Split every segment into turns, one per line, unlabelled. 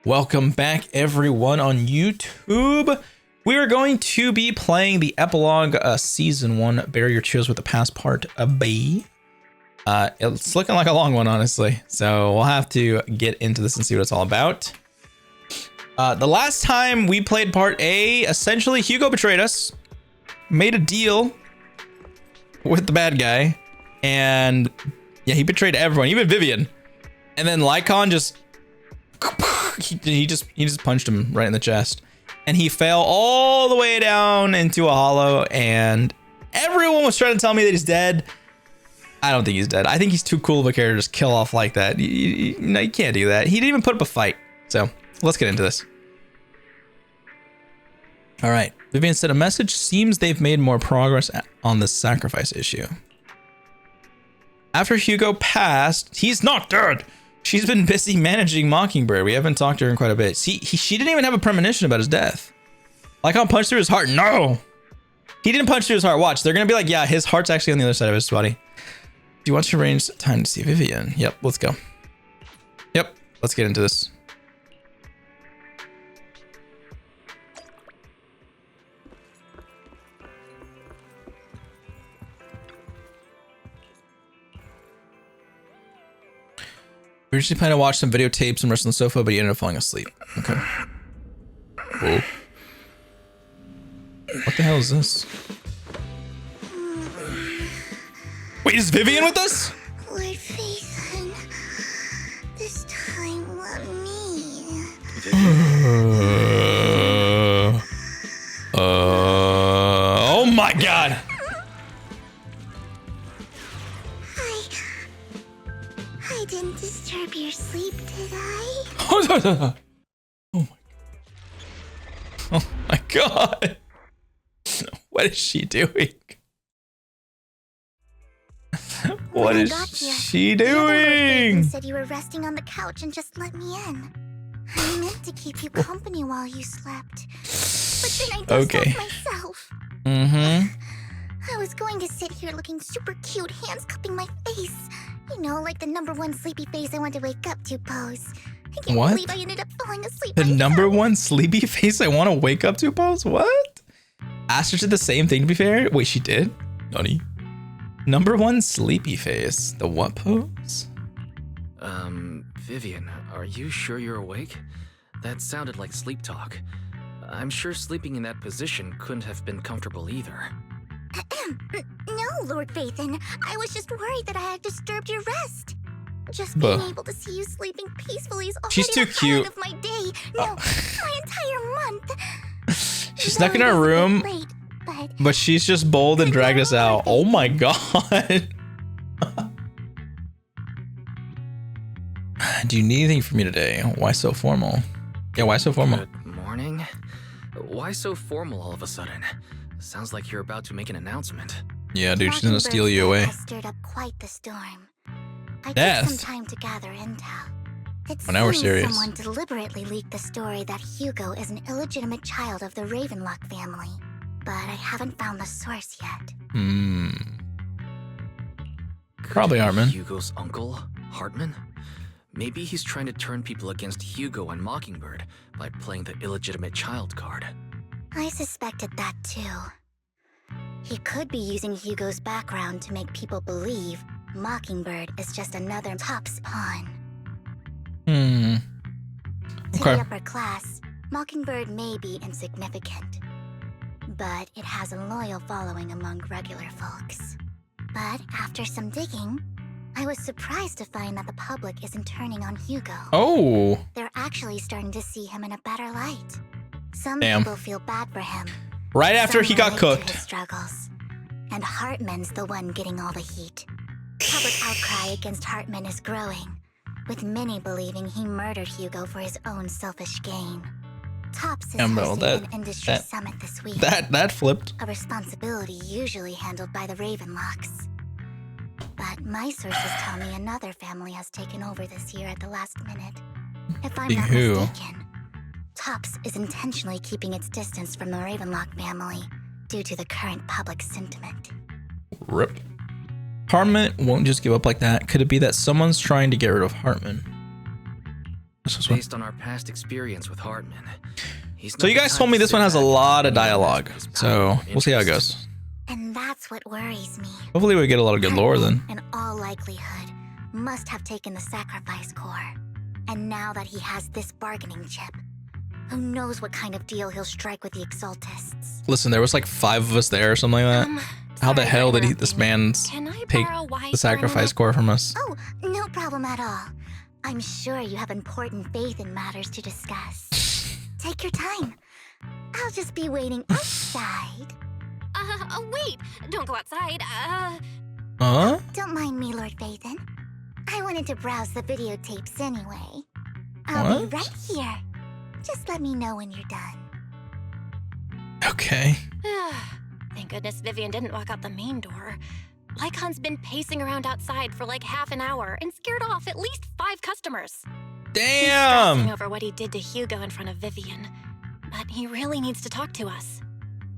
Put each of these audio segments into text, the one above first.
Welcome back, everyone, on YouTube. We are going to be playing the Epilogue Season 1, Bear Your Chills with the Past Part B. It's looking like a long one, honestly, so we'll have to get into this and see what it's all about. The last time we played Part A, essentially Hugo betrayed us, made a deal with the bad guy, and yeah, he betrayed everyone, even Vivian. And then Lycon just... He just punched him right in the chest, and he fell all the way down into a hollow, and everyone was trying to tell me that he's dead. I don't think he's dead. I think he's too cool of a character to just kill off like that. No, you can't do that. He didn't even put up a fight. So let's get into this. All right. Vivian sent a message. Seems they've made more progress on the sacrifice issue. After Hugo passed, he's not dead. She's been busy managing Mockingbird. We haven't talked to her in quite a bit. See, she didn't even have a premonition about his death. Lycon punched through his heart. No! He didn't punch through his heart. Watch, they're gonna be like, yeah, his heart's actually on the other side of his body. Do you want to arrange time to see Vivian? Yep, let's go. Yep, let's get into this. We originally planned to watch some videotapes and rest on the sofa, but he ended up falling asleep. Okay. Whoa. What the hell is this? Wait, is Vivian with us?
Lord Phaethon, this time let me.
Oh my god!
I didn't disturb your sleep, did I?
Oh my god! What is she doing? What is she doing?
You said you were resting on the couch and just let me in. I meant to keep you company while you slept, but then I dozed off myself. I was going to sit here looking super cute, hands cupping my face. You know, like the #1 sleepy face I want to wake up to pose. I can't believe I ended up falling asleep.
The #1 sleepy face I want to wake up to pose? What? Aster did the same thing, to be fair. Wait, she did? Nani? #1 sleepy face. The what pose?
Vivian, are you sure you're awake? That sounded like sleep talk. I'm sure sleeping in that position couldn't have been comfortable either.
No, Lord Phaethon. I was just worried that I had disturbed your rest. Just being able to see you sleeping peacefully is already the highlight of my day. No, my entire month.
She snuck in our room,
late,
but she's just bold and dragged us out. Oh my god. Do you need anything from me today? Why so formal? Yeah, why so formal?
Good morning. Why so formal all of a sudden? Sounds like you're about to make an announcement.
Yeah, dude, she's gonna steal you away.
Stirred up quite the storm. I
took
some time to gather intel. It
now we're serious.
Someone deliberately leaked the story that Hugo is an illegitimate child of the Ravenlock family, but I haven't found the source yet.
Probably Hartman.
Hugo's uncle, Hartman? Maybe he's trying to turn people against Hugo and Mockingbird by playing the illegitimate child card.
I suspected that too. He could be using Hugo's background to make people believe Mockingbird is just another Top's pawn. To the upper class, Mockingbird may be insignificant, but it has a loyal following among regular folks. But after some digging, I was surprised to find that the public isn't turning on Hugo.
Oh.
They're actually starting to see him in a better light. Some people feel bad for him.
Right after he got cooked.
His struggles. And Hartman's the one getting all the heat. Public outcry against Hartman is growing, with many believing he murdered Hugo for his own selfish gain. Tops is hosting an industry summit this week.
That flipped.
A responsibility usually handled by the Ravenlocks. But my sources tell me another family has taken over this year at the last minute. If I'm not mistaken, Tops is intentionally keeping its distance from the Ravenlock family due to the current public sentiment.
Rip. Hartman won't just give up like that. Could it be that someone's trying to get rid of Hartman? This is one.
Based on our past experience with Hartman, he's
So you guys told me this one has a lot of dialogue, so we'll see how it goes.
And that's what worries me.
Hopefully we get a lot of good lore then.
In all likelihood, must have taken the sacrifice core. And now that he has this bargaining chip, who knows what kind of deal he'll strike with the Exaltists.
Listen, there was like 5 of us there or something like that. How the hell did this man take the sacrifice core from us?
Oh, no problem at all. I'm sure you have important faith in matters to discuss. Take your time. I'll just be waiting outside.
Wait! Don't go outside.
Huh?
Don't mind me, Lord Phaethon. I wanted to browse the videotapes anyway. I'll be right here. Just let me know when you're done.
Okay.
Thank goodness Vivian didn't walk out the main door. Lycon's been pacing around outside for like half an hour and scared off at least 5 customers. He's stressing
Damn!
over what he did to Hugo in front of Vivian. But he really needs to talk to us.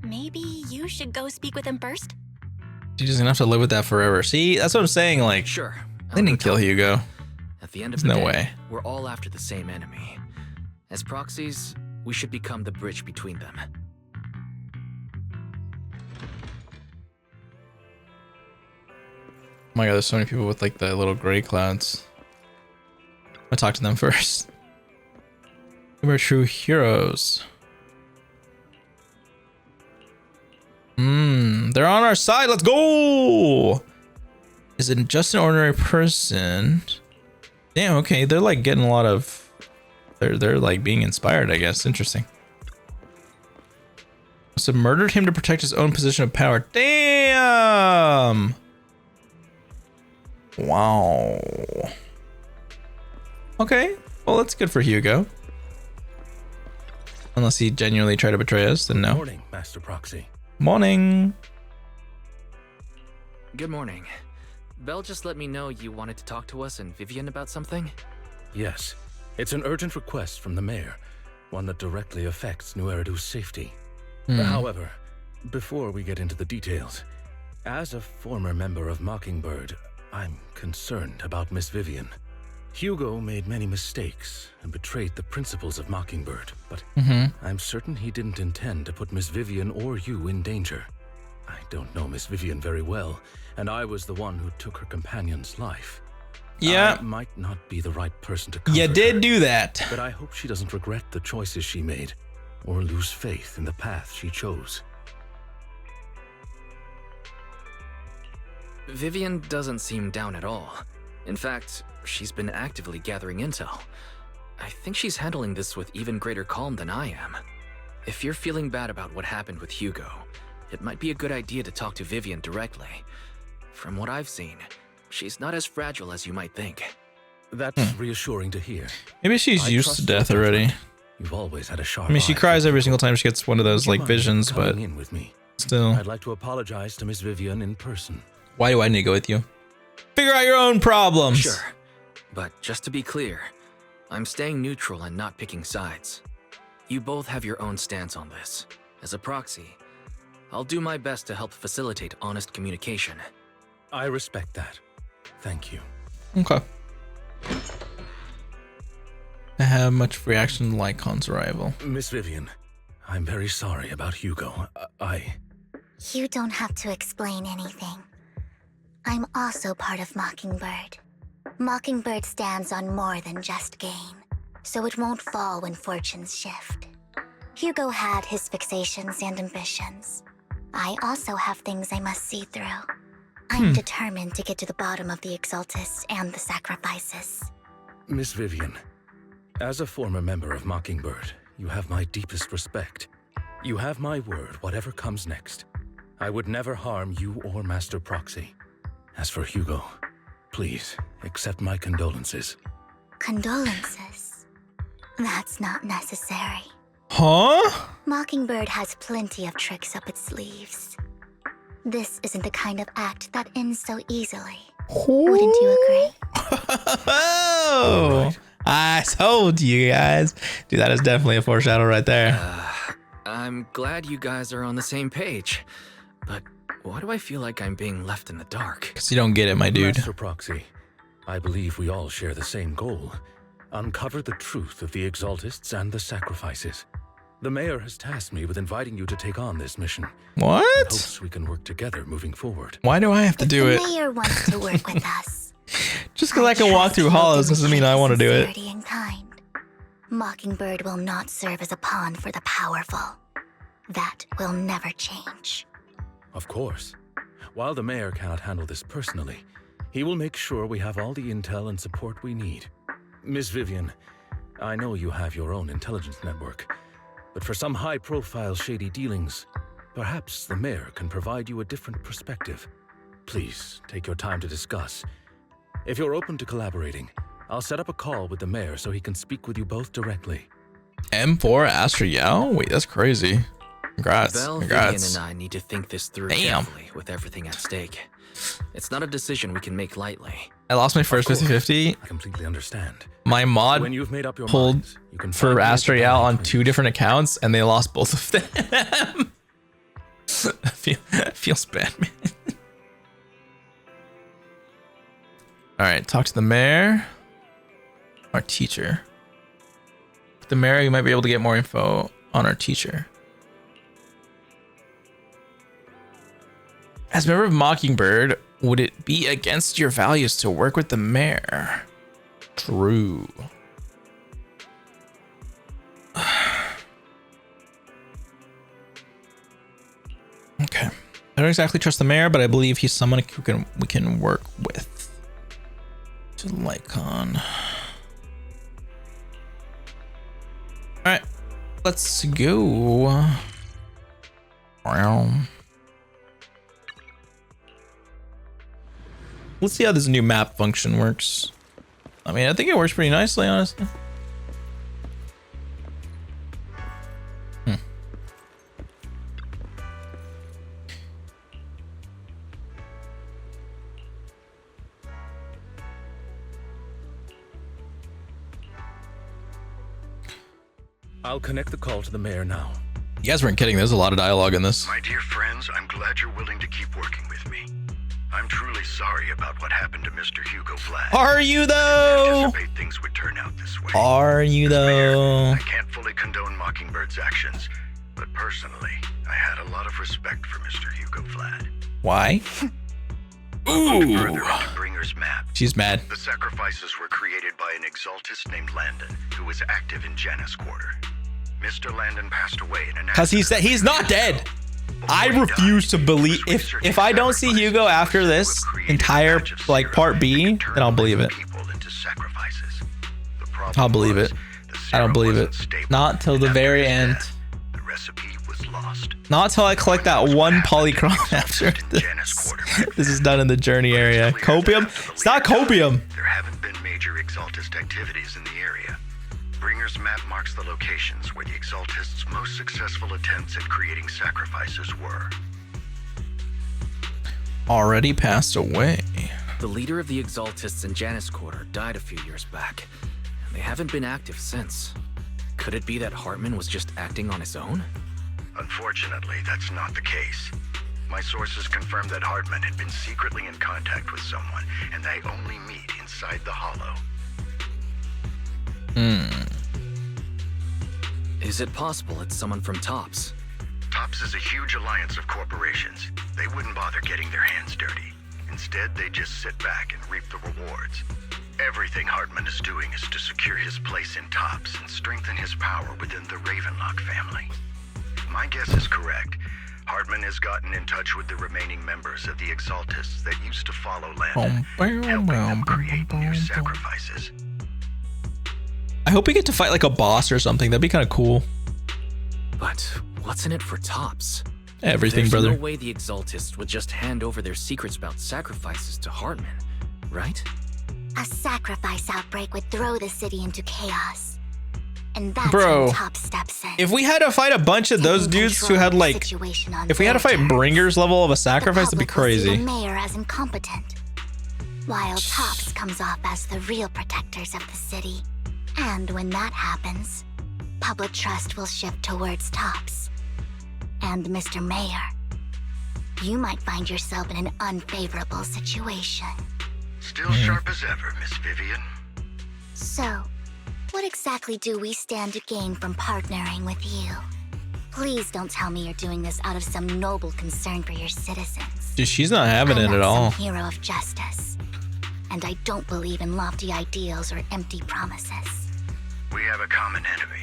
Maybe you should go speak with him first?
She's just gonna have to live with that forever. See, that's what I'm saying. Like,
Sure.
they didn't kill Hugo.
At the end of
There's
the
no
day,
way.
we're all after the same enemy. As proxies, we should become the bridge between them.
Oh my god, there's so many people with like the little gray clouds. I'm gonna talk to them first. We're true heroes. They're on our side. Let's go. Is it just an ordinary person? Damn. Okay, they're like getting a lot of. They're like being inspired, I guess. Interesting. So murdered him to protect his own position of power. Damn. Wow. Okay. Well, that's good for Hugo. Unless he genuinely tried to betray us, then no.
Morning, Master Proxy.
Morning.
Good morning. Belle just let me know you wanted to talk to us and Vivian about something.
Yes, it's an urgent request from the mayor, one that directly affects New Eridu's safety. However, before we get into the details, as a former member of Mockingbird, I'm concerned about Miss Vivian. Hugo made many mistakes and betrayed the principles of Mockingbird, but I'm certain he didn't intend to put Miss Vivian or you in danger. I don't know Miss Vivian very well, and I was the one who took her companion's life.
Yeah.
I might not be the right person to comfort
You did
her,
do that.
but I hope she doesn't regret the choices she made or lose faith in the path she chose.
Vivian doesn't seem down at all. In fact, she's been actively gathering intel. I think she's handling this with even greater calm than I am. If you're feeling bad about what happened with Hugo, it might be a good idea to talk to Vivian directly. From what I've seen, she's not as fragile as you might think.
That's reassuring to hear.
Maybe she's
I
used
trust
to
your
death already.
judgment. You've always had a sharp
I mean, she
eye
cries
for
every
people.
single time she gets one of those
Would you
like
mind
visions, but
coming in with me?
still.
I'd like to apologize to Miss Vivian in person.
Why do I need to go with you? Figure out your own problems.
Sure, but just to be clear, I'm staying neutral and not picking sides. You both have your own stance on this. As a proxy, I'll do my best to help facilitate honest communication.
I respect that. Thank you.
Okay. I have much reaction to Lycon's arrival.
Miss Vivian, I'm very sorry about Hugo.
You don't have to explain anything. I'm also part of Mockingbird. Mockingbird stands on more than just gain, so it won't fall when fortunes shift. Hugo had his fixations and ambitions. I also have things I must see through. I'm determined to get to the bottom of the Exaltists and the sacrifices.
Miss Vivian, as a former member of Mockingbird, you have my deepest respect. You have my word, whatever comes next. I would never harm you or Master Proxy. As for Hugo, please accept my condolences.
Condolences? That's not necessary.
Huh?
Mockingbird has plenty of tricks up its sleeves. This isn't the kind of act that ends so easily. Wouldn't you agree?
Oh,
right.
I told you guys. Dude, that is definitely a foreshadow right there.
I'm glad you guys are on the same page, but why do I feel like I'm being left in the dark?
Because you don't get it, my dude.
Master Proxy, I believe we all share the same goal. uncover the truth of the Exaltists and the sacrifices. The mayor has tasked me with inviting you to take on this mission. In
What?
hopes we can work together moving forward.
Why do I have to do
the
it?
mayor wants to work with us.
Just because I can walk through hollows doesn't mean I want to do it.
Sincerity and kind. Mockingbird will not serve as a pawn for the powerful. That will never change.
Of course. While the mayor cannot handle this personally, he will make sure we have all the intel and support we need. Miss Vivian, I know you have your own intelligence network, but for some high-profile shady dealings, perhaps the mayor can provide you a different perspective. Please, take your time to discuss. If you're open to collaborating, I'll set up a call with the mayor so he can speak with you both directly.
M4 Astra Yao? Wait, that's crazy. Congrats.
Val, Vivian,
Congrats.
and I need to think this through
Damn.
carefully with everything at stake. It's not a decision we can make lightly.
I lost my first
Of course.
50-50.
I completely understand.
My mod
When you've made up your
pulled
minds, you can
for
find me at the
Astra Yao on
Valley
2 different accounts, and they lost both of them. Feels bad, man. All right, talk to the mayor. Our teacher. With the mayor, you might be able to get more info on our teacher. As a member of Mockingbird, would it be against your values to work with the mayor? True. Okay. I don't exactly trust the mayor, but I believe he's someone who we can work with. To Lycon. Alright. Let's go. Let's see how this new map function works. I mean, I think it works pretty nicely, honestly.
I'll connect the call to the mayor now.
You guys weren't kidding. There's a lot of dialogue in this.
My dear friends, I'm glad you're willing to keep working with me. I'm truly sorry about what happened to Mr. Hugo Vlad.
Are you though?
Anticipate things would turn out this way.
Are you though?
I can't fully condone Mockingbird's actions, but personally, I had a lot of respect for Mr. Hugo Vlad.
Why?
Further
Ooh.
into Bringer's map,
She's mad.
the sacrifices were created by an exaltist named Landon, who was active in Janus Quarter. Mr. Landon passed away in an
Because he said he's not dead. I refuse to believe if I don't see Hugo after this entire like part B, then I'll believe it. I'll believe it. I don't believe it. Not till the very end.
The recipe was lost.
Not till I collect that one polychron after this. This is done in the journey area. Copium? It's not copium.
There haven't been major exaltist activities in the area. Bringer's map marks the locations where the exaltists' most successful attempts at creating sacrifices were.
Already passed away.
The leader of the Exaltists in Janus Quarter died a few years back, and they haven't been active since. Could it be that Hartman was just acting on his own?
Unfortunately, that's not the case. My sources confirmed that Hartman had been secretly in contact with someone, and they only meet inside the Hollow.
Is it possible it's someone from TOPS?
TOPS is a huge alliance of corporations. They wouldn't bother getting their hands dirty. Instead, they just sit back and reap the rewards. Everything Hartman is doing is to secure his place in TOPS and strengthen his power within the Ravenlock family. My guess is correct. Hartman has gotten in touch with the remaining members of the Exaltists that used to follow Landon, helping them create new sacrifices.
I hope we get to fight like a boss or something. That'd be kind of cool.
But what's in it for TOPS?
Everything,
There's
brother.
no way the Exaltists would just hand over their secrets about sacrifices to Hartman, right?
A sacrifice outbreak would throw the city into chaos. And that's
Bro,
when Top steps in.
If we had to fight a bunch of those
Taking
dudes who
control
had
of the
like,
situation on
if we had to
their
fight
terms.
Bringer's level of a sacrifice, that'd be
The public will see
crazy.
the mayor as incompetent, while Tops comes off as the real protectors of the city. And when that happens, public trust will shift towards Tops. And Mr. Mayor, you might find yourself in an unfavorable situation.
Still sharp as ever, Miss Vivian.
So, What exactly do we stand to gain from partnering with you? Please don't tell me you're doing this out of some noble concern for your citizens.
Dude, she's not having it at all.
I'm not some hero of justice, and I don't believe in lofty ideals or empty promises.
We have a common enemy.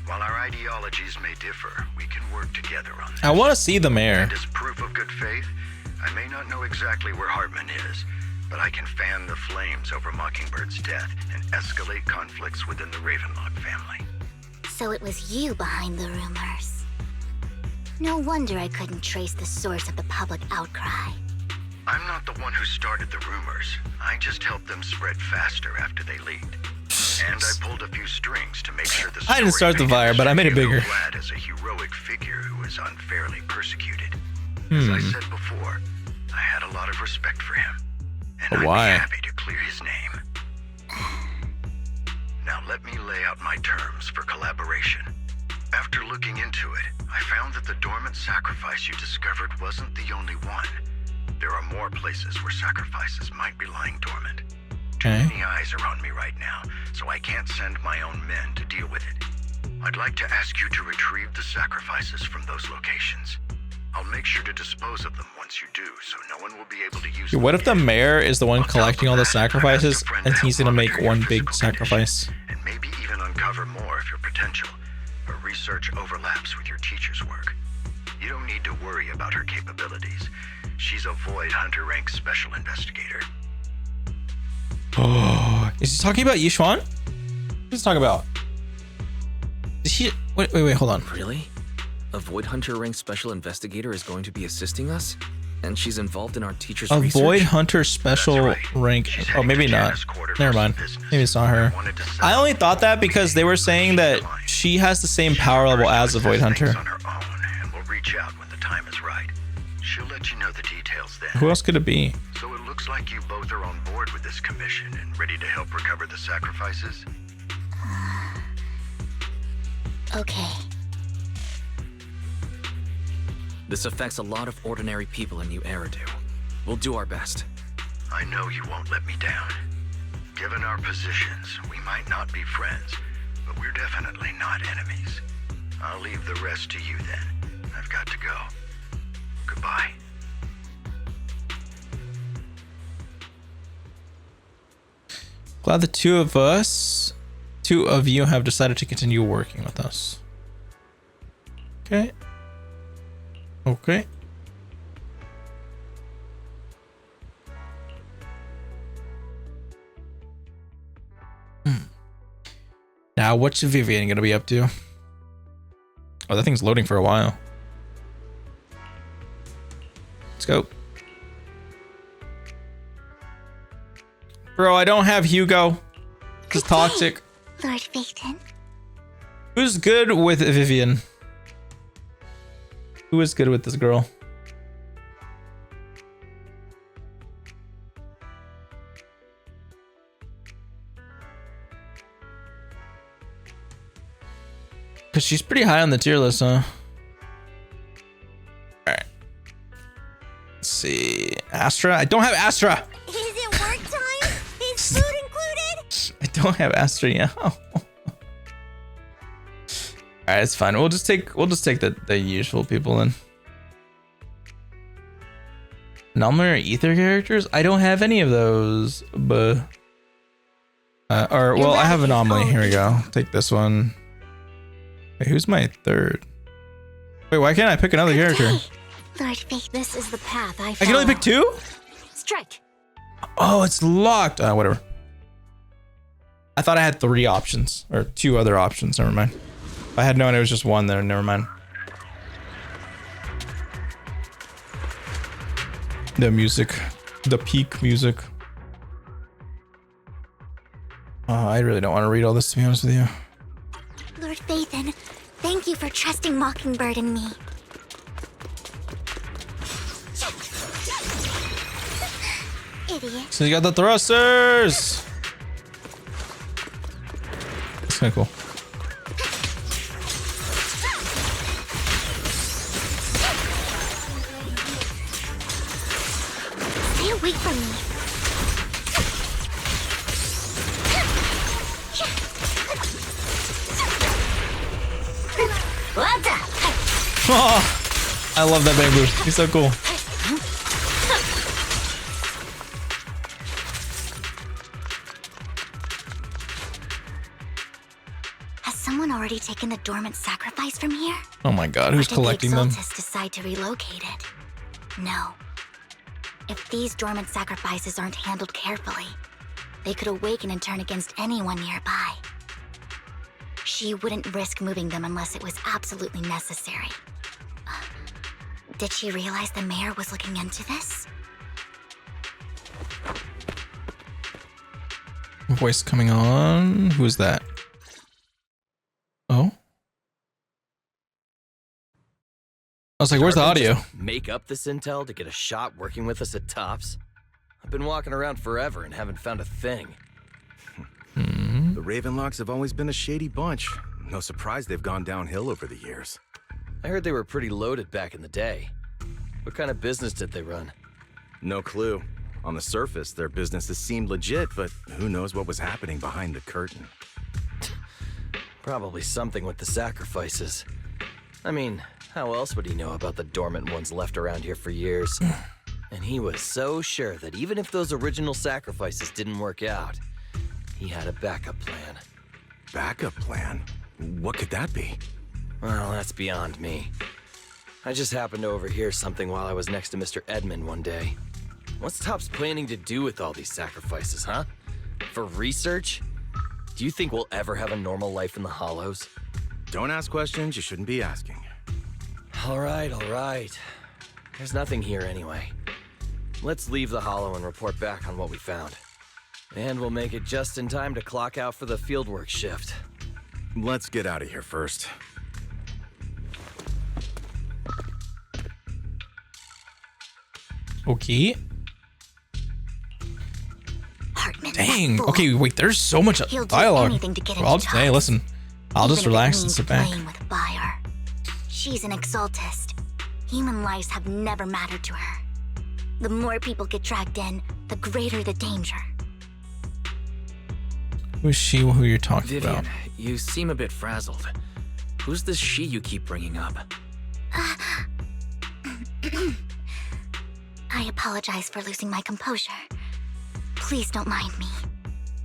While our ideologies may differ, we can work together on this.
I want to see the mayor.
And as proof of good faith, I may not know exactly where Hartman is, but I can fan the flames over Mockingbird's death and escalate conflicts within the Ravenlock family.
So it was you behind the rumors. No wonder I couldn't trace the source of the public outcry.
I'm not the one who started the rumors. I just helped them spread faster after they leaked. And I pulled a few strings to make sure the
I didn't start the fire, but I made it bigger.
Vlad as a heroic figure who was unfairly persecuted. As I said before, I had a lot of respect for him. And
Why?
I'd be happy to clear his name. Now let me lay out my terms for collaboration. After looking into it, I found that the dormant sacrifice you discovered wasn't the only one. There are more places where sacrifices might be lying dormant. Too many eyes are on me right now, so I can't send my own men to deal with it. I'd like to ask you to retrieve the sacrifices from those locations. I'll make sure to dispose of them once you do, so no one will be able to use them.
What if the
again.
mayor is the one
On top
collecting
of
all the
that, I've asked a
sacrifices
friend
and
to
he's
help
gonna make
monitor your
one big
physical
sacrifice?
condition, and maybe even uncover more of your potential. Her research overlaps with your teacher's work. You don't need to worry about her capabilities. She's a Void Hunter rank special investigator.
Oh, is he talking about Yishuan? Who's he talking about? Is he? Wait, hold on.
Really? A Void Hunter rank special investigator is going to be assisting us? And she's involved in our teacher's
A
research?
Void Hunter special
That's right.
rank.
She's
Oh,
heading
maybe
to
not.
Janus quarters
Never
for
mind.
some business.
Maybe it's not her.
I wanted to set
I only
up
thought that
a
because they were saying that
line.
she has the same power level as a Void Hunter.
On her own, and we'll reach out when the time is right. She'll let you know the details then.
Who else could it be?
So it looks like you both are on board with this commission and ready to help recover the sacrifices?
Okay.
This affects a lot of ordinary people in New Eridu. We'll do our best.
I know you won't let me down. Given our positions, we might not be friends, but we're definitely not enemies. I'll leave the rest to you then. I've got to go. Goodbye.
Glad the two of you have decided to continue working with us. Okay. Okay. Now, what's Vivian gonna be up to? Oh, that thing's loading for a while. Let's go. Bro, I don't have Hugo. This is toxic.
Lord Phaeton.
Who's good with Vivian? Who is good with this girl? Because she's pretty high on the tier list, huh? Alright. Let's see. Astra? I don't have Astra!
Is it work time? Is food included?
I don't have Astra yet. Alright, it's fine. We'll just take the usual people then. Anomaly or Ether characters? I don't have any of those, but well, I have Anomaly. Here we go. Take this one. Wait, who's my third? Wait, why can't I pick another character?
Lord Phaeton.
This is the path I
I can only pick two?
Strike.
Oh, it's locked. Whatever. I thought I had 3 options or 2 other options. Never mind. If I had known it was just one there, never mind. The music, the peak music. I really don't want to read all this, to be honest with you.
Lord Phaeton, thank you for trusting Mockingbird and me. Idiot.
So you got the thrusters. That's kind of cool.
Stay away from me.
Oh, I love that bamboo. He's so cool.
Has someone already taken the dormant sacrifice from here?
Oh my god, who's collecting them?
Did the Exaltists decide to relocate it? No. If these dormant sacrifices aren't handled carefully, they could awaken and turn against anyone nearby. She wouldn't risk moving them unless it was absolutely necessary. Did she realize the mayor was looking into this?
Voice coming on. Who's that? Oh? I was like, where's the audio?
Make up this intel to get a shot working with us at Tops? I've been walking around forever and haven't found a thing.
The Ravenlocks have always been a shady bunch. No surprise they've gone downhill over the years.
I heard they were pretty loaded back in the day. What kind of business did they run?
No clue. On the surface, their businesses seemed legit, but who knows what was happening behind the curtain.
Probably something with the sacrifices. I mean, how else would he know about the dormant ones left around here for years? And he was so sure that even if those original sacrifices didn't work out, he had a backup plan.
Backup plan? What could that be?
Well, that's beyond me. I just happened to overhear something while I was next to Mr. Edmund one day. What's Tops planning to do with all these sacrifices, huh? For research? Do you think we'll ever have a normal life in the Hollows?
Don't ask questions you shouldn't be asking.
All right. There's nothing here anyway. Let's leave the Hollow and report back on what we found. And we'll make it just in time to clock out for the fieldwork shift.
Let's get out of here first.
Okay.
Hartman,
Dang.
that fool.
Okay, wait, there's so much
He'll do
dialogue.
anything to get into
Hey,
Tops.
listen. I'll just
Even if it
relax and
means
sit back.
playing with fire. She's an Exaltist. Human lives have never mattered to her. The more people get dragged in, the greater the danger.
Who's she who you're talking
Vivian,
about?
you seem a bit frazzled. Who's this she you keep bringing up?
I apologize for losing my composure. Please don't mind me.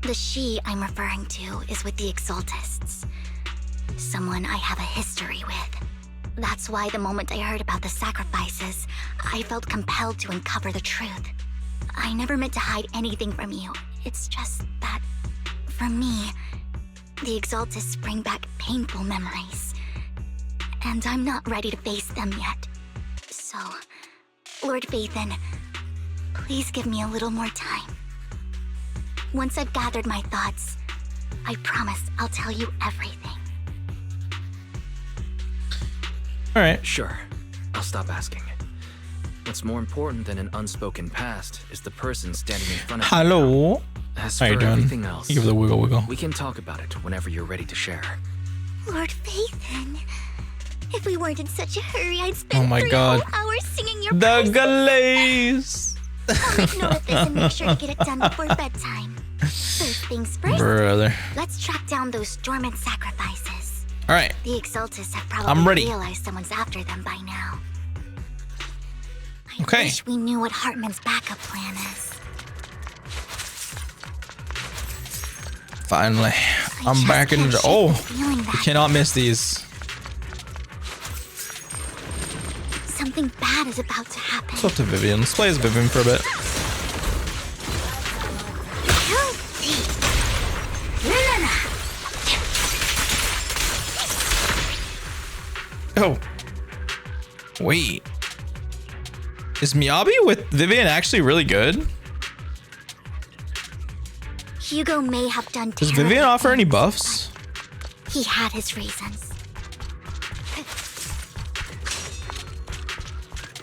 The she I'm referring to is with the Exaltists. Someone I have a history with. That's why the moment I heard about the sacrifices, I felt compelled to uncover the truth. I never meant to hide anything from you. It's just that, for me, the Exaltists bring back painful memories. And I'm not ready to face them yet. So, Lord Vathan, please give me a little more time. Once I've gathered my thoughts, I promise I'll tell you everything.
All right.
Sure, I'll stop asking. What's more important than an unspoken past is the person standing in front of you.
Hello.
As
How
for
you doing?
everything else,
Give the wiggle.
we can talk about it whenever you're ready to share.
Lord Vathan, if we weren't in such a hurry, I'd spend
Oh my
3
God.
whole hours singing your
The
praises.
Glaze.
I'll make note of this and make sure to get it done before bedtime. First things first,
Brother.
let's track down those dormant sacrifices.
All right.
The Exaltists have
I'm
probably
ready.
realized someone's after them by now. I
Okay.
wish we knew what Hartman's backup plan is.
Finally.
I
I'm
just
back in
can't
the.
shake
Oh,
the feeling
you
that
cannot miss these.
something bad is about to happen.
What's up to Vivian? Let's play as Vivian for a bit. Oh. Wait. Is Miyabi with Vivian actually really good?
Hugo may have done
Does
terrible
Vivian offer any
things,
buffs?
but he had his reasons.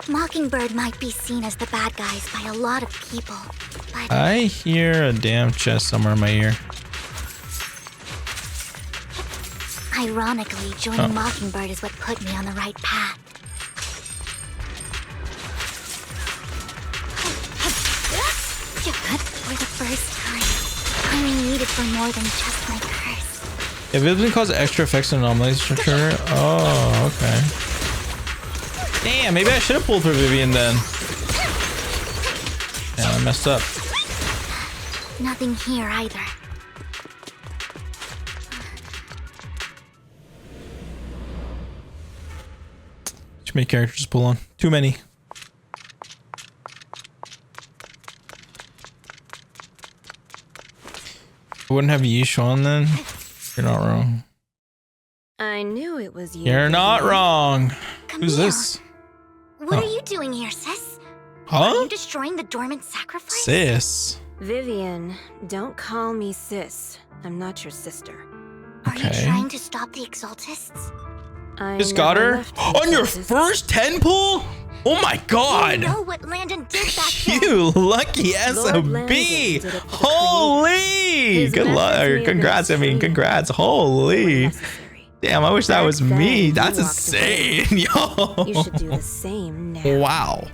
Mockingbird might be seen as the bad guys by a lot of people, but
I hear a damn chest somewhere in my ear.
ironically, joining Mockingbird is what put me on the right path. For the first time, I'm needed for more than just my curse.
If it doesn't cause extra effects and anomalies trigger. Oh, okay. Damn, maybe I should have pulled for Vivian then. Yeah, I messed up.
Nothing here either.
Too many characters to pull on. Too many. I wouldn't have Yeesh on then. You're not wrong.
I knew it was you.
You're not wrong. Who's
Camille,
this?
What are you doing here, sis? Are
Huh?
you destroying the dormant sacrifice?
Sis.
Vivian, don't call me sis. I'm not your sister.
Are you
Okay.
trying to stop the Exaltists?
I
Just got
never
her?
left
On your
Exaltists.
first 10 pull? Oh my
You
god!
know what Landon did back then.
You lucky
Landon
SOB!
did it for the
Holy!
His
Good luck.
message made
Congrats, I
them
mean,
see
congrats.
what
Holy.
was necessary.
Damn, I wish that
Back
was
then,
me.
you
That's
walked away.
insane, yo.
You should do the same now.
Wow.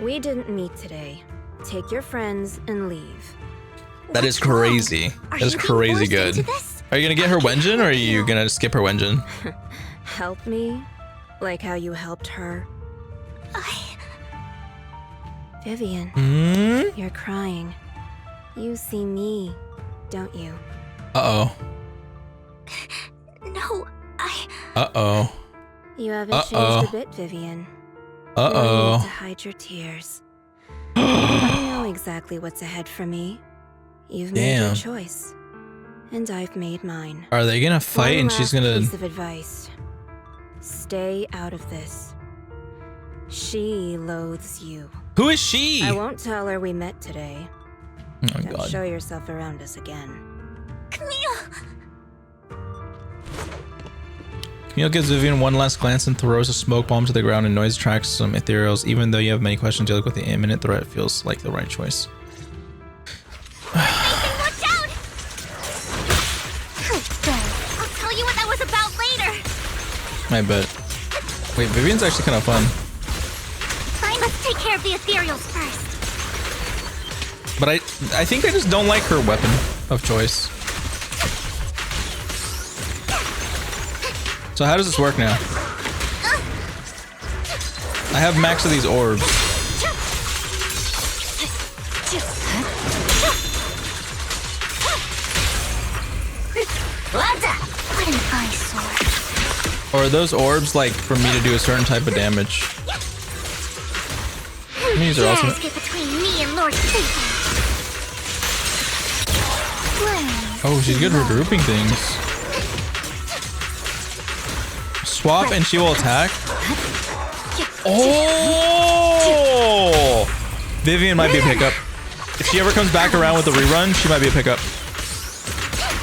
We didn't meet today. Take your friends and leave.
That is
What's wrong?
crazy.
Are
That is
you being
crazy
forced
good.
into this?
Are you gonna get her Wenjin or are you gonna skip her Wenjin?
Help me? Like how you helped her? Vivian,
Hmm?
you're crying. You see me, don't you?
Uh-oh.
No,
Uh-oh.
You haven't
Uh-oh.
changed a bit, Vivian. No need to
Uh-oh.
hide your tears. I know exactly what's ahead for me. You've made your
Damn.
choice, and I've made mine.
Are they gonna fight
One
and she's
last
gonna...
piece of advice. Stay out of this. She loathes you.
Who is she?
I won't tell her we met today.
Oh
Don't
god.
show yourself around us again.
Camille.
Camille gives Vivian one last glance and throws a smoke bomb to the ground and noise attracts some ethereals. Even though you have many questions dealing with the imminent threat, it feels like the right choice.
Watch out! I'll tell you what that was about later.
I bet. Wait, Vivian's actually kind of fun.
I must take care of the ethereals first.
But I think I just don't like her weapon of choice. So how does this work now? I have max of these orbs.
What an eyesore.
Or are those orbs like for me to do a certain type of damage? These are awesome.
Dares get between me and Lord Satan.
Oh, she's good for grouping things. Swap and she will attack. Oh! Vivian might be a pickup. If she ever comes back around with a rerun, she might be a pickup.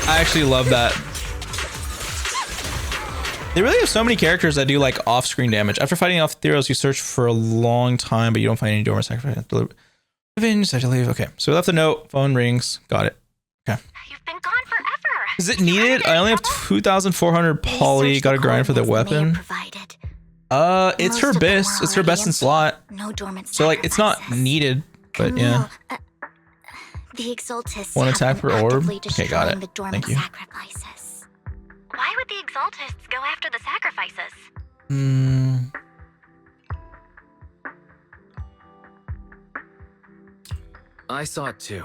I actually love that. They really have so many characters that do like off-screen damage. After fighting off ethereals, you search for a long time, but you don't find any dormant sacrifice. Vivian decided to leave. Okay, so we left a note. Phone rings. Got it. Okay.
You've been gone forever.
Is it needed? I only have 2,400 poly. Gotta grind for the weapon. It's her best. It's her best in slot.
No dormant
So like, it's not
sacrifices.
needed, but yeah.
The Exaltists
One
have
attack
been
per orb?
actively
Okay, got
destroying
it.
The dormant
Thank you.
sacrifices.
Why would the Exaltists go after the sacrifices?
Hmm.
I saw it too,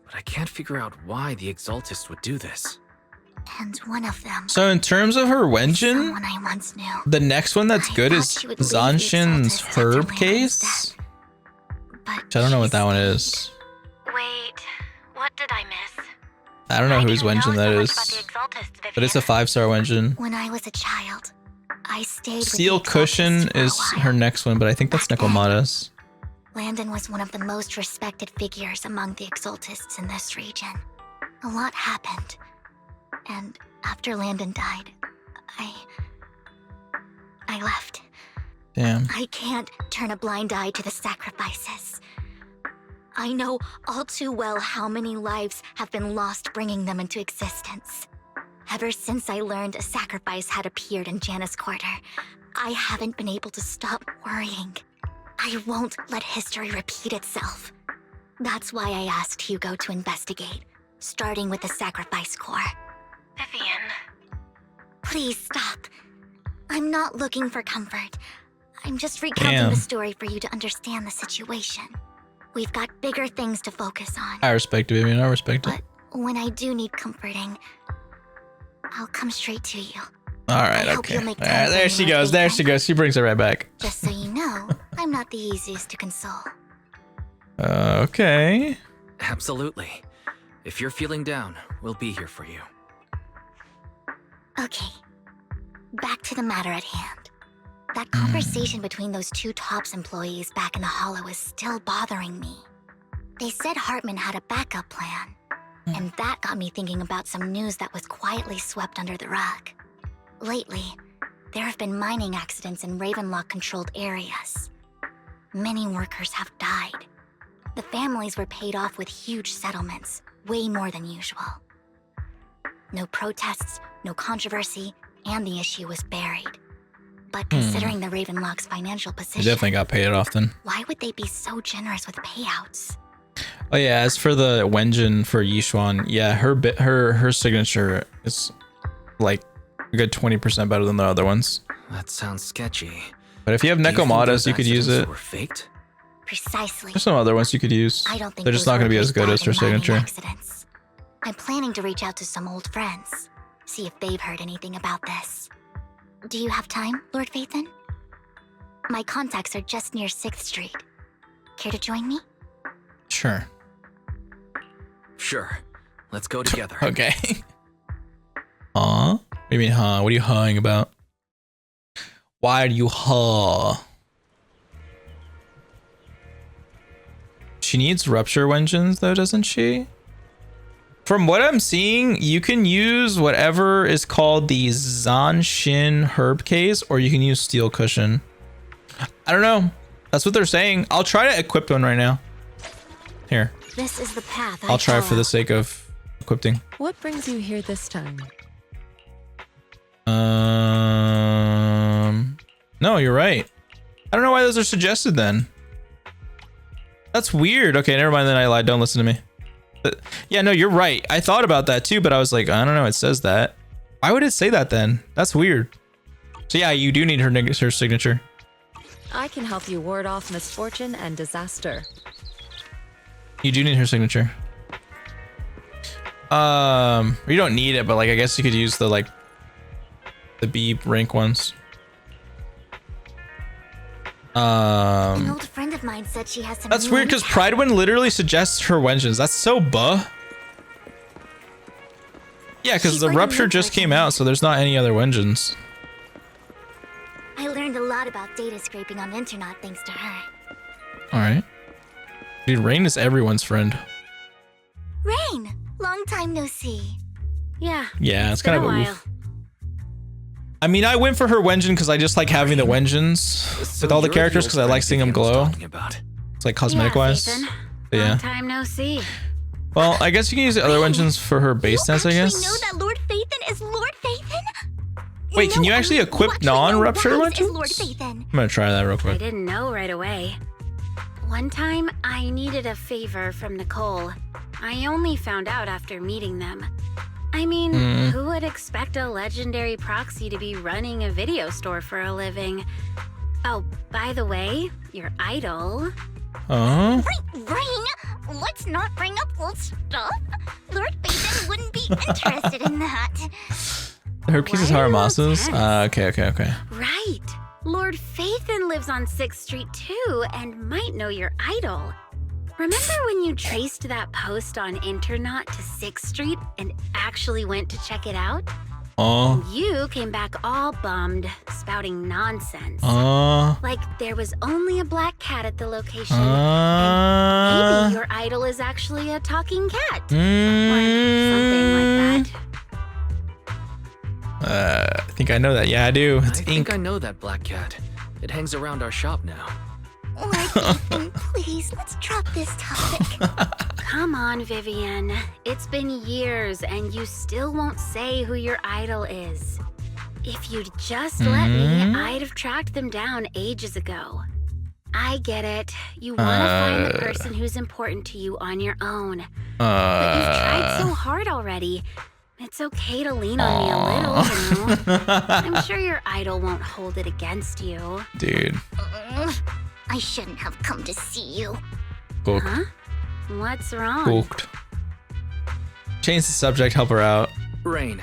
but I can't figure out why the Exaltists would do this.
And one of them,
So in terms of her Wenjin,
someone I once knew.
the next one that's
I
good
thought
is
she would leave the
Zanshin's
Exaltists after
herb
Landon's
case.
death. But
Which I don't know what
she
that one
stayed.
is.
Wait, what did I miss?
I don't know
Why
whose
do you
Wenjin that
so much
is.
about the Exaltists,
But it's a
Vivian?
5-star Wenjin.
When I was a child, I stayed with
Steel
the Exaltists
Cushion
for a
is
while.
her next one, but I think that's
Back then.
Nekomata's.
Landon was one of the most respected figures among the Exaltists in this region. A lot happened. And after Landon died, I left.
Damn.
I can't turn a blind eye to the sacrifices. I know all too well how many lives have been lost bringing them into existence. Ever since I learned a sacrifice had appeared in Janna's quarter, I haven't been able to stop worrying. I won't let history repeat itself. That's why I asked Hugo to investigate, starting with the sacrifice core.
Vivian,
Please stop. I'm not looking for comfort. I'm just recounting the story for you to understand the situation. We've got bigger things to focus on.
I respect it, Vivian. I respect it.
But when I do need comforting, I'll come straight to you.
All right,
I hope
okay.
you'll make
All
time
right,
for
there
me,
she
Lord
goes. There
Phaethon.
she goes. She brings it right back.
Just so you know, I'm not the easiest to console.
Okay.
Absolutely. If you're feeling down, we'll be here for you.
Okay, back to the matter at hand. That conversation between those two TOPS employees back in the Hollow is still bothering me. They said Hartman had a backup plan, and that got me thinking about some news that was quietly swept under the rug. Lately, there have been mining accidents in Ravenlock-controlled areas. Many workers have died. The families were paid off with huge settlements, way more than usual. No protests, no controversy, and the issue was buried. But considering the Ravenlock's financial
She
position,
definitely got paid off then.
why would they be so generous with payouts?
Oh yeah, as for the Wenjin for Yishuan, yeah, her signature is like a good 20% better than the other ones.
That sounds sketchy.
But if you have
Do you think
Nekomatas,
those
you could use
accidents
it.
were faked?
Precisely.
There's some other ones you could use.
I don't think
They're just
those
not going to be
workers
as good as
died
her
in mining
signature.
accidents. I'm planning to reach out to some old friends, see if they've heard anything about this. Do you have time, Lord Phaethon? My contacts are just near 6th Street. Care to join me?
Sure.
Sure. Let's go together.
Okay. Huh? What do you mean, huh? What are you hawing about? Why are you haw? She needs rupture Wenjins though, doesn't she? From what I'm seeing, you can use whatever is called the Zanshin herb case, or you can use steel cushion. I don't know. That's what they're saying. I'll try to equip one right now. Here.
This is the path
I'll try for the sake of equipping.
What brings you here this time?
No, you're right. I don't know why those are suggested then. That's weird. Okay, never mind then. I lied. Don't listen to me. Yeah, no, you're right. I thought about that too, but I was like, I don't know. It says that. Why would it say that then? That's weird. So yeah, you do need her signature.
I can help you ward off misfortune and disaster.
You do need her signature. You don't need it, but like I guess you could use the the B rank ones.
An old friend of mine said she has some.
That's weird because Pridewind literally suggests her Wenjins. That's so buh. Yeah, because
She's
the
like a
rupture just
notebook.
came out, so there's not any other Wenjins.
I learned a lot about data scraping on the internet thanks to her.
All right. Dude, Rain is everyone's friend.
Rain, long time no see.
Yeah.
Yeah, it's
been
kind of
a
a
while.
oof. I mean, I went for her Wenjin because I just like having the Wenjins
So
with all the
you're
characters
old
because I like
friend
seeing them
Vivian was
glow.
talking about.
It's like cosmetic wise.
Phaethon.
But yeah.
Long time no see.
Well, I guess you can use the other Wenjins for her base
You
stats, I
actually
guess.
know that Lord Phaethon is Lord Phaethon?
Wait, can you actually equip non-rupture
Wives is
Wenjins?
Lord Phaethon.
I'm gonna try that real
I
quick.
didn't know right away. One time, I needed a favor from Nicole. I only found out after meeting them. I mean, who would expect a legendary proxy to be running a video store for a living? Oh, by the way, your idol.
Huh?
Rain, let's not bring up old stuff. Lord Phaethon wouldn't be interested in that.
Her piece is
Why are you all
Haramasa's?
tense?
Okay.
Right. Lord Phaethon lives on 6th Street too and might know your idol. Remember when you traced that post on Internet to 6th Street and actually went to check it out?
Oh.
You came back all bummed, spouting nonsense.
Uh.
Like there was only a black cat at the location.
Uh.
Maybe your idol is actually a talking cat. Or something like that.
I think I know that. Yeah, I do. It's
I
ink.
think I know that black cat. It hangs around our shop now.
Lord Phaethon, please, let's drop this topic.
Come on, Vivian. It's been years and you still won't say who your idol is. If you'd just let me, I'd have tracked them down ages ago. I get it. You want to find the person who's important to you on your own. But you've tried so hard already. It's okay to lean on me a little, you know. I'm sure your idol won't hold it against you.
Dude.
I shouldn't have come to see you.
Cooked.
Huh? What's wrong?
Cooked. Change the subject, help her out.
Rain,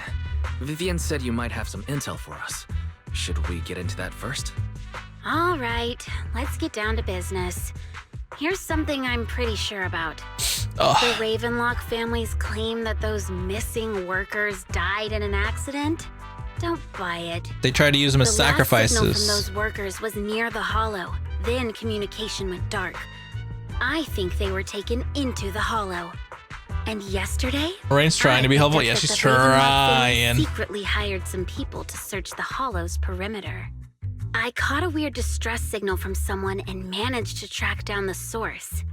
Vivian said you might have some intel for us. Should we get into that first?
All right, let's get down to business. Here's something I'm pretty sure about. The Ravenlock family's claim that those missing workers died in an accident? Don't buy it.
They tried to use them as sacrifices.
The last signal from those workers was near the Hollow. Then communication went dark. I think they were taken into the Hollow. And yesterday,
Rain's trying to be helpful. Yeah,
that
she's
the Ravenlock
trying.
family secretly hired some people to search the Hollow's perimeter. I caught a weird distress signal from someone and managed to track down the source.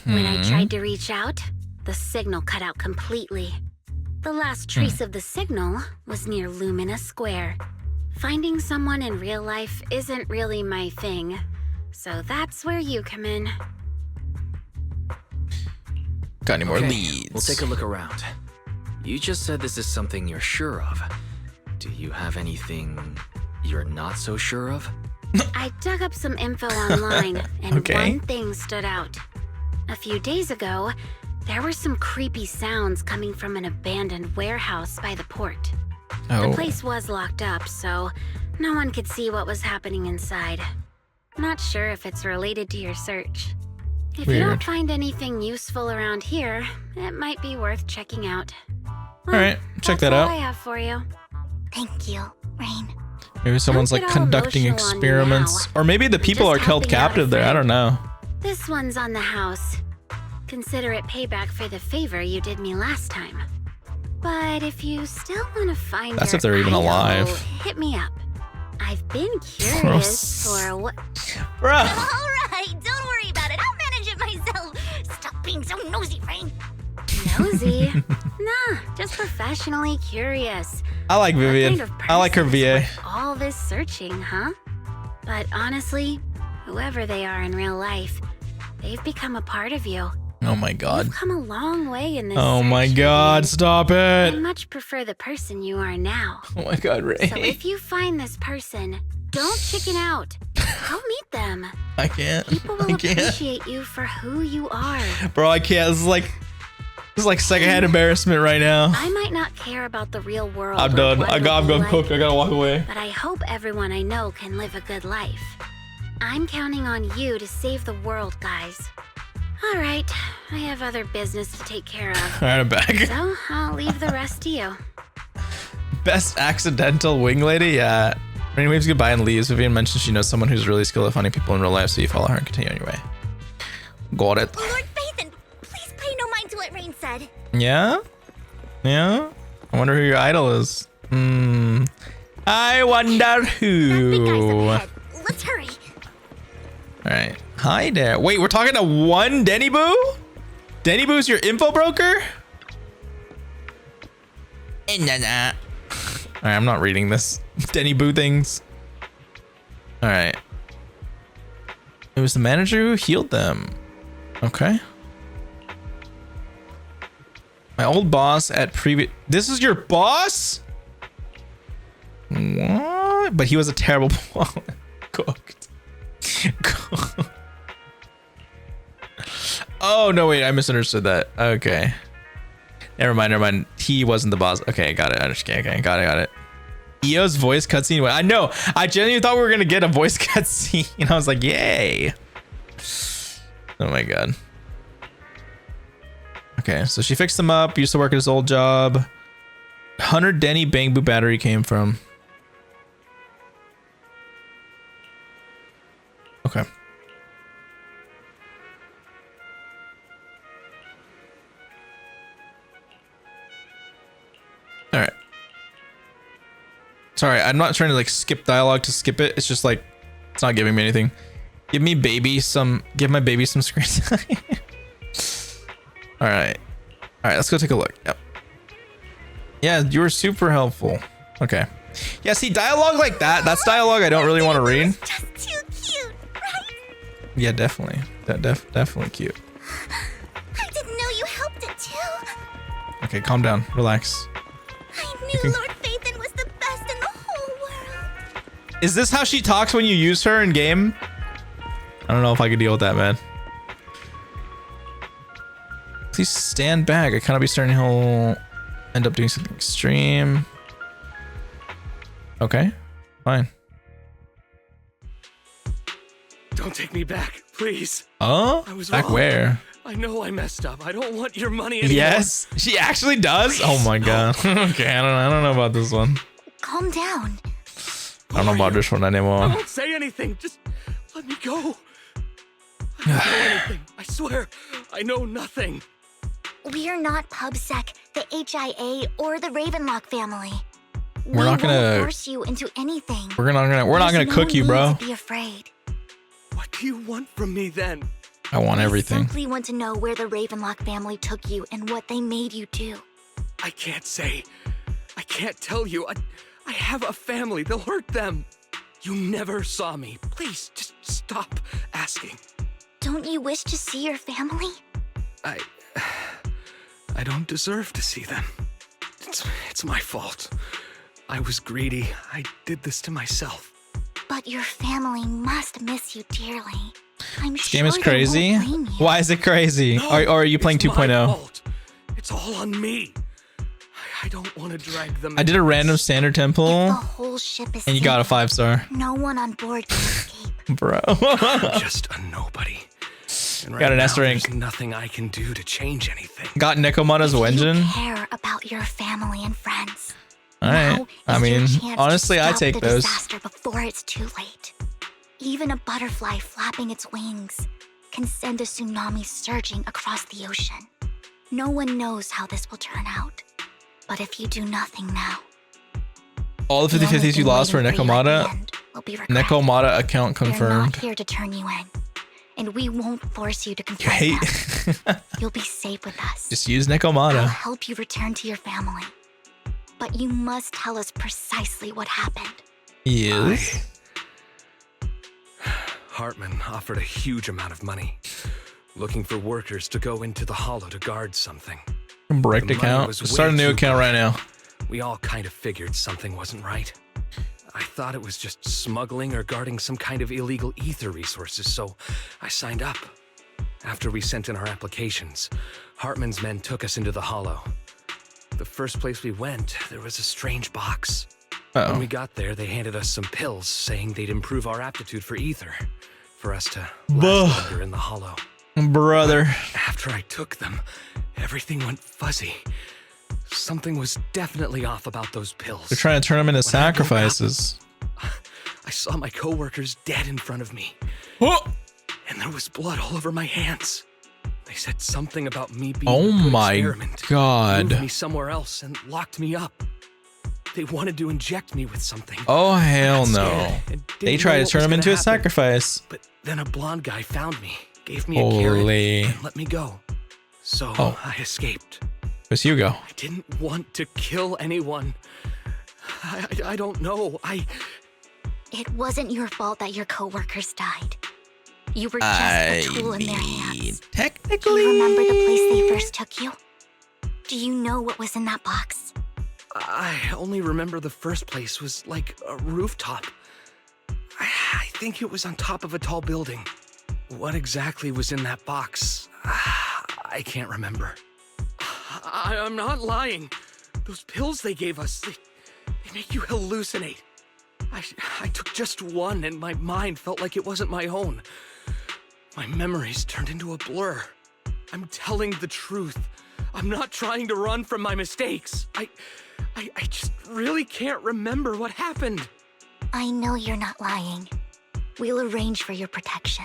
When I tried to reach out, the signal cut out completely. The last trace of the signal was near Lumina Square. Finding someone in real life isn't really my thing, so that's where you come in.
Got any more
Okay,
leads?
We'll take a look around. You just said this is something you're sure of. Do you have anything you're not so sure of?
I dug up some info online, and
Okay.
one thing stood out. A few days ago, there were some creepy sounds coming from an abandoned warehouse by the port. The place was locked up, so no one could see what was happening inside. Not sure if it's related to your search. If you don't
Weird.
find anything useful around here, it might be worth checking out.
All right, check that
that's all
out.
I have for you.
Thank you, Rain.
Maybe someone's
Don't
like
get all
conducting
emotional on me
experiments.
now.
Or maybe the people
just
are held
helping out a
captive there. I
friend.
don't know.
This one's on the house. Consider it payback for the favor you did me last time. But if you still want to find
That's
your
if they're even
idol,
alive.
hit me up. I've been
Gross.
curious for what.
Bruh.
All right, don't worry about it. I'll manage it myself. Stop being so nosy, Rain.
Nosy? Nah, just professionally curious.
I like Vivian.
What kind of
I like her
person's
VA.
worth all this searching, huh? But honestly, whoever they are in real life, they've become a part of you.
Oh my god.
You've come a long way in this
Oh my
search,
god,
Vivian.
stop
I
it.
much prefer the person you are now.
Oh my god, Ray.
So if you find this person, don't chicken out. Go meet them.
I can't.
People will
I can't.
appreciate you for who you are.
Bro, I can't. This is like secondhand embarrassment right now.
I might not care about the real world.
I'm
or
done.
what
I'm
it'll be
going
like,
cooked. I gotta walk away.
But I hope everyone I know can live a good life. I'm counting on you to save the world, guys. All right, I have other business to take care of.
All right, I'm back.
So I'll leave the rest to you.
Best accidental wing lady? Yeah. Rain waves goodbye and leaves. Vivian mentions she knows someone who's really skilled at finding people in real life, so you follow her and continue on your way. Got it.
Lord Bathan, please pay no mind to what Rain said.
Yeah? Yeah? I wonder who your idol is. I wonder
That big
who.
guy's up ahead. Let's hurry.
Alright. Hi there. Wait, we're talking to one Denny Boo? Denny Boo's your info broker? Alright, I'm not reading this. Denny Boo things. Alright. It was the manager who healed them. Okay. My old boss at previous... This is your boss? What? But he was a terrible boss. Cooked. Oh, no, wait. I misunderstood that. Okay. Never mind. He wasn't the boss. Okay, got it. I understand. Okay, got it. EO's voice cutscene. I know. I genuinely thought we were going to get a voice cutscene. And I was like, yay. Oh, my God. Okay, so she fixed him up. Used to work at his old job. Hunter Denny Bang Boo battery came from. Okay. All right. Sorry, I'm not trying to like skip dialogue to skip it. It's just like it's not giving me anything. Give my baby some screen time. All right, let's go take a look. Yep. Yeah, you were super helpful. Okay. Yeah, see, dialogue like that's dialogue I don't really want to read.
Just too cute, right?
Yeah, definitely. Definitely cute.
I didn't know you helped it too.
Okay, calm down. Relax.
knew Lord Phaethon was the best in the whole world.
Is this how she talks when you use her in game? I don't know if I could deal with that, man. Please stand back. I cannot be starting. He'll end up doing something extreme. Okay, fine.
Don't take me back, please.
Oh,
I was
back
wrong.
where?
I know I messed up. I don't want your money anymore.
Yes, she actually does. Oh my god. Okay, I don't know about this one.
Calm down.
I don't know about this one anymore.
I won't say anything. Just let me go. I don't know anything. I swear, I know nothing.
We're not PubSec, the HIA, or the Ravenlock family.
We're not gonna
won't force you into anything.
We're not gonna
There's
cook
no
you,
need
bro.
to be afraid.
What do you want from me then?
I want
We
everything.
simply want to know where the Ravenlock family took you and what they made you do.
I can't say. I can't tell you. I have a family. They'll hurt them. You never saw me. Please, just stop asking.
Don't you wish to see your family?
I don't deserve to see them. It's my fault. I was greedy. I did this to myself.
But your family must miss you dearly. I'm
This
sure
game is
they
crazy.
won't blame you.
Why is it crazy?
No,
Or are you playing
it's my
2.0?
fault. It's all on me. I don't want to drag them.
I did a random standard
The
temple,
whole ship is
and you got a
sinking.
5-star,
No one on board can escape.
bro.
I'm just a nobody. And
Got an
now,
S rank.
There's nothing I can do to change anything.
Got Nekomata's
You
Wenjin.
care about your family and friends.
All right.
Now
I
is your
mean,
chance
honestly,
to
I
stop
take
the
those.
disaster before it's too late. Even a butterfly flapping its wings can send a tsunami surging across the ocean. No one knows how this will turn out. But if you do nothing now,
All the
the only
50/50s you
thing
lost for
waiting you at the
Nekomata.
end will be regret.
Nekomata account
They're not
confirmed.
here to turn you in, and we won't force you to
You
confront
hate.
them. You'll be safe with us.
Just use
I'll
Nekomata.
help you return to your family. But you must tell us precisely what happened.
Yes.
Hartman offered a huge amount of money, looking for workers to go into the hollow to guard something.
Break
The
the
money
account.
was
Start a
way
new
too
account
good.
right now.
We all kind of figured something wasn't right. I thought it was just smuggling or guarding some kind of illegal ether resources, so I signed up. After we sent in our applications, Hartman's men took us into the hollow. The first place we went, there was a strange box. When we got there, they handed us some pills, saying they'd improve our aptitude for ether, for us to last longer in the hollow.
Brother.
After I took them, everything went fuzzy. Something was definitely off about those pills.
They're trying to turn them into
When I woke up,
sacrifices.
I saw my coworkers dead in front of me,
Oh,
and there was blood all over my hands. They said something about me being
oh
a good
my
experiment, moved
god.
me somewhere else and locked me up. They wanted to inject me with something.
Oh hell
I got
no.
scared and
They
didn't
tried
know
to
what
turn
was
him
gonna
into a
happen.
sacrifice.
But then a blonde guy found me, gave me a carrot,
Holy.
and let me go. So
Oh.
I escaped.
Where's Hugo?
I didn't want to kill anyone. I don't know.
It wasn't your fault that your coworkers died. You were just a tool in their hands. Do
Technically.
you remember the place they first took you? Do you know what was in that box?
I only remember the first place was like a rooftop. I think it was on top of a tall building. What exactly was in that box? I can't remember. I'm not lying. Those pills they gave us, they make you hallucinate. I took just one and my mind felt like it wasn't my own. My memories turned into a blur. I'm telling the truth. I'm not trying to run from my mistakes. I just really can't remember what happened.
I know you're not lying. We'll arrange for your protection.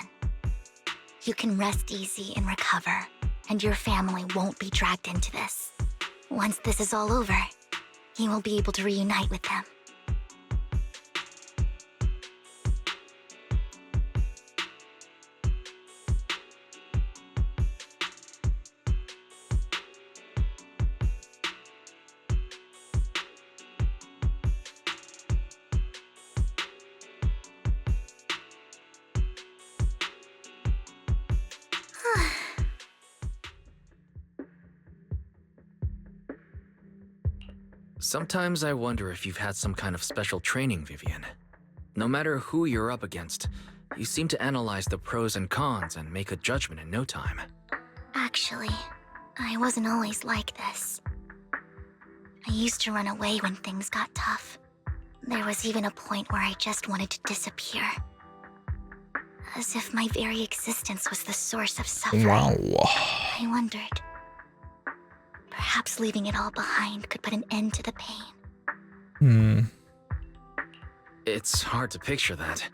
You can rest easy and recover, and your family won't be dragged into this. Once this is all over, you will be able to reunite with them.
Sometimes I wonder if you've had some kind of special training, Vivian. No matter who you're up against, you seem to analyze the pros and cons and make a judgment in no time.
Actually, I wasn't always like this. I used to run away when things got tough. There was even a point where I just wanted to disappear. As if my very existence was the source of suffering.
Wow.
I wondered. Perhaps leaving it all behind could put an end to the pain.
It's hard to picture that.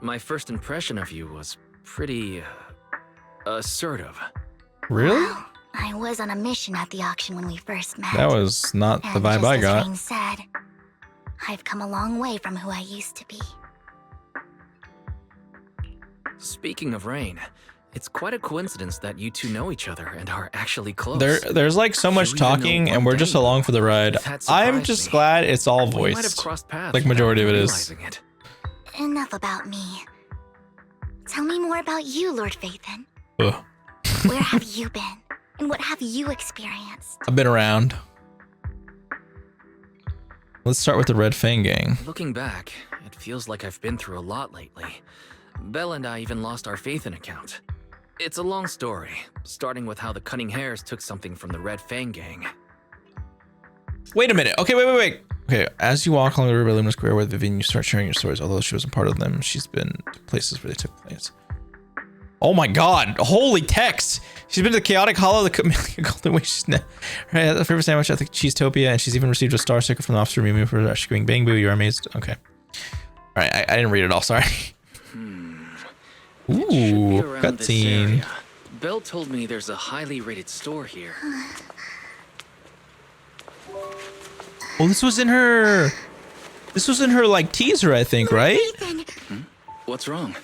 My first impression of you was pretty... assertive.
Really?
Well, I was on a mission at the auction when we first met.
That was not the
And
vibe
just
I
as
got.
Rain said, I've come a long way from who I used to be.
Speaking of Rain, it's quite a coincidence that you two know each other and are actually close.
There's like so much
You even know
talking,
one
and we're just
thing.
along for the ride.
That
I'm
surprised
just
me.
glad it's all
We might have
voiced.
crossed paths
Like majority of it
without
is.
realizing it.
Enough about me. Tell me more about you, Lord Phaethon.
Ugh.
Where have you been? And what have you experienced?
I've been around. Let's start with the Red Fang gang.
Looking back, it feels like I've been through a lot lately. Belle and I even lost our Phaethon account. It's a long story, starting with how the Cunning Hares took something from the Red Fang gang.
Wait a minute. Okay, wait. Okay, as you walk along the river Luminous Square with Vivian, you start sharing your stories. Although she wasn't part of them, she's been to places where they took place. Oh my god, holy text! She's been to the Chaotic Hollow, the Golden Wish, right, the favorite sandwich at the Cheesetopia, and she's even received a star sticker from the officer Mimu for rescuing Bang Boo. You're amazed. Okay. Alright, I didn't read it all, sorry. Ooh, cutscene.
Belle told me there's a highly rated store here.
Oh, this was in her like teaser, I think, right?
Phaethon,
What's wrong?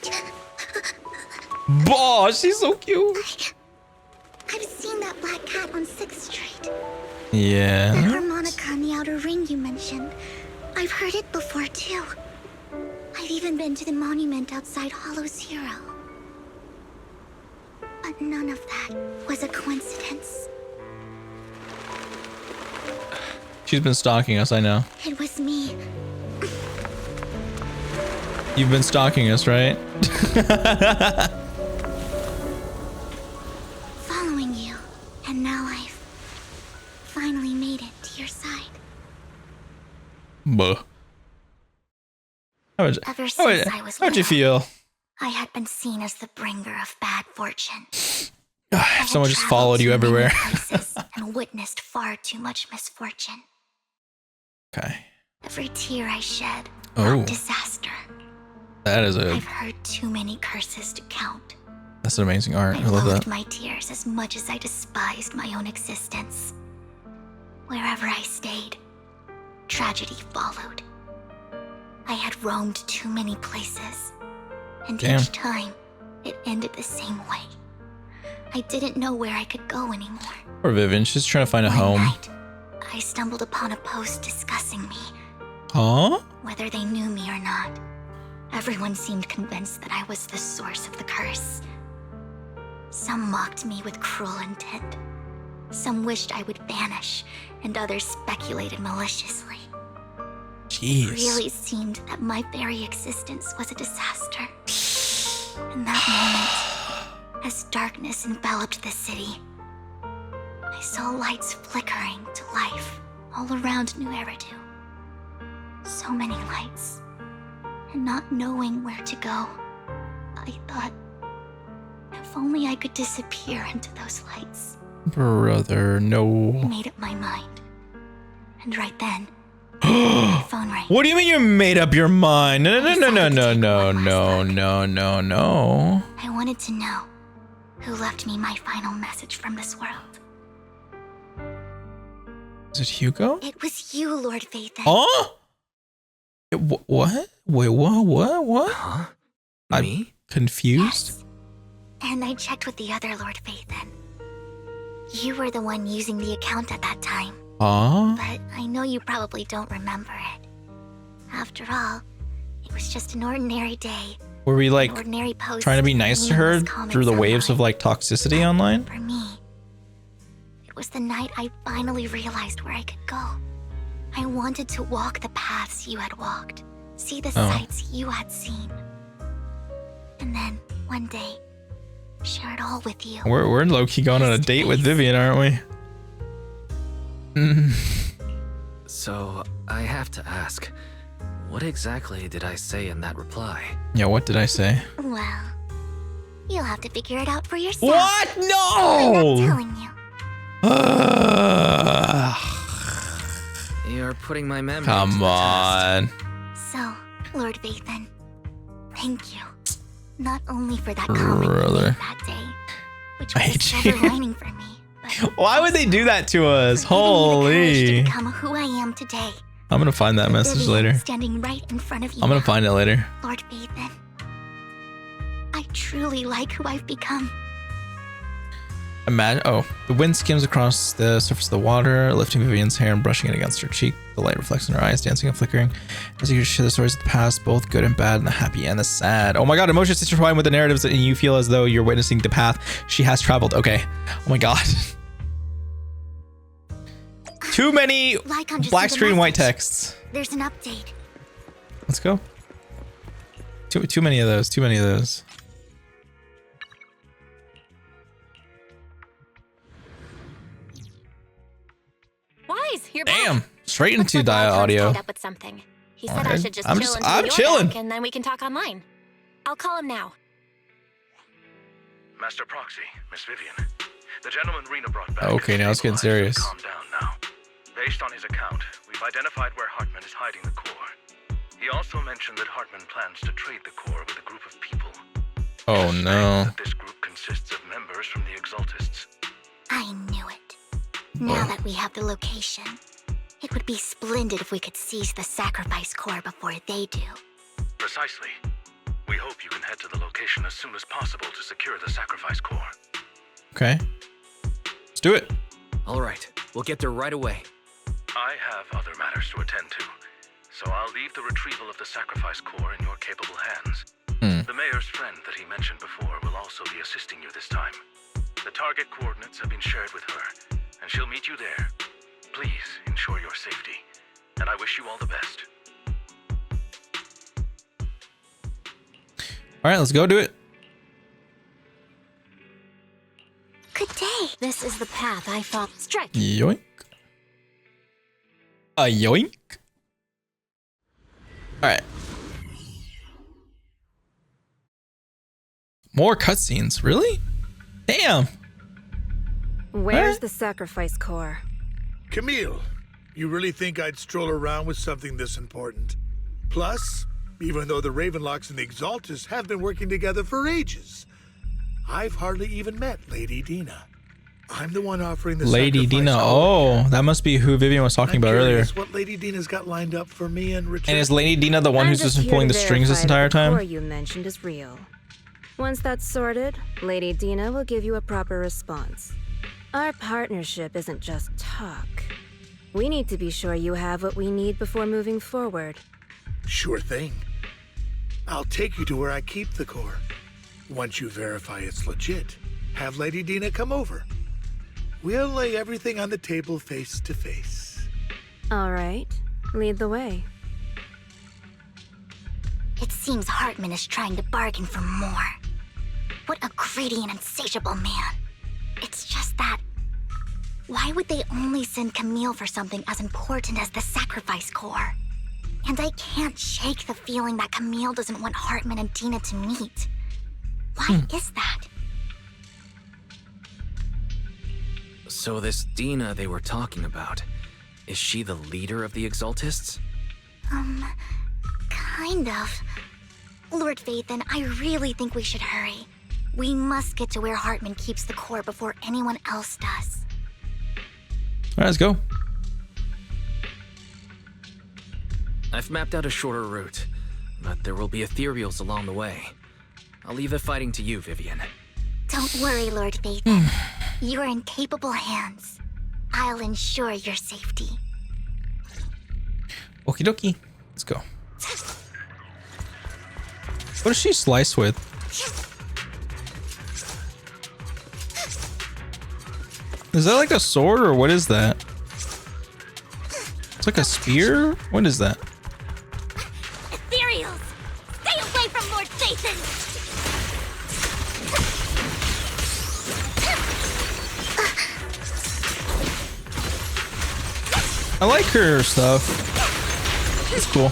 Oh, she's so cute.
I've seen that black cat on 6th Street. The
Yeah.
harmonica in the outer ring you mentioned. I've heard it before, too. I've even been to the monument outside Hollow Zero. But none of that was a coincidence.
She's been stalking us, I know.
It was me.
You've been stalking us, right?
Following you. And now I've finally made it to your side.
Buh.
Ever since I was
how'd you
little,
feel?
I had been seen as the bringer of bad fortune.
If someone just followed you everywhere.
And witnessed far too much misfortune.
Okay.
Every tear I shed
Oh.
brought disaster.
That is
I've heard too many curses to count.
that's an amazing art.
I
I love
loathed
that.
my tears as much as I despised my own existence. Wherever I stayed, tragedy followed. I had roamed too many places, and
Damn.
each time, it ended the same way. I didn't know where I could go anymore.
Poor Vivian, she's trying to find a
One
home.
night, I stumbled upon a post discussing me,
Huh?
whether they knew me or not. Everyone seemed convinced that I was the source of the curse. Some mocked me with cruel intent. Some wished I would vanish, and others speculated maliciously.
Jeez.
It really seemed that my very existence was a disaster. In that moment, as darkness enveloped the city, I saw lights flickering to life all around New Eridu. So many lights. And not knowing where to go, I thought, if only I could disappear into those lights.
Brother, no.
Made up my mind. And right then, my phone rang.
What do you mean you made up your mind? No.
I wanted to know who left me my final message from this world.
Is it Hugo?
It was you, Lord Phaethon.
Huh? What? Wait, what?
Huh?
I'm
Me?
confused.
Yes. And I checked with the other Lord Phaethon. You were the one using the account at that time.
Huh?
But I know you probably don't remember it. After all, it was just an ordinary day.
Were we like
An ordinary post
trying to be
with
nice to her
meaningless comments
through the waves of
online.
like toxicity online?
For me, it was the night I finally realized where I could go. I wanted to walk the paths you had walked, see the sights you had seen. And then, one day, share it all with you.
We're low-key going on a date with Vivian, aren't we?
So, I have to ask, what exactly did I say in that reply?
Yeah, what did I say?
Well, you'll have to figure it out for yourself.
What?
I'm
No!
not telling you.
You're putting my memory
Come
to the
on.
So, Lord Vathan, thank you. Not only for that comment you
Brother.
made that day, which
I
was a
hate
silver
you.
lining for me. But
Why would they do that to us?
for giving me the courage to
Holy.
become who I am today.
I'm gonna find that message
Vivian
later.
standing right in front of you.
I'm gonna
now,
find it later.
Lord Vathan. I truly like who I've become.
Imagine, the wind skims across the surface of the water, lifting Vivian's hair and brushing it against her cheek. The light reflects in her eyes, dancing and flickering. As you share the stories of the past, both good and bad, and the happy and the sad. Oh my god, emotions intertwine with the narratives, and you feel as though you're witnessing the path she has traveled. Okay. Oh my god. Too many
Lycon just
black
sent a
screen, white
message.
texts.
There's an update.
Let's go. Too many of those. Too many of those.
Wise, you're back.
Damn. Straight
Looks
into
like Lycon's
audio.
tied up with something. He said I
Alright.
should just
I'm
chill
just-
until
I'm
you're
chilling.
back, and then we can talk online. I'll call him now.
Master Proxy, Miss Vivian. The gentleman Rena brought back.
Okay, now it's getting serious.
Calm down now. Based on his account, we've identified where Hartman is hiding the core. He also mentioned that Hartman plans to trade the core with a group of people.
Oh
Suspect
no.
that this group consists of members from the Exaltists.
I knew it. Now that we have the location, it would be splendid if we could seize the sacrifice core before they do.
Precisely. We hope you can head to the location as soon as possible to secure the sacrifice core.
Okay. Let's do it.
All right, we'll get there right away.
I have other matters to attend to, so I'll leave the retrieval of the sacrifice core in your capable hands. The mayor's friend that he mentioned before will also be assisting you this time. The target coordinates have been shared with her, and she'll meet you there. Please ensure your safety, and I wish you all the best.
All right, let's go do it.
Good day.
This is the path I followed. Strike.
Yoink. A yoink. All right. More cutscenes, really? Damn.
Where's the sacrifice core?
Camille, you really think I'd stroll around with something this important? Plus, even though the Ravenlocks and the Exaltists have been working together for ages, I've hardly even met Lady Dina. I'm the one offering the
Lady
sacrifice
Dina.
core.
Oh, that must be who Vivian was talking
I'm
about earlier.
curious what Lady Dina's got lined up for me in return.
And is Lady Dina the one
I'm
who's just been
here
pulling
to
the strings this
verify
entire
that the core
time?
you mentioned is real. Once that's sorted, Lady Dina will give you a proper response. Our partnership isn't just talk. We need to be sure you have what we need before moving forward.
Sure thing. I'll take you to where I keep the core. Once you verify it's legit, have Lady Dina come over. We'll lay everything on the table face to face.
All right, lead the way.
It seems Hartman is trying to bargain for more. What a greedy and insatiable man. It's just that... why would they only send Camille for something as important as the sacrifice core? And I can't shake the feeling that Camille doesn't want Hartman and Dina to meet. Why is that?
So this Dina they were talking about, is she the leader of the Exaltists?
Kind of. Lord Vathan, I really think we should hurry. We must get to where Hartman keeps the core before anyone else does.
All right, let's go.
I've mapped out a shorter route, but there will be ethereals along the way. I'll leave the fighting to you, Vivian.
Don't worry, Lord Vathan. You are in capable hands. I'll ensure your safety.
Okie dokie. Let's go. What does she slice with? Is that like a sword or what is that? It's like a spear? What is that?
Ethereals! Stay away from Lord Phaethon!
I like her stuff. It's cool.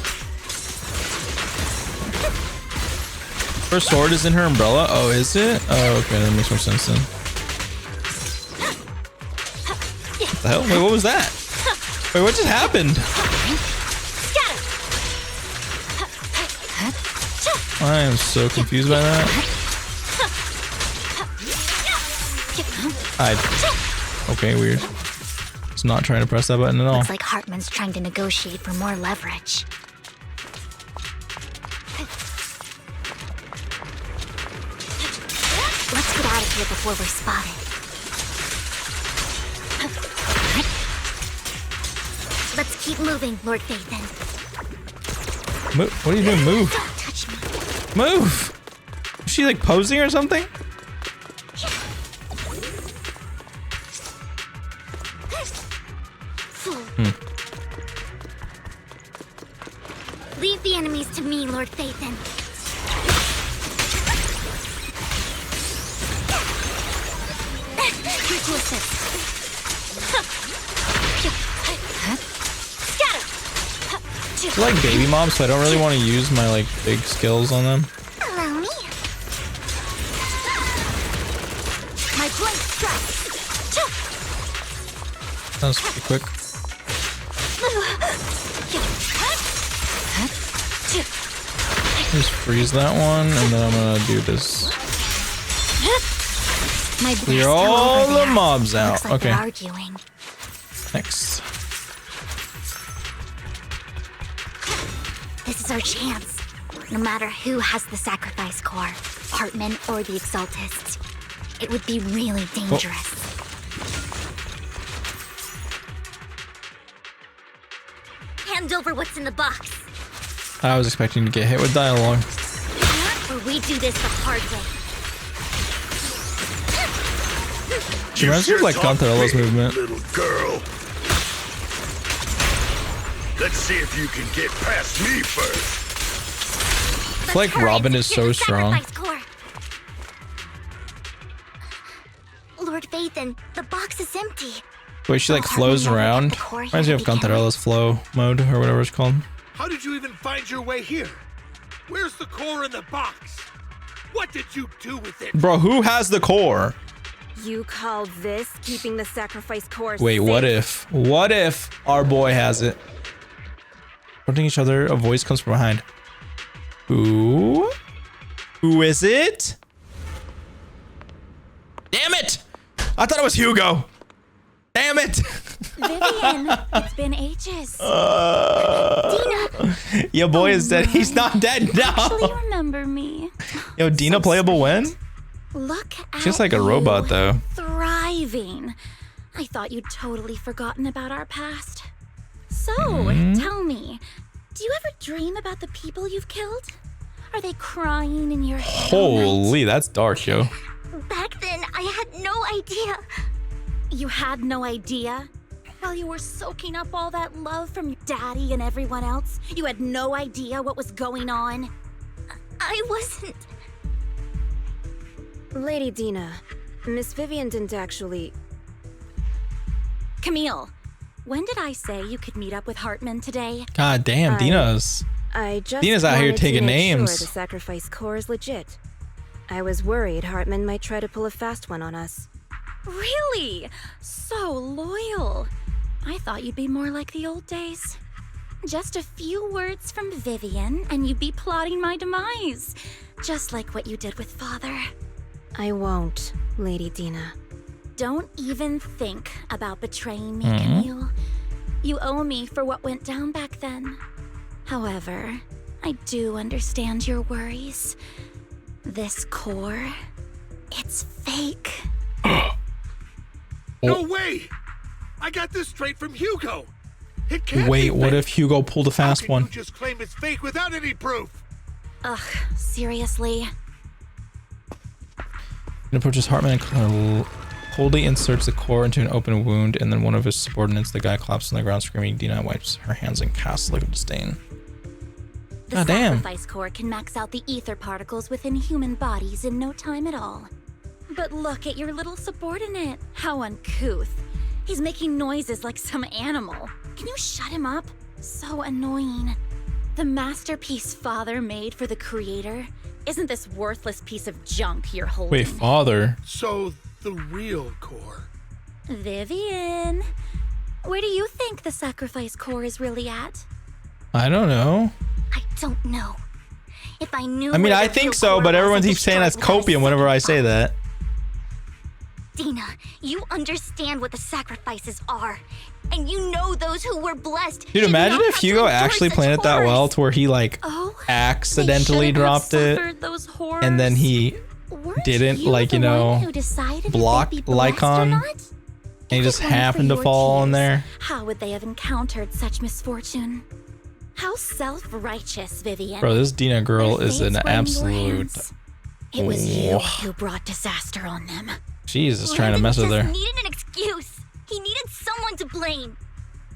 Her sword is in her umbrella. Oh, is it? Oh, okay. That makes more sense then. What the hell? Wait, what was that? Wait, what just happened? I am so confused by that. Okay, weird. It's not trying to press that button at all.
Looks like Hartman's trying to negotiate for more leverage. Let's get out of here before we're spotted. Let's keep moving, Lord Phaethon.
What are you doing? Move.
Don't touch me.
Move. Is she like posing or something?
Leave the enemies to me, Lord Phaethon. Here to assist.
I like baby mobs, so I don't really want to use my like big skills on them.
Allow me. My blade strike.
That was pretty quick. Just freeze that one, and then I'm gonna do this. Clear all the mobs out.
Like
okay.
Arguing.
Next.
This is our chance. No matter who has the sacrifice core, Hartman or the Exaltists, it would be really dangerous. Hand over what's in the box.
I was expecting to get hit with dialogue.
Or we do this the hard way.
She reminds me of like Gontarella's movement.
Little girl. Let's see if you can get past me first.
I feel like Robin is so strong.
Lord Phaethon, the box is empty.
Wait, she like flows around. Reminds me of Gontarella's flow mode or whatever it's called.
How did you even find your way here? Where's the core in the box? What did you do with it?
Bro, who has the core?
You call this keeping the sacrifice core
Wait,
safe?
what if our boy has it? Pointing each other, a voice comes from behind. Who is it? Damn it! I thought it was Hugo. Damn it!
Vivian, it's been ages. Dina!
Your boy is dead. He's not dead now.
Actually remember me.
Yo, Dina playable win?
Look at
She's like a robot though.
Thriving. I thought you'd totally forgotten about our past. So, tell me, do you ever dream about the people you've killed? Are they crying in your head?
Holy, that's dark, yo.
Back then, I had no idea. You had no idea? While you were soaking up all that love from your daddy and everyone else, you had no idea what was going on? I wasn't.
Lady Dina, Miss Vivian didn't actually...
Camille, when did I say you could meet up with Hartman today?
God damn, Dina's
Dina's
out here taking names.
Sure the sacrifice core is legit. I was worried Hartman might try to pull a fast one on us.
Really? So loyal. I thought you'd be more like the old days. Just a few words from Vivian and you'd be plotting my demise. Just like what you did with Father.
I won't, Lady Dina.
Don't even think about betraying me, Camille. You owe me for what went down back then. However, I do understand your worries. This core, it's fake.
No way! I got this straight from Hugo. It can't
Wait,
be
what
fake.
if Hugo pulled a fast
How can
one?
You just claim it's fake without any proof.
Ugh, seriously?
Approaches Hartman and coldly inserts the core into an open wound, and then one of his subordinates, the guy, collapses on the ground screaming. Dina wipes her hands and casts a look of disdain.
The sacrifice core can max out the ether particles within human bodies in no time at all. But look at your little subordinate. How uncouth. He's making noises like some animal. Can you shut him up? So annoying. The masterpiece Father made for the creator isn't this worthless piece of junk you're holding.
Wait, Father?
So, the real core.
Vivian, where do you think the sacrifice core is really at?
I don't know.
I don't know. If I knew.
I mean, I think so, but everyone keeps saying that's copium whenever I say that.
Dina, you understand what the sacrifices are. And you know those who were blessed.
Dude, imagine if Hugo actually planned it that well to where he like accidentally dropped it and then he didn't like, you know, block Lycon and he just happened to fall on there.
How would they have encountered such misfortune? How self-righteous, Vivian.
Bro, this Dina girl is an absolute...
It was you who brought disaster on them.
Jesus, trying to mess with her.
He needed an excuse. He needed someone to blame.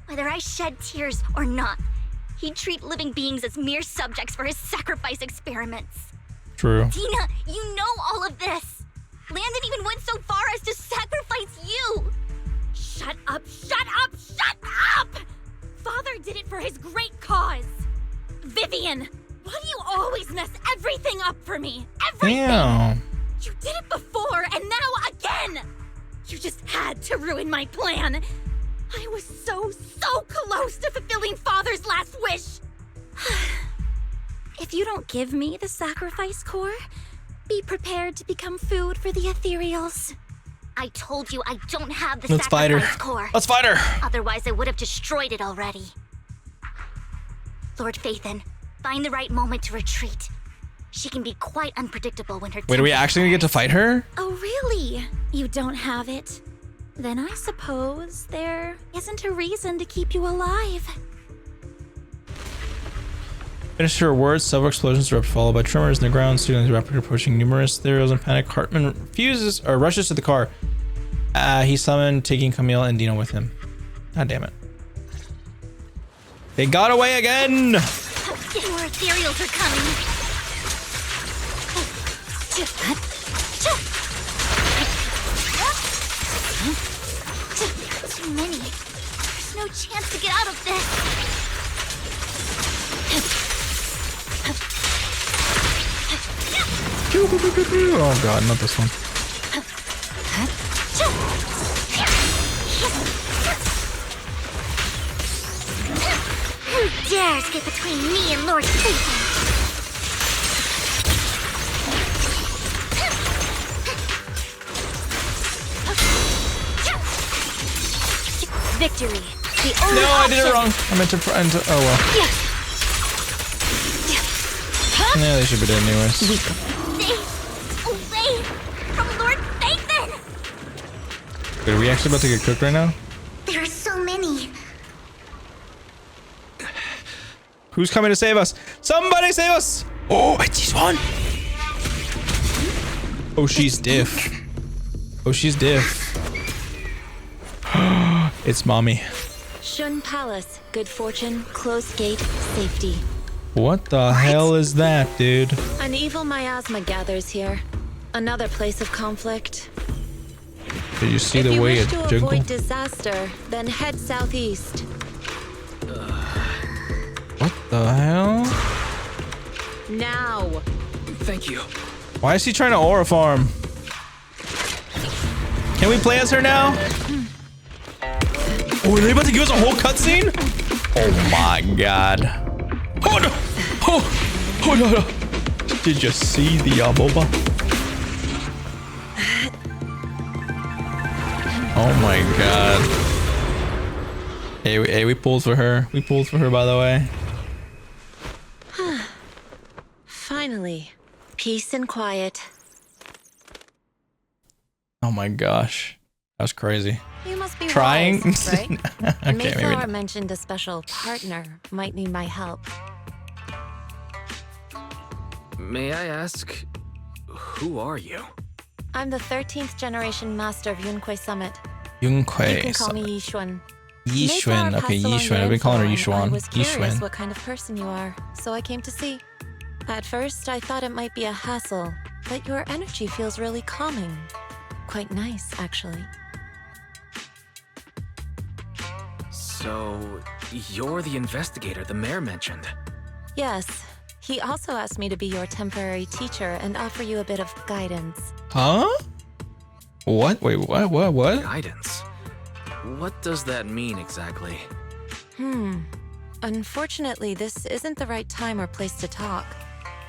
Whether I shed tears or not, he'd treat living beings as mere subjects for his sacrifice experiments.
True.
Dina, you know all of this. Landon even went so far as to sacrifice you. Shut up, shut up, shut up! Father did it for his great cause. Vivian, why do you always mess everything up for me? Everything!
Damn.
You did it before, and now again! You just had to ruin my plan. I was so close to fulfilling Father's last wish. If you don't give me the sacrifice core, be prepared to become food for the ethereals. I told you I don't have the sacrifice core.
Let's fight her.
Otherwise, I would have destroyed it already. Lord Phaethon, find the right moment to retreat. She can be quite unpredictable when her...
Wait, are we actually gonna get to fight her?
Oh, really? You don't have it? Then I suppose there isn't a reason to keep you alive.
Finish her words, several explosions erupt, followed by tremors in the ground. Students rapidly approaching, numerous ethereals in panic. Hartman rushes to the car. He summoned, taking Camille and Dino with him. God damn it. They got away again!
More ethereals are coming. Too many. There's no chance to get out of this.
Oh god, not this one.
Who dares get between me and Lord Phaethon? Victory. The only
No, I did it wrong. I meant to. Oh well. Yeah, they should be dead anyways.
Stay away from Lord Phaethon!
Wait, are we actually about to get cooked right now?
There are so many.
Who's coming to save us? Somebody save us! Oh, it's one. Oh, she's diff. Oh, she's diff. It's mommy.
Shun Palace, good fortune, closed gate, safety.
What the hell is that, dude?
An evil miasma gathers here. Another place of conflict.
Did you see the way it
jiggled? If you wish to avoid disaster, then head southeast.
What the hell?
Now.
Thank you.
Why is he trying to aura farm? Can we play as her now? Oh, are they about to give us a whole cutscene? Oh my god. Oh no! Oh no, no. Did you see the boba? Oh my god. Hey, we pulled for her. We pulled for her, by the way.
Finally, peace and quiet.
Oh my gosh. That was crazy.
You must be
trying,
wise, right?
Okay, maybe
Maythar
not.
mentioned a special partner might need my help.
May I ask, who are you?
I'm the 13th generation master of Yunquei Summit.
Yunquei.
You can call me Yishuan.
Yishuan. Okay, Yishuan. I've been calling her Yishuan.
I was curious
Yishuan.
what kind of person you are, so I came to see. At first, I thought it might be a hassle, but your energy feels really calming. Quite nice, actually.
So, you're the investigator the mayor mentioned.
Yes. He also asked me to be your temporary teacher and offer you a bit of guidance.
Huh? What? Wait, what?
Guidance? What does that mean exactly?
Unfortunately, this isn't the right time or place to talk.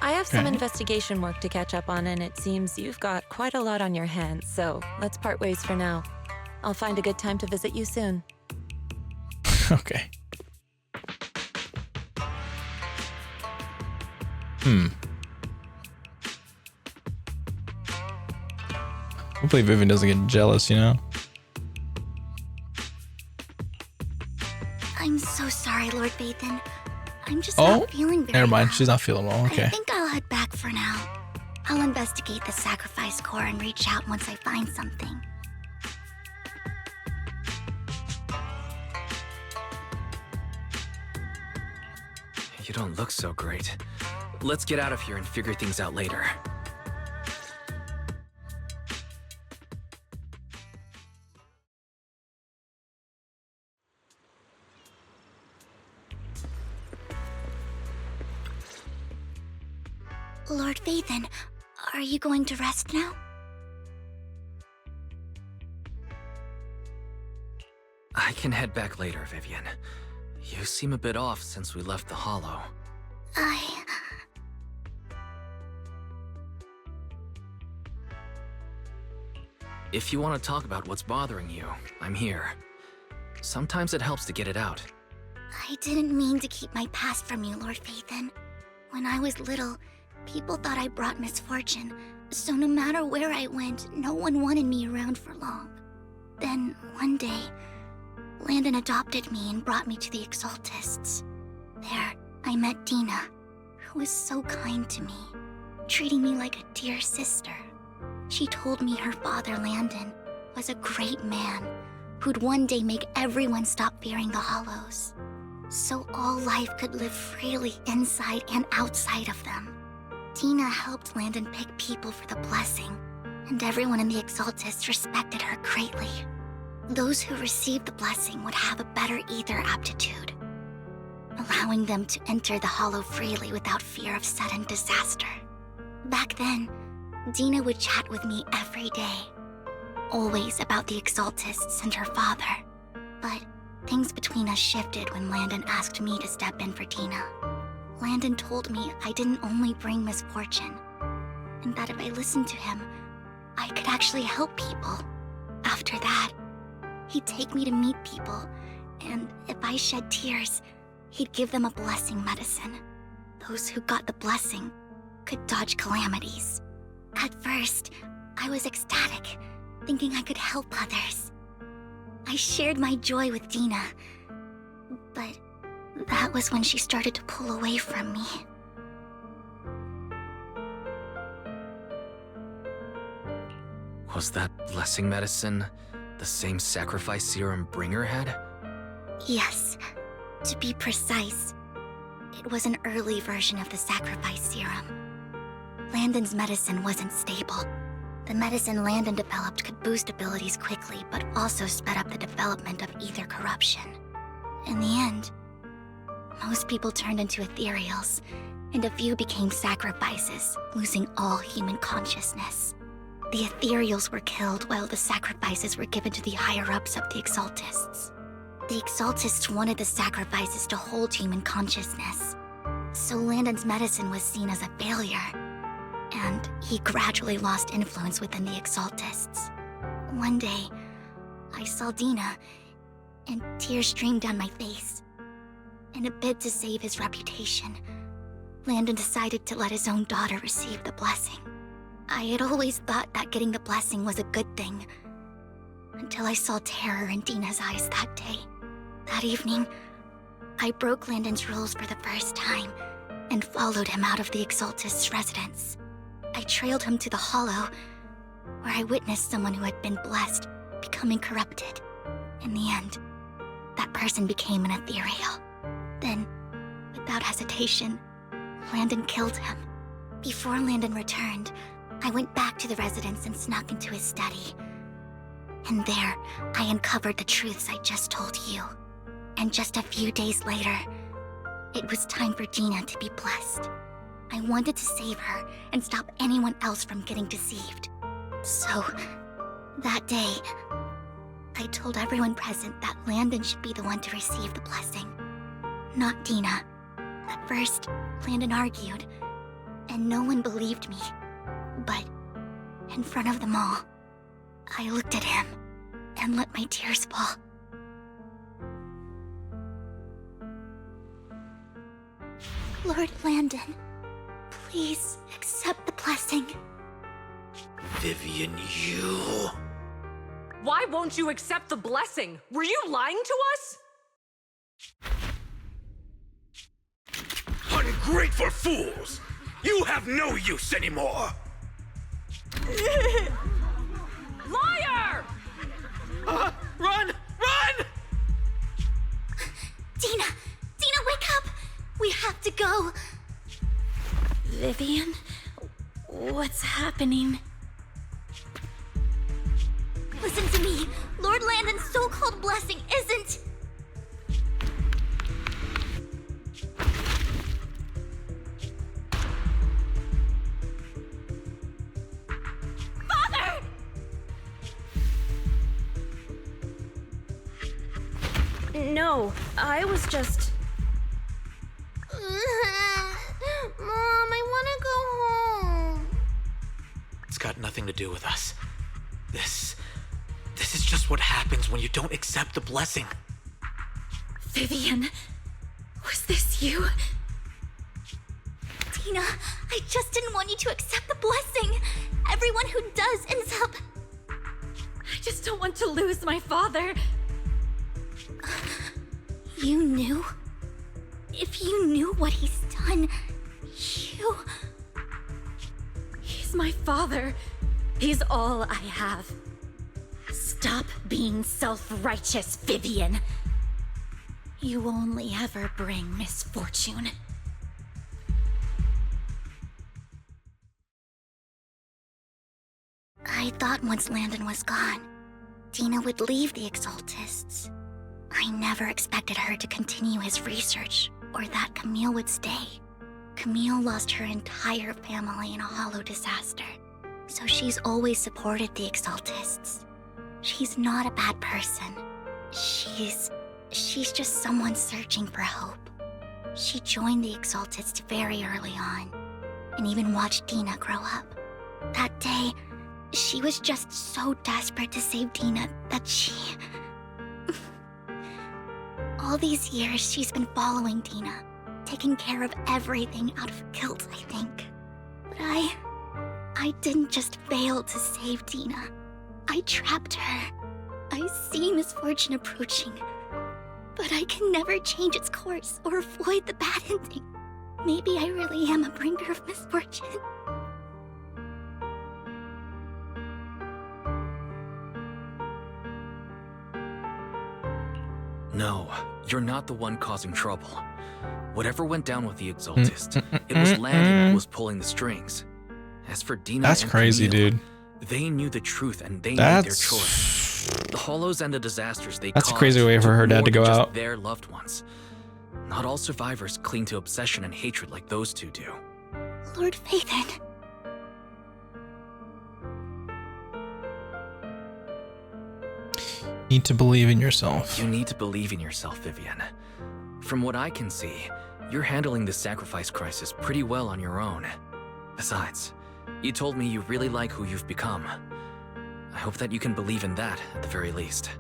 I have some investigation work to catch up on, and it seems you've got quite a lot on your hands, so let's part ways for now. I'll find a good time to visit you soon.
Okay. Hopefully Vivian doesn't get jealous, you know?
I'm so sorry, Lord Vathan. I'm just not feeling very
never mind.
well.
She's not feeling well. Okay.
I think I'll head back for now. I'll investigate the sacrifice core and reach out once I find something.
You don't look so great. Let's get out of here and figure things out later.
Lord Vathan, are you going to rest now?
I can head back later, Vivian. You seem a bit off since we left the Hollow. If you want to talk about what's bothering you, I'm here. Sometimes it helps to get it out.
I didn't mean to keep my past from you, Lord Vathan. When I was little, people thought I brought misfortune, so no matter where I went, no one wanted me around for long. Then, one day, Landon adopted me and brought me to the Exaltists. There, I met Dina, who was so kind to me, treating me like a dear sister. She told me her father, Landon, was a great man who'd one day make everyone stop fearing the Hollows, so all life could live freely inside and outside of them. Dina helped Landon pick people for the blessing, and everyone in the Exaltists respected her greatly. Those who received the blessing would have a better ether aptitude, allowing them to enter the Hollow freely without fear of sudden disaster. Back then, Dina would chat with me every day, always about the Exaltists and her father. But things between us shifted when Landon asked me to step in for Dina. Landon told me I didn't only bring misfortune, and that if I listened to him, I could actually help people. After that, he'd take me to meet people, and if I shed tears, he'd give them a blessing medicine. Those who got the blessing could dodge calamities. At first, I was ecstatic, thinking I could help others. I shared my joy with Dina, but that was when she started to pull away from me.
Was that blessing medicine the same sacrifice serum Bringer had?
Yes. To be precise, it was an early version of the sacrifice serum. Landon's medicine wasn't stable. The medicine Landon developed could boost abilities quickly, but also sped up the development of ether corruption. In the end, most people turned into ethereals, and a few became sacrifices, losing all human consciousness. The ethereals were killed while the sacrifices were given to the higher-ups of the Exaltists. The Exaltists wanted the sacrifices to hold human consciousness, so Landon's medicine was seen as a failure, and he gradually lost influence within the Exaltists. One day, I saw Dina, and tears streamed down my face. In a bid to save his reputation, Landon decided to let his own daughter receive the blessing. I had always thought that getting the blessing was a good thing, until I saw terror in Dina's eyes that day. That evening, I broke Landon's rules for the first time and followed him out of the Exaltist's residence. I trailed him to the Hollow, where I witnessed someone who had been blessed becoming corrupted. In the end, that person became an ethereal. Then, without hesitation, Landon killed him. Before Landon returned, I went back to the residence and snuck into his study. And there, I uncovered the truths I just told you. And just a few days later, it was time for Dina to be blessed. I wanted to save her and stop anyone else from getting deceived. So, that day, I told everyone present that Landon should be the one to receive the blessing, not Dina. At first, Landon argued, and no one believed me. But, in front of them all, I looked at him and let my tears fall. Lord Landon, please accept the blessing.
Vivian, you...
Why won't you accept the blessing? Were you lying to us?
Ungrateful fools! You have no use anymore!
Liar!
Run! Run!
Dina! Dina, wake up! We have to go! Vivian? What's happening? Listen to me! Lord Landon's so-called blessing isn't... Father!
No, I was just...
Mom, I want to go home.
It's got nothing to do with us. This is just what happens when you don't accept the blessing.
Vivian, was this you? Dina, I just didn't want you to accept the blessing. Everyone who does ends up...
I just don't want to lose my father.
You knew? If you knew what he's done, you...
He's my father. He's all I have. Stop being self-righteous, Vivian. You only ever bring misfortune.
I thought once Landon was gone, Dina would leave the Exaltists. I never expected her to continue his research, or that Camille would stay. Camille lost her entire family in a hollow disaster, so she's always supported the Exaltists. She's not a bad person. She's just someone searching for hope. She joined the Exaltists very early on, and even watched Dina grow up. That day, she was just so desperate to save Dina that she... All these years, she's been following Dina, taking care of everything out of guilt, I think. But I didn't just fail to save Dina. I trapped her. I see misfortune approaching, but I can never change its course or avoid the bad ending. Maybe I really am a bringer of misfortune.
No, you're not the one causing trouble. Whatever went down with the Exaltist, it was Landon who was pulling the strings. As for Dina
That's
and
crazy,
Camille,
dude.
they knew the truth and they made their choice. The hollows and the disasters they
That's a
caused
crazy way for
took
her dad
more
to go
than just
out.
Their loved ones. Not all survivors cling to obsession and hatred like those two do.
Lord Phaethon.
Need to believe in yourself.
You need to believe in yourself, Vivian. From what I can see, you're handling this sacrifice crisis pretty well on your own. Besides, you told me you really like who you've become. I hope that you can believe in that, at the very least.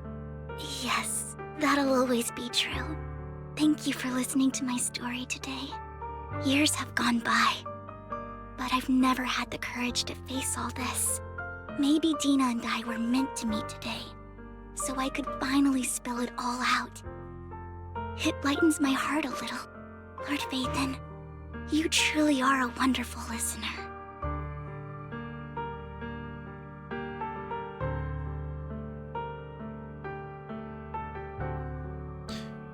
Yes, that'll always be true. Thank you for listening to my story today. Years have gone by, but I've never had the courage to face all this. Maybe Dina and I were meant to meet today, so I could finally spill it all out. It lightens my heart a little. Lord Phaethon, you truly are a wonderful listener.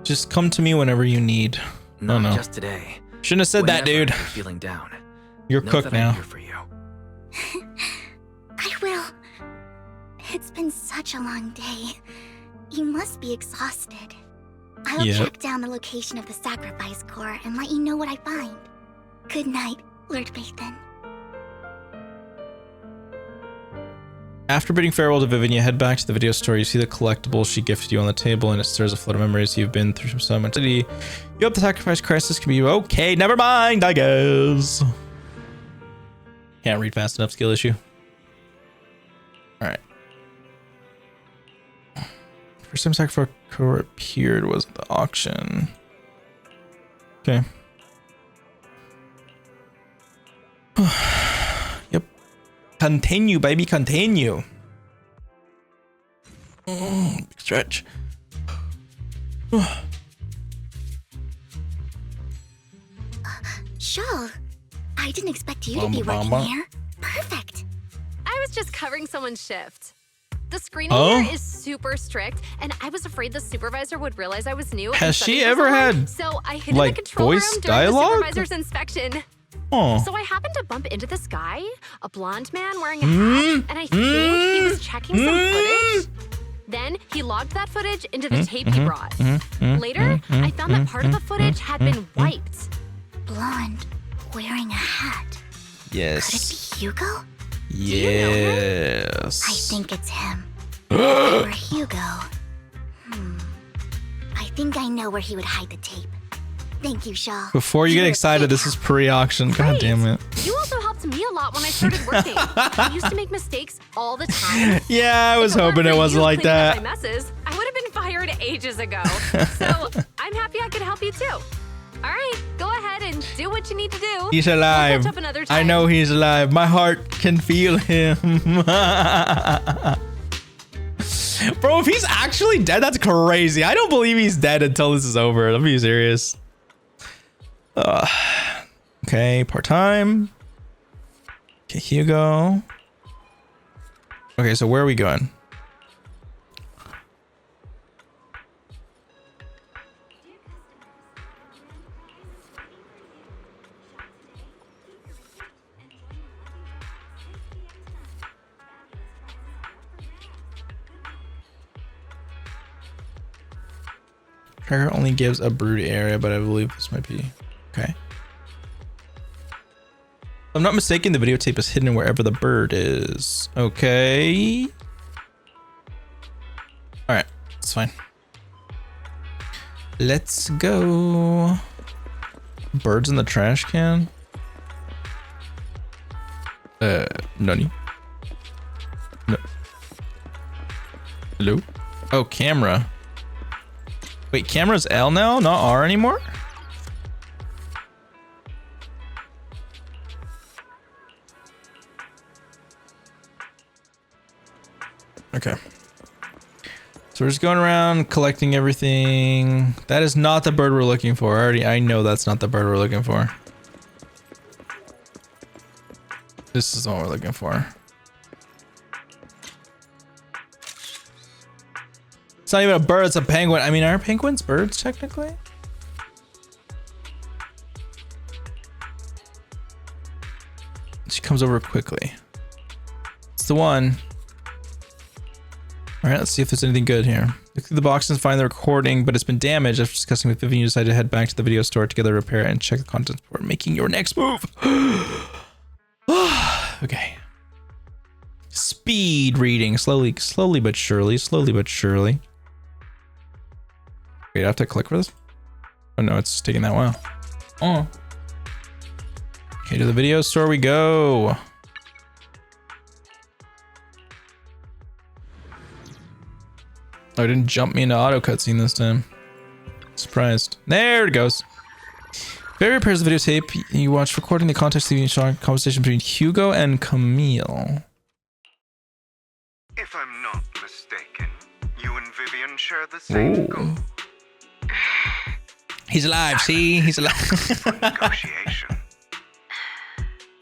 Just come to me whenever you need.
Not
no.
just today.
Shouldn't have said that, dude.
Whenever you're feeling down.
You're
Know
cooked
that
now.
I'm here for you.
I will. It's been such a long day. You must be exhausted. I'll track down the location of the sacrifice core and let you know what I find. Good night, Lord Bathan.
After bidding farewell to Vivian, you head back to the video store. You see the collectible she gifted you on the table, and it stirs a flood of memories. You've been through so much. You hope the sacrifice crisis can be okay. Never mind, I guess. Can't read fast enough. Skill issue. All right. First time sacrifice core appeared was at the auction. Okay. Yep. Continue, baby, continue. Big stretch.
Shawl, I didn't expect you to be working here. Perfect.
I was just covering someone's shift. The screening here is super strict, and I was afraid the supervisor would realize I was new.
Has she ever had,
so I hid
like,
in the control
voice
room during
dialogue?
the supervisor's inspection.
Oh.
So I happened to bump into this guy, a blonde man wearing a hat, and I think he was checking some footage. Then he logged that footage into the tape he brought. Later, I found that part of the footage had been wiped.
Blonde, wearing a hat.
Yes.
Could it be Hugo?
Yes.
I think it's him. Or Hugo. I think I know where he would hide the tape. Thank you, Shaw.
Before you get excited, this is pre-auction. God damn it.
You also helped me a lot when I started working. I used to make mistakes all the time.
Yeah, I was hoping it wasn't like that.
My messes, I would have been fired ages ago. So I'm happy I could help you too. All right, go ahead and do what you need to do.
He's alive.
We'll catch up another time.
I know he's alive. My heart can feel him. Bro, if he's actually dead, that's crazy. I don't believe he's dead until this is over. Let me be serious. Okay, part-time. Okay, Hugo. Okay, so where are we going? Tracker only gives a brood area, but I believe this might be okay. If I'm not mistaken, the videotape is hidden wherever the bird is. Okay. All right, it's fine. Let's go. Birds in the trash can. Nani? No. Hello? Oh, camera. Wait, camera's L now, not R anymore? Okay. So we're just going around collecting everything. That is not the bird we're looking for. I know that's not the bird we're looking for. This is what we're looking for. It's not even a bird, it's a penguin. I mean, are penguins birds technically? She comes over quickly. It's the one. All right, let's see if there's anything good here. Look through the box and find the recording, but it's been damaged. After discussing with Vivian, you decided to head back to the video store together, repair it, and check the contents before making your next move. Okay. Speed reading, slowly but surely. Wait, I have to click for this? Oh no, it's taking that while. Oh. Okay, to the video store we go. Oh, it didn't jump me into auto cutscene this time. Surprised. There it goes. Barry repairs the videotape. You watch recording the context of the conversation between Hugo and Camille.
If I'm not mistaken, you and Vivian share the same goal.
He's alive, see? He's alive.
Negotiation.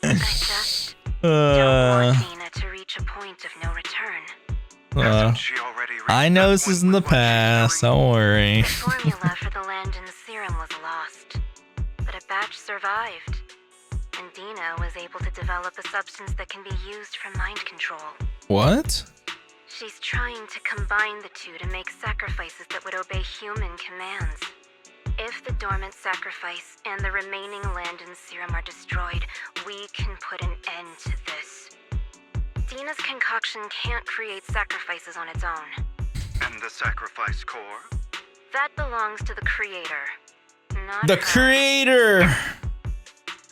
I just don't want Nina to reach a point of no return.
I know this is in the past. Don't worry.
The formula for the Landon's serum was lost, but a batch survived. And Dina was able to develop a substance that can be used for mind control.
What?
She's trying to combine the two to make sacrifices that would obey human commands. If the dormant sacrifice and the remaining Landon serum are destroyed, we can put an end to this. Dina's concoction can't create sacrifices on its own.
And the sacrifice core?
That belongs to the creator, not
The
her.
creator!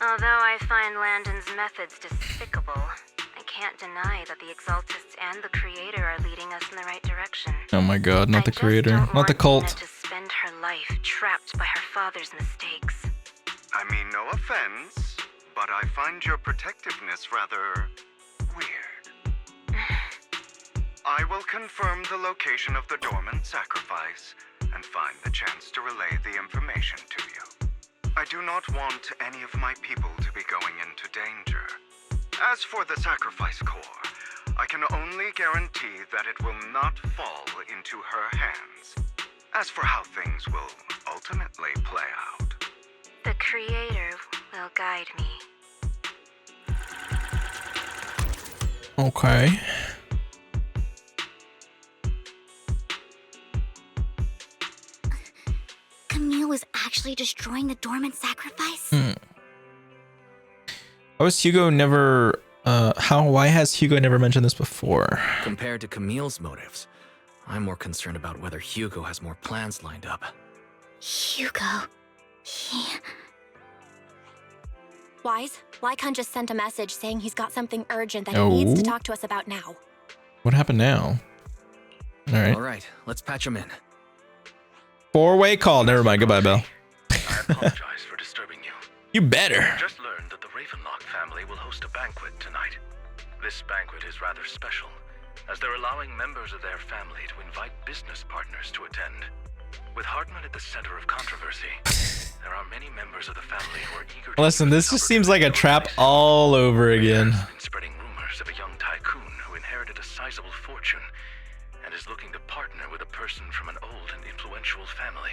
Although I find Landon's methods despicable, I can't deny that the Exaltists and the creator are leading us in the right direction.
Oh my god, not the creator. Not the
Dina
cult.
to spend her life trapped by her father's mistakes.
I mean, no offense, but I find your protectiveness rather weird. I will confirm the location of the dormant sacrifice and find the chance to relay the information to you. I do not want any of my people to be going into danger. As for the sacrifice core, I can only guarantee that it will not fall into her hands. As for how things will ultimately play out,
The creator will guide me.
Okay.
Camille was actually destroying the dormant sacrifice?
How has Hugo never... why has Hugo never mentioned this before?
Compared to Camille's motives, I'm more concerned about whether Hugo has more plans lined up.
Hugo... He...
Wise, Lycon just sent a message saying he's got something urgent that he needs to talk to us about now.
What happened now? Alright.
Alright, let's patch him in.
4-way call. Never mind. Goodbye, Bill.
I apologize for disturbing you.
You better.
I just learned that the Ravenlock family will host a banquet tonight. This banquet is rather special, as they're allowing members of their family to invite business partners to attend. With Hartman at the center of controversy, there are many members of the family who are eager to...
Listen, this just seems like a trap all over again.
...been spreading rumors of a young tycoon who inherited a sizable fortune and is looking to partner with a person from an old and influential family.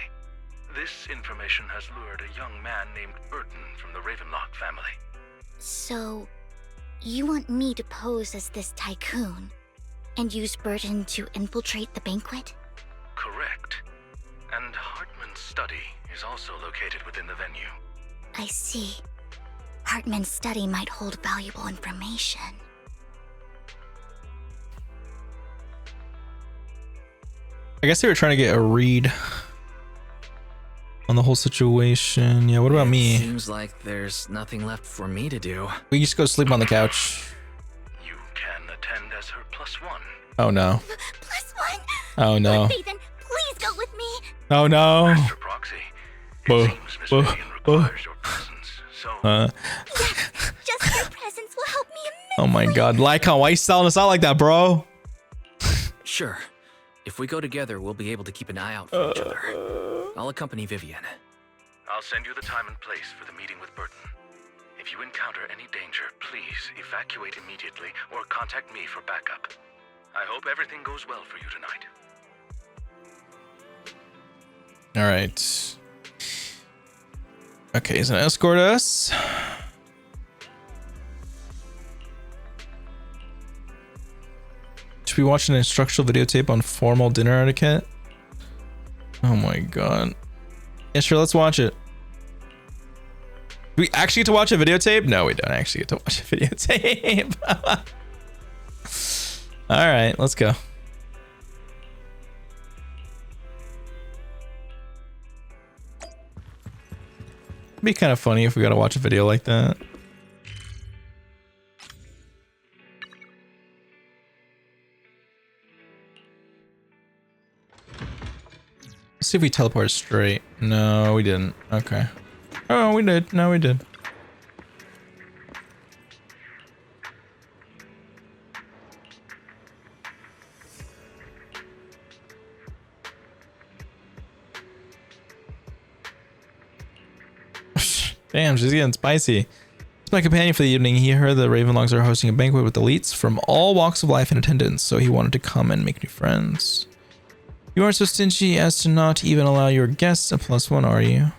This information has lured a young man named Burton from the Ravenlock family.
So, you want me to pose as this tycoon and use Burton to infiltrate the banquet?
Correct. And Hartman's study is also located within the venue.
I see. Hartman's study might hold valuable information.
I guess they were trying to get a read on the whole situation. Yeah, what about me?
Seems like there's nothing left for me to do.
We just go sleep on the couch.
You can attend as her +1.
Oh no.
+1?
Oh no.
Nathan, please go with me.
Oh no.
Master Proxy, it seems Miss Vivian requires your presence, so...
Yes, just your presence will help me immensely.
Oh my god. Lycon, why you selling us out like that, bro?
Sure. If we go together, we'll be able to keep an eye out for each other. I'll accompany Vivian.
I'll send you the time and place for the meeting with Burton. If you encounter any danger, please evacuate immediately or contact me for backup. I hope everything goes well for you tonight.
All right. Okay, he's gonna escort us. Should we watch an instructional videotape on formal dinner etiquette? Oh my god. Yeah, sure, let's watch it. Do we actually get to watch a videotape? No, we don't actually get to watch a videotape. All right, let's go. It'd be kind of funny if we got to watch a video like that. Let's see if we teleported straight. No, we didn't. Okay. Oh, we did. No, we did. Damn, she's getting spicy. My companion for the evening, he heard the Ravenlocks are hosting a banquet with elites from all walks of life in attendance, so he wanted to come and make new friends. You aren't so stingy as to not even allow your guests a +1, are you?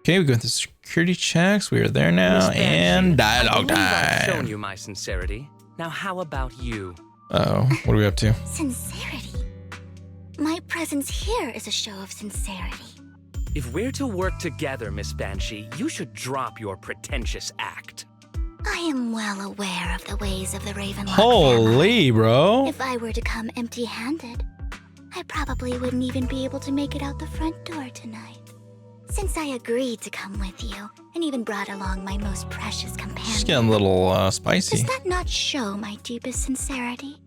Okay, we go through security checks. We are there now, and dialogue time.
I've shown you my sincerity. Now, how about you?
Uh-oh, what are we up to?
Sincerity? My presence here is a show of sincerity.
If we're to work together, Miss Banshee, you should drop your pretentious act.
I am well aware of the ways of the Ravenlock
Holy,
family.
bro.
If I were to come empty-handed, I probably wouldn't even be able to make it out the front door tonight. Since I agreed to come with you, and even brought along my most precious companion.
She's getting a little spicy.
Does that not show my deepest sincerity?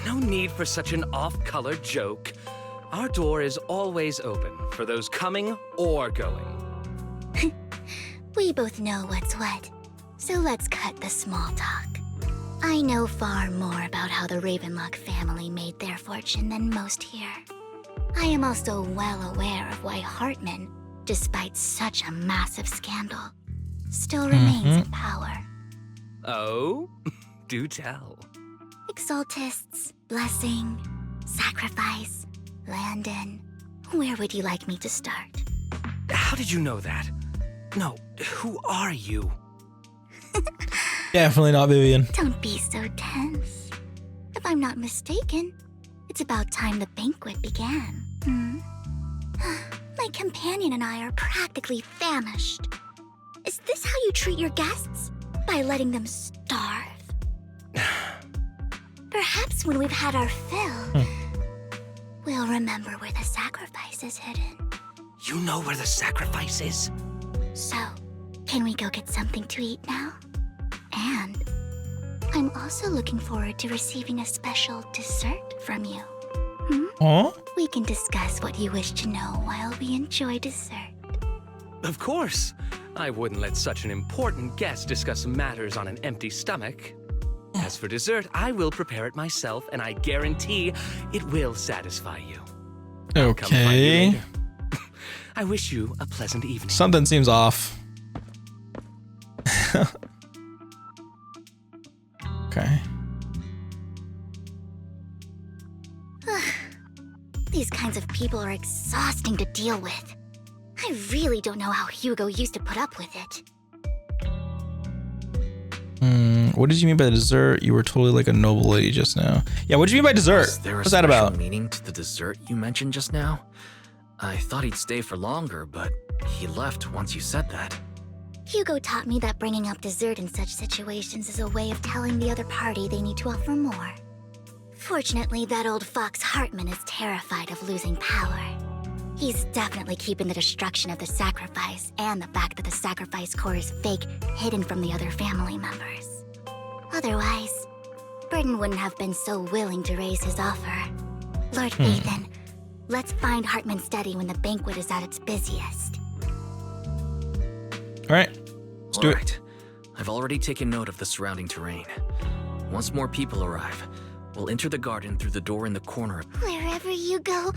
No need for such an off-color joke. Our door is always open for those coming or going.
We both know what's what, so let's cut the small talk. I know far more about how the Ravenlock family made their fortune than most here. I am also well aware of why Hartman, despite such a massive scandal, still remains in power.
Oh? Do tell.
Exaltists, blessing, sacrifice, Landon. Where would you like me to start?
How did you know that? No, who are you?
Definitely not Vivian.
Don't be so tense. If I'm not mistaken, it's about time the banquet began. My companion and I are practically famished. Is this how you treat your guests? By letting them starve? Perhaps when we've had our fill, we'll remember where the sacrifice is hidden.
You know where the sacrifice is?
So, can we go get something to eat now? And I'm also looking forward to receiving a special dessert from you.
Huh?
We can discuss what you wish to know while we enjoy dessert.
Of course. I wouldn't let such an important guest discuss matters on an empty stomach. As for dessert, I will prepare it myself, and I guarantee it will satisfy you.
Okay.
I wish you a pleasant evening.
Something seems off. Okay.
These kinds of people are exhausting to deal with. I really don't know how Hugo used to put up with it.
What did you mean by dessert? You were totally like a noble lady just now. Yeah, what did you mean by dessert? What's that about?
Meaning to the dessert you mentioned just now? I thought he'd stay for longer, but he left once you said that.
Hugo taught me that bringing up dessert in such situations is a way of telling the other party they need to offer more. Fortunately, that old fox Hartman is terrified of losing power. He's definitely keeping the destruction of the sacrifice and the fact that the sacrifice core is fake hidden from the other family members. Otherwise, Burden wouldn't have been so willing to raise his offer. Lord Ethan, let's find Hartman's study when the banquet is at its busiest.
All right, let's do it.
I've already taken note of the surrounding terrain. Once more people arrive, we'll enter the garden through the door in the corner.
Wherever you go.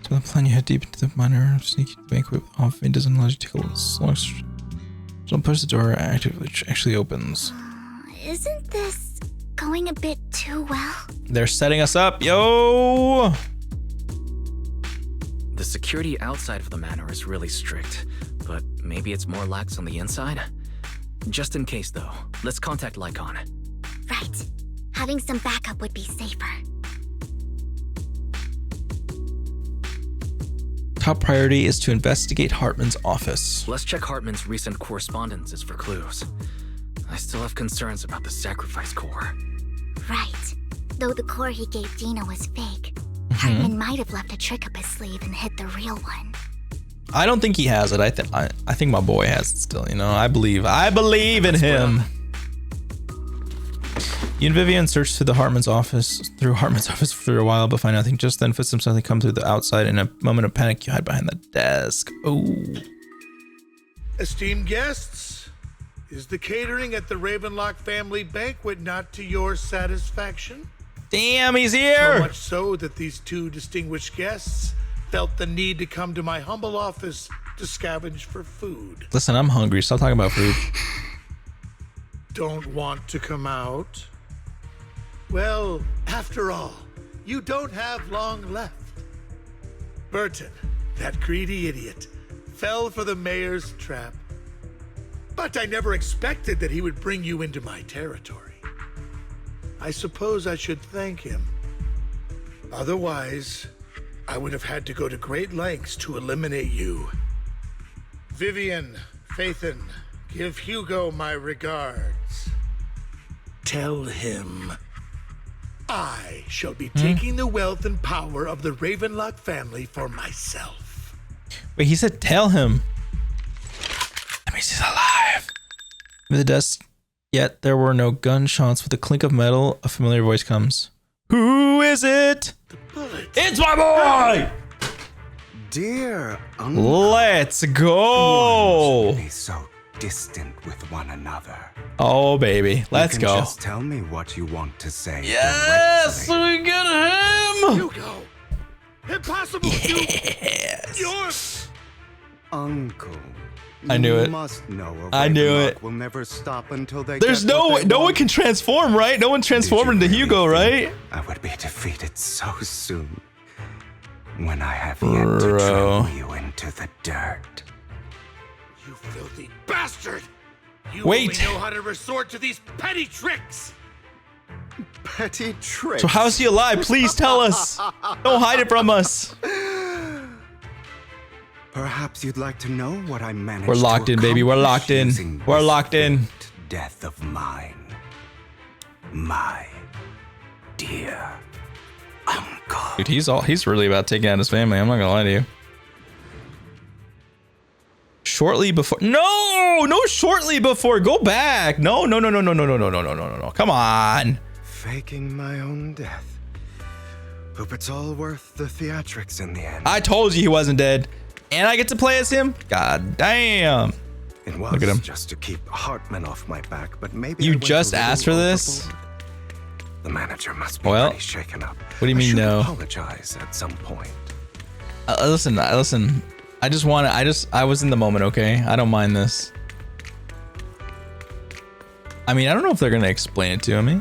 So the plan, you head deep into the minor, sneak into the banquet off. It doesn't allow you to take a long. Don't push the door actually opens.
Isn't this going a bit too well?
They're setting us up, yo!
The security outside of the manor is really strict, but maybe it's more lax on the inside? Just in case, though, let's contact Lycon.
Right. Having some backup would be safer.
Top priority is to investigate Hartman's office.
Let's check Hartman's recent correspondences for clues. I still have concerns about the sacrifice core.
Right. Though the core he gave Dina was fake, Hartman might have left a trick up his sleeve and hid the real one.
I don't think he has it. I think my boy has it still. You know, I believe in him. You and Vivian search through Hartman's office for a while, but find nothing. Just then, footsteps suddenly come through the outside. In a moment of panic, you hide behind the desk. Oh.
Esteemed guests, is the catering at the Ravenlock family banquet not to your satisfaction?
Damn, he's here!
So much so that these two distinguished guests felt the need to come to my humble office to scavenge for food.
Listen, I'm hungry. Stop talking about food.
Don't want to come out? Well, after all, you don't have long left. Burton, that greedy idiot, fell for the mayor's trap. But I never expected that he would bring you into my territory. I suppose I should thank him. Otherwise, I would have had to go to great lengths to eliminate you. Vivian, Phaethon, give Hugo my regards. Tell him I shall be taking the wealth and power of the Ravenlock family for myself.
Wait, he said tell him. That means he's alive. With the desk, yet there were no gunshots. With the clink of metal, a familiar voice comes. Who is it? It's my boy!
Dear
Uncle. Let's go!
Be so distant with one another.
Oh, baby. Let's go.
Just tell me what you want to say.
Yes! We get him!
Hugo! Impossible!
Yes!
Yours!
Uncle.
I knew it.
Must know
I knew it.
Will never stop until they
There's no one can transform, right? No one transformed into Hugo, right?
I would be defeated so soon. When I have yet to throw you into the dirt.
You filthy bastard! You
Wait.
only know how to resort to these petty tricks!
Petty tricks?
So how's he alive? Please tell us. Don't hide it from us.
Perhaps you'd like to know what I managed.
We're locked in, baby. We're locked in. We're locked in.
Death of mine. My dear uncle.
Dude, he's really about taking out his family. I'm not gonna lie to you. Shortly before, no, shortly before. Go back. No. Come on.
Faking my own death. Hope it's all worth the theatrics in the end.
I told you he wasn't dead, and I get to play as him. God damn.
It was
Look at him.
Just to keep Hartman off my back, but maybe
you
I went
just
a little
asked for this.
overboard. The manager must be
Well,
pretty shaken up.
What do you mean no?
Apologize at some point.
Listen. I was in the moment, okay? I don't mind this. I mean, I don't know if they're gonna explain it to me.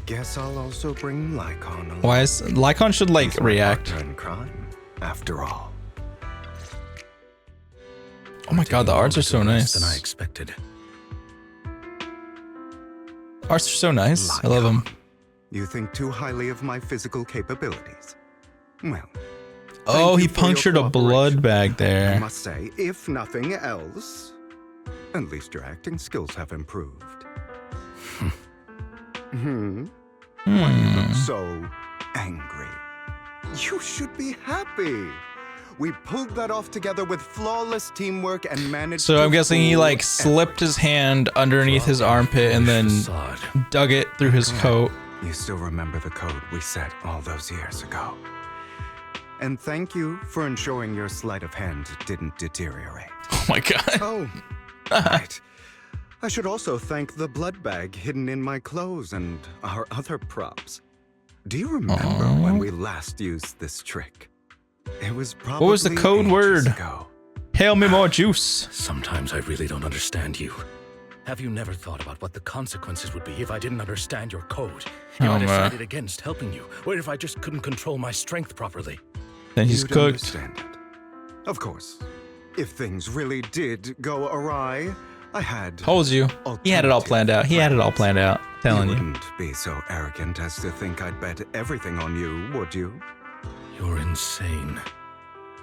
Guess I'll also bring Lycon along.
Why is Lycon should like
He's my
react?
partner in crime, after all.
Oh my god, the arts are so nice.
Than I expected.
Arts are so nice. I love them.
You think too highly of my physical capabilities? Well.
Oh,
thank
he
you for your
punctured a blood bag
I
there.
must say, if nothing else, at least your acting skills have improved. Why you look so angry? You should be happy. We pulled that off together with flawless teamwork and managed
So
to
I'm guessing he
fool
like slipped his hand underneath his armpit and then dug it through his coat.
You still remember the code we set all those years ago. And thank you for ensuring your sleight of hand didn't deteriorate.
Oh my god.
Oh, right. I should also thank the blood bag hidden in my clothes and our other props. Do you remember when we last used this trick? It was probably
What was the code
ages
word?
ago.
Hail me more juice.
Sometimes I really don't understand you. Have you never thought about what the consequences would be if I didn't understand your code? If I decided against helping you, or if I just couldn't control my strength properly?
Then he's
You'd
cooked.
understand it. Of course. If things really did go awry, I had...
Told you. He had it all planned out. He had it all planned out. Telling you.
wouldn't be so arrogant as to think I'd bet everything on you, would you?
You're insane.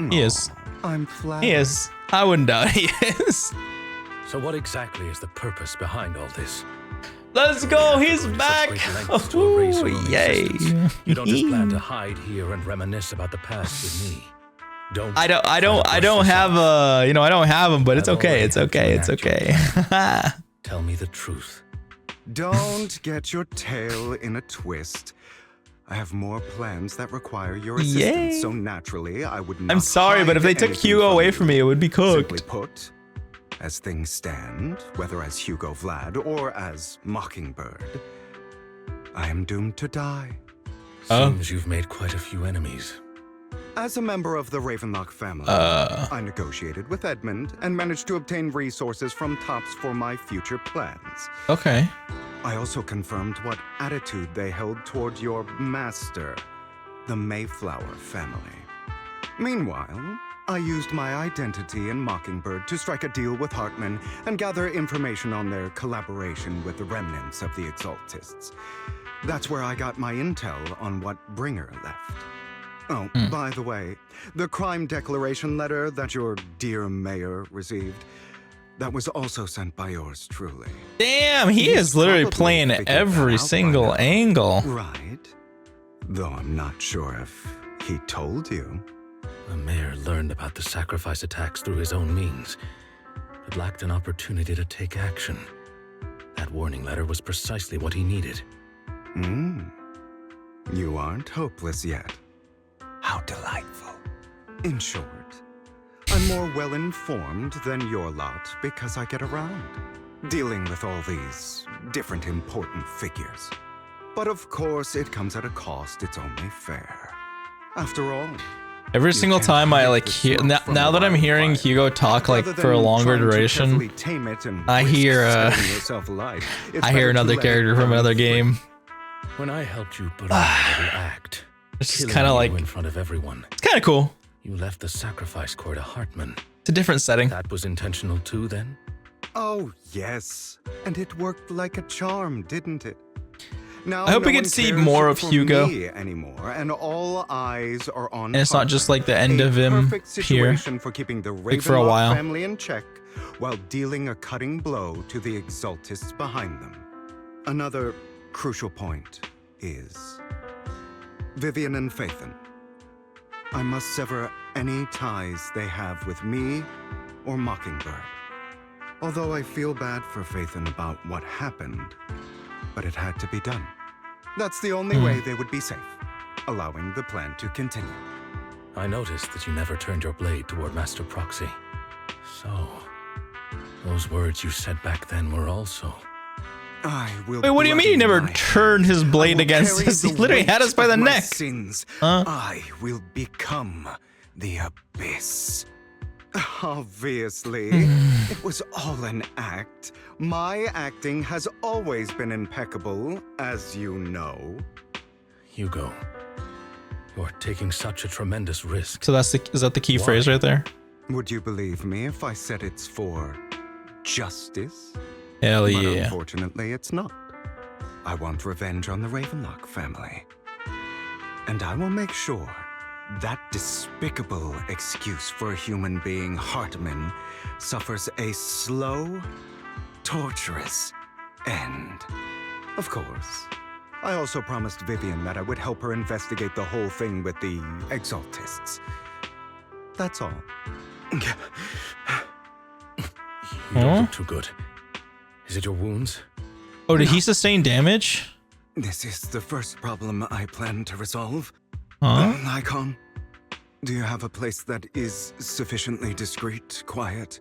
He is.
I'm flattered.
He is. I wouldn't doubt he is.
So what exactly is the purpose behind all this?
Let's go. He's back.
Ooh,
yay.
You don't just plan to hide here and reminisce about the past with me.
I don't have I don't have him, but it's okay. It's okay. It's okay.
Tell me the truth.
Don't get your tail in a twist. I have more plans that require your assistance,
Yay.
so naturally I would not.
I'm sorry, but if they took
anything
Hugo
from
away
you.
from me, it would be cooked.
Simply put, as things stand, whether as Hugo Vlad or as Mockingbird, I am doomed to die.
Seems you've made quite a few enemies.
As a member of the Ravenlock family, I negotiated with Edmund and managed to obtain resources from Tops for my future plans.
Okay.
I also confirmed what attitude they held toward your master, the Mayflower family. Meanwhile, I used my identity in Mockingbird to strike a deal with Hartman and gather information on their collaboration with the remnants of the Exaltists. That's where I got my intel on what Bringer left. Oh, by the way, the crime declaration letter that your dear mayor received, that was also sent by yours truly.
Damn, he is literally playing every single angle.
Right. Though I'm not sure if he told you.
The mayor learned about the sacrifice attacks through his own means, but lacked an opportunity to take action. That warning letter was precisely what he needed.
You aren't hopeless yet. How delightful. In short, I'm more well-informed than your lot because I get around, dealing with all these different important figures. But of course, it comes at a cost. It's only fair. After all,
every single time I like hear now that I'm hearing Hugo talk like for a longer duration, I hear another character from another game.
When I helped you put on a little act,
it's just kind of like
in front of everyone.
It's kind of cool.
You left the sacrifice core to Hartman.
It's a different setting.
That was intentional too, then?
Oh, yes. And it worked like a charm, didn't it? Now,
I hope we could see more of Hugo.
Anymore, and all eyes are on.
And it's not just like the end of him here,
for keeping the
like for a while.
family in check, while dealing a cutting blow to the Exaltists behind them. Another crucial point is Vivian and Phaethon. I must sever any ties they have with me or Mockingbird. Although I feel bad for Phaethon about what happened, but it had to be done. That's the only way they would be safe, allowing the plan to continue.
I noticed that you never turned your blade toward Master Proxy. So, those words you said back then were also...
Wait, what do you mean he never turned his blade against us? He literally had us by the neck.
Sins. I will become the Abyss. Obviously, it was all an act. My acting has always been impeccable, as you know.
Hugo, you're taking such a tremendous risk.
So is that the key phrase right there?
Would you believe me if I said it's for justice?
Hell
But
yeah.
unfortunately, it's not. I want revenge on the Ravenlock family. And I will make sure that despicable excuse for a human being, Hartman, suffers a slow, torturous end. Of course. I also promised Vivian that I would help her investigate the whole thing with the Exaltists. That's all.
You don't look too good. Is it your wounds?
Oh, did he sustain damage?
This is the first problem I plan to resolve.
Huh?
Lycon, do you have a place that is sufficiently discreet, quiet,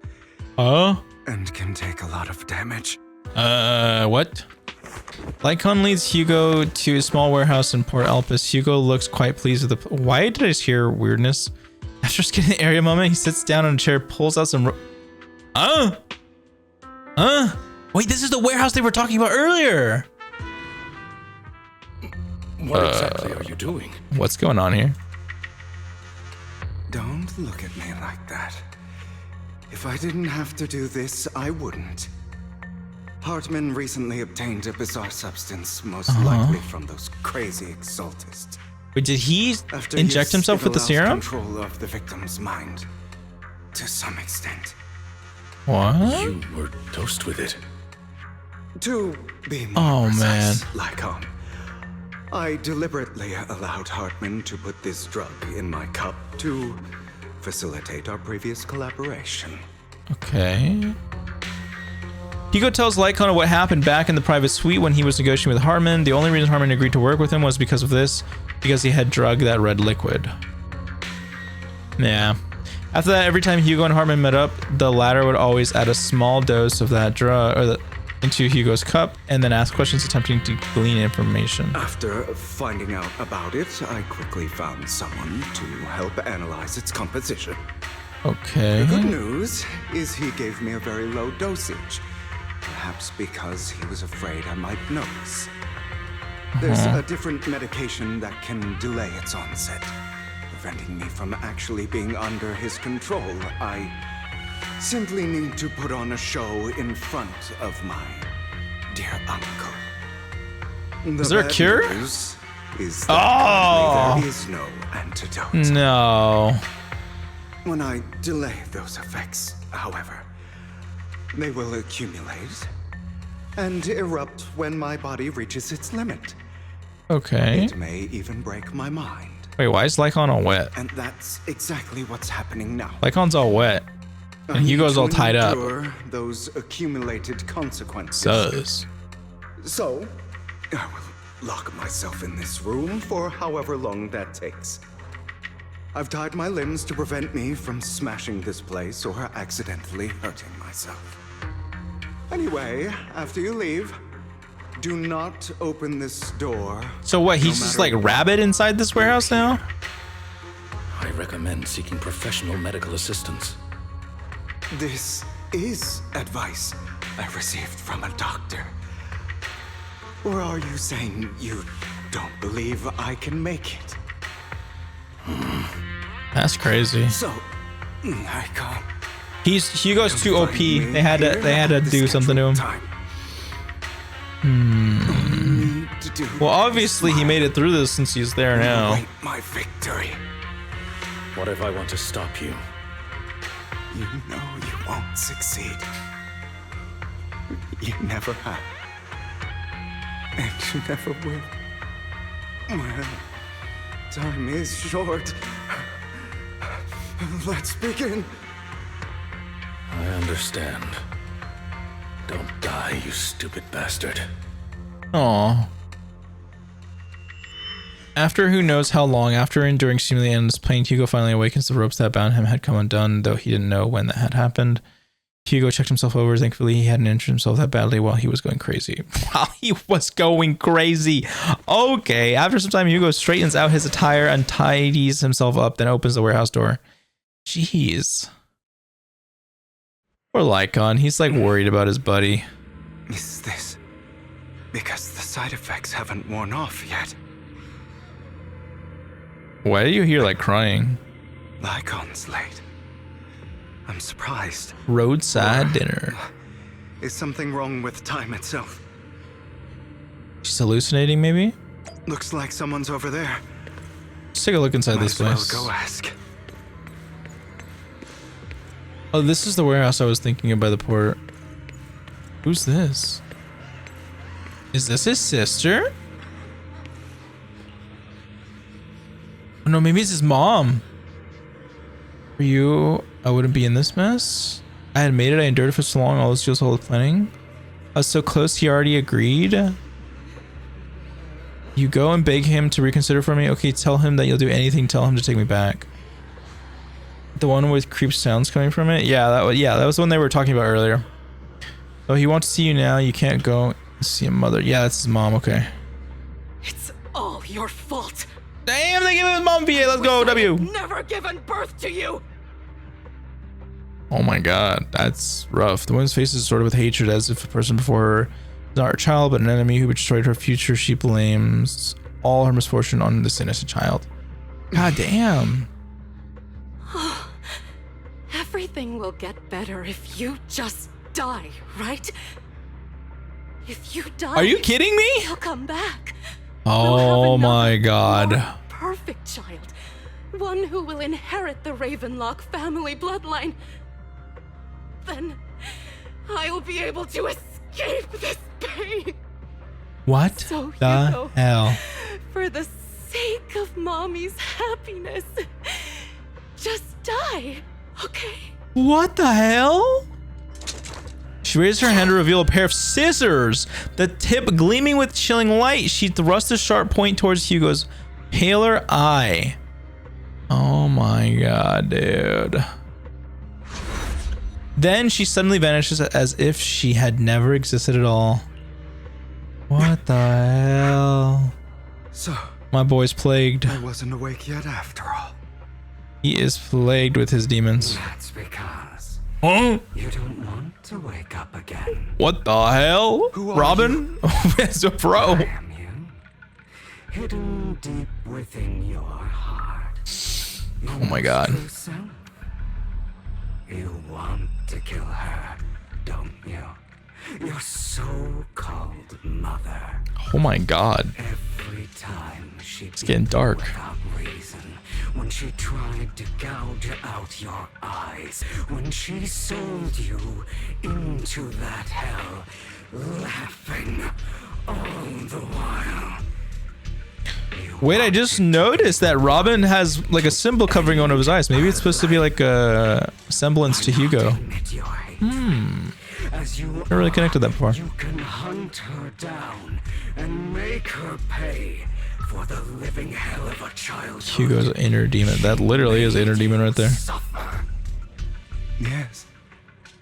and can take a lot of damage?
What? Lycon leads Hugo to a small warehouse in Port Elpis. Hugo looks quite pleased with the... Why did I just hear weirdness? After getting the area moment, he sits down on a chair, pulls out some... Wait, this is the warehouse they were talking about earlier.
What exactly are you doing?
What's going on here?
Don't look at me like that. If I didn't have to do this, I wouldn't. Hartman recently obtained a bizarre substance, most likely from those crazy Exaltists.
Wait, did he
After
inject
use,
himself
it
with the
allows
serum?
Control of the victim's mind, to some extent.
What?
You were dosed with it.
To be more
man.
precise, Lycon, I deliberately allowed Hartman to put this drug in my cup to facilitate our previous collaboration.
Okay. Hugo tells Lycon what happened back in the private suite when he was negotiating with Harmon. The only reason Harmon agreed to work with him was because of this, because he had drugged that red liquid. Yeah. After that, every time Hugo and Harmon met up, the latter would always add a small dose of that drug into Hugo's cup and then ask questions attempting to glean information.
After finding out about it, I quickly found someone to help analyze its composition.
Okay.
The good news is he gave me a very low dosage. Perhaps because he was afraid I might notice. There's a different medication that can delay its onset, preventing me from actually being under his control. I simply need to put on a show in front of my dear uncle.
Is there a cure?
Is that there is no antidote.
No.
When I delay those effects, however, they will accumulate and erupt when my body reaches its limit.
Okay.
It may even break my mind.
Wait, why is Lycon all wet?
And that's exactly what's happening now.
Lycon's all wet. And Hugo's all tied up.
Those accumulated consequences. So, I will lock myself in this room for however long that takes. I've tied my limbs to prevent me from smashing this place or accidentally hurting myself. Anyway, after you leave, do not open this door.
So what, he's just like rabid inside this warehouse now?
I recommend seeking professional medical assistance.
This is advice I received from a doctor. Or are you saying you don't believe I can make it?
That's crazy.
So, I can't.
Hugo's too OP. They had to do something to him. Well, obviously he made it through this since he's there now.
My victory.
What if I want to stop you?
You know you won't succeed. You never have. And you never will. Well, time is short. Let's begin.
I understand. Don't die, you stupid bastard.
Aww. After who knows how long, after enduring seemingly endless pain, Hugo finally awakens. The ropes that bound him had come undone, though he didn't know when that had happened. Hugo checked himself over. Thankfully, he hadn't injured himself that badly while he was going crazy. While he was going crazy. Okay. After some time, Hugo straightens out his attire and tidies himself up, then opens the warehouse door. Jeez. Poor Lycon. He's like worried about his buddy.
Is this because the side effects haven't worn off yet?
Why do you hear like crying?
Lycon's late. I'm surprised.
Roadside dinner.
Is something wrong with time itself?
She's hallucinating, maybe?
Looks like someone's over there.
Let's take a look inside this place.
Well, go ask.
Oh, this is the warehouse I was thinking of by the port. Who's this? Is this his sister? Oh no, maybe it's his mom. For you, I wouldn't be in this mess. I had made it, I endured it for so long, all this just all the planning. I was so close, he already agreed. You go and beg him to reconsider for me. Okay, tell him that you'll do anything, tell him to take me back. The one with creep sounds coming from it? Yeah, that was the one they were talking about earlier. Oh, he wants to see you now, you can't go see a mother. Yeah, that's his mom, okay.
It's all your fault.
Damn, they gave his mom VA. Let's go, W.
Never given birth to you.
Oh my god, that's rough. The woman's face is sort of with hatred, as if the person before her is not her child, but an enemy who destroyed her future. She blames all her misfortune on this innocent child. God damn.
Everything will get better if you just die, right? If you die,
are you kidding me?
He'll come back.
Oh my god.
Perfect child. One who will inherit the Ravenlock family bloodline. Then I'll be able to escape this pain.
What
so,
the hell?
For the sake of Mommy's happiness, just die, okay?
What the hell? She raised her hand to reveal a pair of scissors, the tip gleaming with chilling light. She thrust a sharp point towards Hugo's paler eye. Oh my god, dude. Then she suddenly vanishes as if she had never existed at all. What the hell?
So,
my boy's plagued.
I wasn't awake yet after all.
He is plagued with his demons.
That's because
huh?
You don't want to wake up again.
What the hell? Robin? It's a pro.
I am you. Hidden deep within your heart.
Oh my god.
You want to kill her, don't you? Your so-called mother.
Oh my god.
Every time she
it's getting dark.
Without reason, when she tried to gouge out your eyes, when she sold you into that hell, laughing all the while.
Wait, I just noticed that Robin has like a symbol covering one of his eyes. Maybe it's supposed to be like a semblance to Hugo. Never really connected that before.
You can hunt her down and make her pay for the living hell of a child.
Hugo's inner demon. That literally is inner demon right there.
Yes,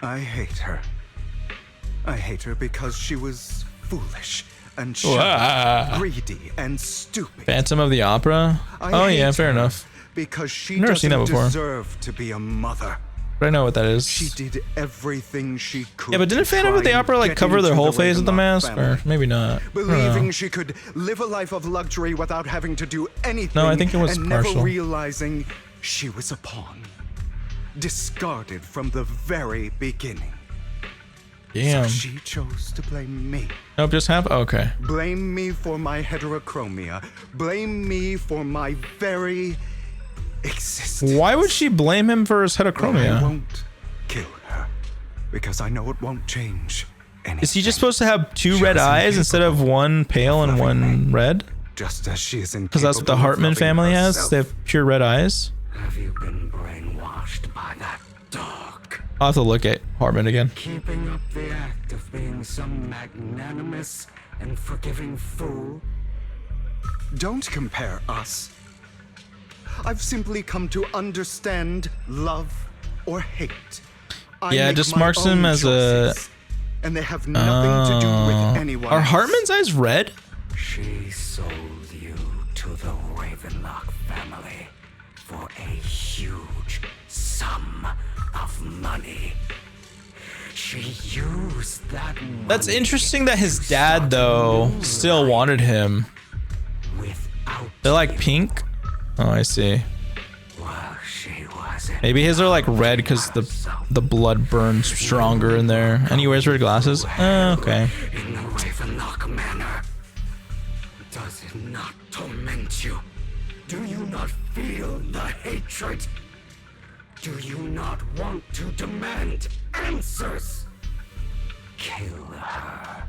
I hate her. I hate her because she was foolish and greedy and stupid.
Phantom of the Opera? Oh yeah, fair enough.
Because she
I've never seen that before.
Deserve to be a mother.
But I know what that is.
She did everything she could.
Yeah, but didn't Phantom of the Opera like cover their whole face with the mask? Or maybe not.
Believing she could live a life of luxury without having to do anything.
No, I think it was
and
partial.
Never realizing she was a pawn. Discarded from the very beginning.
Damn.
So she chose to blame me.
Nope, just half? Okay.
Blame me for my heterochromia. Blame me for my very existence.
Why would she blame him for his heterochromia?
I won't kill her because I know it won't change anything.
Is he just supposed to have two red eyes instead of one pale and one red?
Just as she is incapable.
Because that's what the Hartman family has. They have pure red eyes.
Have you been brainwashed by that dog?
I'll have to look at Hartman again.
Keeping up the act of being some magnanimous and forgiving fool?
Don't compare us. I've simply come to understand love or hate.
Yeah, it just marks him as
choices, and they have nothing to do with anyone
Are
else.
Hartman's eyes red?
She sold you to the Ravenlock family for a huge sum of money. She used that money.
That's interesting that his dad, though, still wanted him. They're like pink? Oh, I see. Maybe his are like red because the blood burns stronger in there. And he wears red glasses? Okay.
In the Ravenlock manor. Does it not torment you? Do you not feel the hatred? Do you not want to demand answers? Kill her.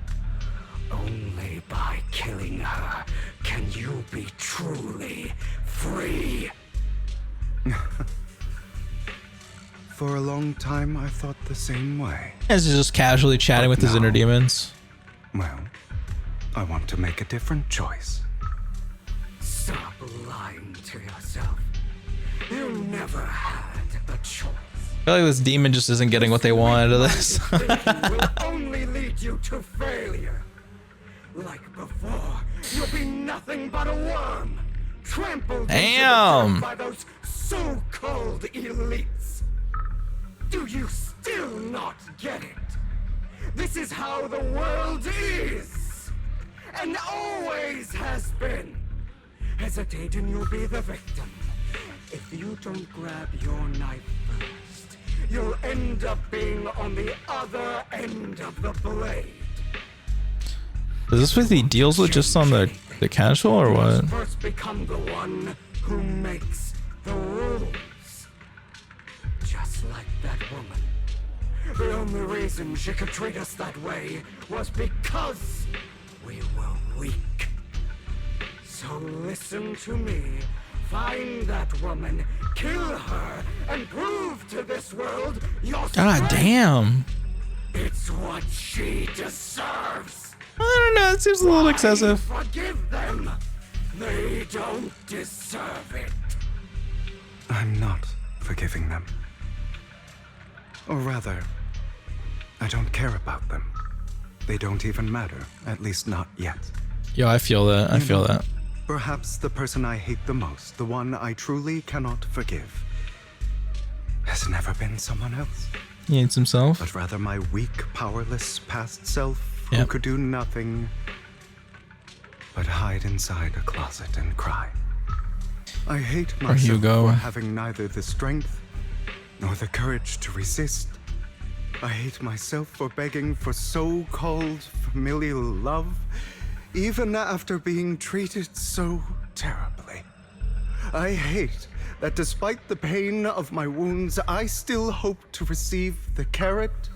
Only by killing her can you be truly free.
For a long time, I thought the same way.
As he's just casually chatting with his inner demons.
Well, I want to make a different choice.
Stop lying to yourself. You never had a choice.
I feel like this demon just isn't getting what they want out of this.
Will only lead you to failure. Like before, you'll be nothing but a worm, trampled
Damn.
by those so-called elites. Do you still not get it? This is how the world is, and always has been. Hesitate and you'll be the victim. If you don't grab your knife first, you'll end up being on the other end of the blade.
Is this what he deals with just on the casual or what?
First become the one who makes the rules. Just like that woman. The only reason she could treat us that way was because we were weak. So listen to me. Find that woman, kill her, and prove to this world your
God
strength.
damn.
It's what she deserves.
I don't know. It seems a little excessive.
Forgive them. They don't deserve it.
I'm not forgiving them. Or rather, I don't care about them. They don't even matter, at least not yet.
Yo, I feel that. I feel that.
Perhaps the person I hate the most, the one I truly cannot forgive, has never been someone else.
He hates himself.
But rather my weak, powerless past self who could do nothing but hide inside a closet and cry. I hate myself for having neither the strength nor the courage to resist. I hate myself for begging for so-called familial love, even after being treated so terribly. I hate that despite the pain of my wounds, I still hope to receive the carrot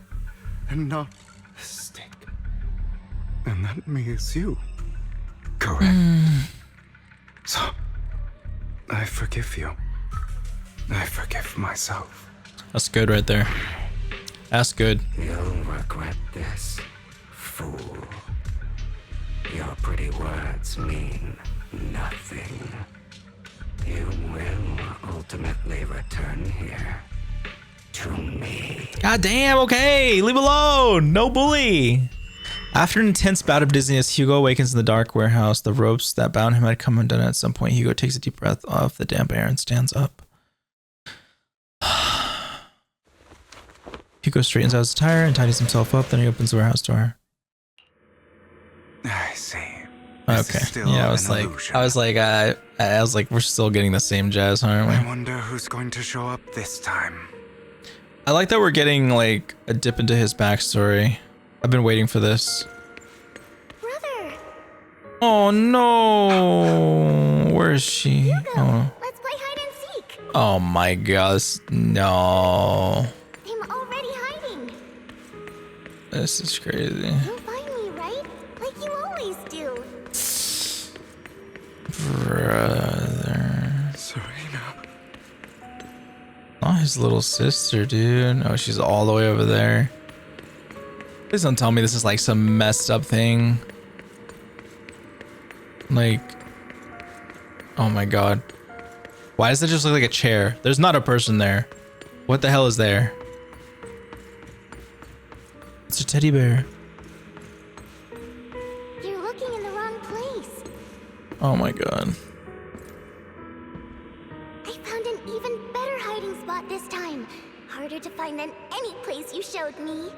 and not the stick. And that me is you. Correct. So, I forgive you. I forgive myself.
That's good right there. That's good.
You'll regret this, fool. Your pretty words mean nothing. You will ultimately return here to me.
God damn, okay. Leave alone. No bully. After an intense bout of dizziness, Hugo awakens in the dark warehouse. The ropes that bound him had come undone at some point. Hugo takes a deep breath of the damp air and stands up. Hugo straightens out his attire and tidies himself up. Then he opens the warehouse door.
I see.
Okay. Yeah, I was like, we're still getting the same jazz, aren't we?
I wonder who's going to show up this time.
I like that we're getting like a dip into his backstory. I've been waiting for this.
Brother.
Oh no! Where is she?
Hugo,
Oh.
let's play hide and seek.
Oh my gosh! No.
I'm already hiding.
This is crazy.
You'll find me, right? Like you always do.
Brother.
Serena.
Not his little sister, dude. Oh, she's all the way over there. Please don't tell me this is like some messed up thing. Like, oh my god. Why does it just look like a chair? There's not a person there. What the hell is there? It's a teddy bear.
You're looking in the wrong place.
Oh my god.
I found an even better hiding spot this time. Harder to find than any place you showed me.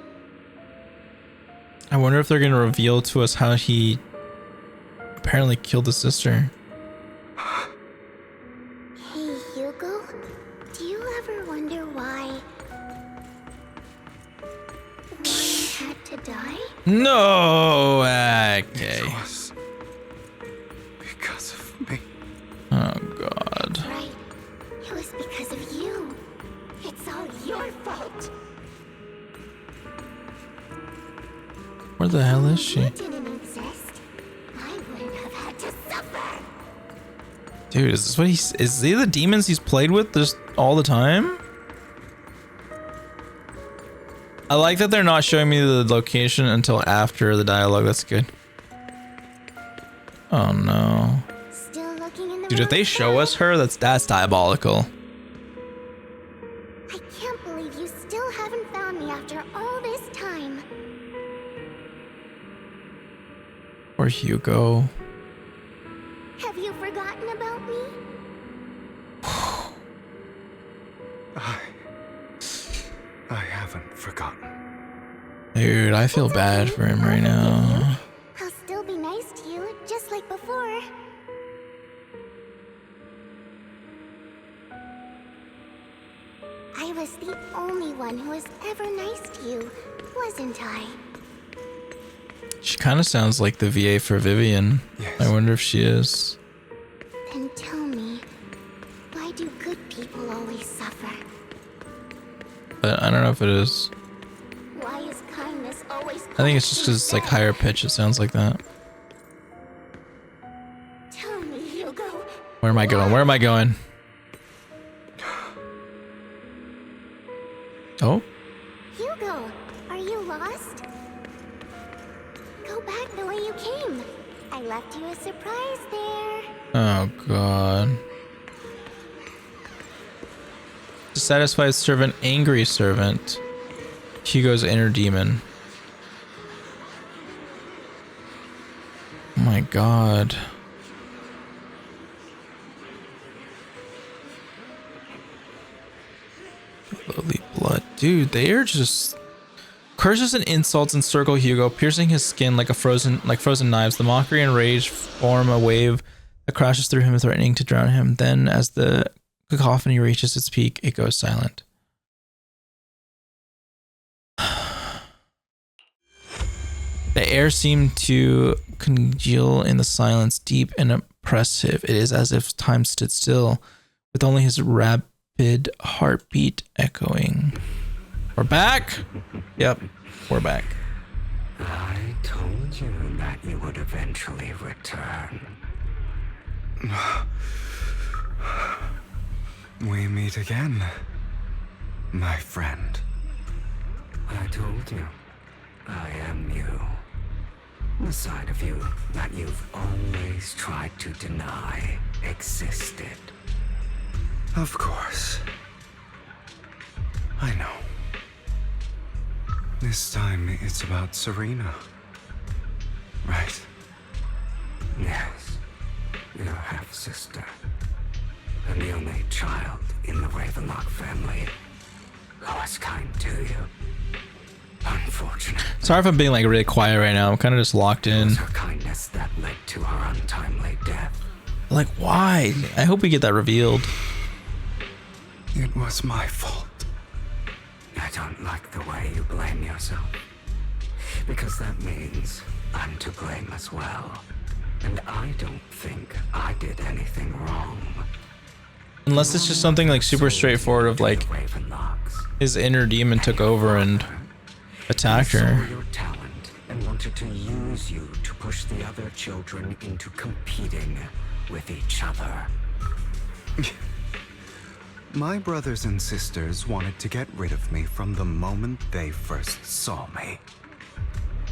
I wonder if they're gonna reveal to us how he apparently killed his sister.
Hey, Hugo, do you ever wonder why one had to die?
No, okay.
It was because of me.
Oh god.
Right. It was because of you. It's all your fault.
Where the hell is she?
You didn't exist. I wouldn't have had to suffer.
Dude, is this what is he the demons he's played with just all the time? I like that they're not showing me the location until after the dialogue. That's good. Oh no.
Still looking in the
Dude, if they show us her, that's diabolical.
I can't believe you still haven't found me after all this time.
Or Hugo.
Have you forgotten about me?
I haven't forgotten.
Dude, I feel bad for him right now.
I'll still be nice to you, just like before. I was the only one who was ever nice to you, wasn't I?
She kind of sounds like the VA for Vivian.
Yes.
I wonder if she is.
Then tell me, why do good people always suffer?
But I don't know if it is.
Why is kindness always
I think it's just because it's like higher pitch. It sounds like that.
Tell me, Hugo.
Where am I going? Where am I going? Oh?
Hugo, Are you lost? Go back the way you came. I left you a surprise there.
Oh god. Dissatisfied servant, angry servant. Hugo's inner demon. Oh my god. Lowly blood. Dude, they are just... Curses and insults encircle Hugo, piercing his skin like frozen knives. The mockery and rage form a wave that crashes through him, threatening to drown him. Then, as the cacophony reaches its peak, it goes silent. The air seemed to congeal in the silence, deep and oppressive. It is as if time stood still, with only his rapid heartbeat echoing. We're back! Yep, we're back.
I told you that you would eventually return.
We meet again, my friend.
I told you, I am you. The side of you that you've always tried to deny existed.
Of course. I know. This time it's about Serena. Right?
Yes. Your half-sister. And the only child in the Ravenlock family who was kind to you. Unfortunate.
Sorry if I'm being like really quiet right now. I'm kind of just locked in.
It was her kindness that led to her untimely death.
Like, why? I hope we get that revealed.
It was my fault.
I don't like the way you blame yourself. Because that means I'm to blame as well. And I don't think I did anything wrong.
Unless it's just something like super straightforward of like his inner demon took over and attacked her.
Your talent and wanted to use you to push the other children into competing with each other.
My brothers and sisters wanted to get rid of me from the moment they first saw me.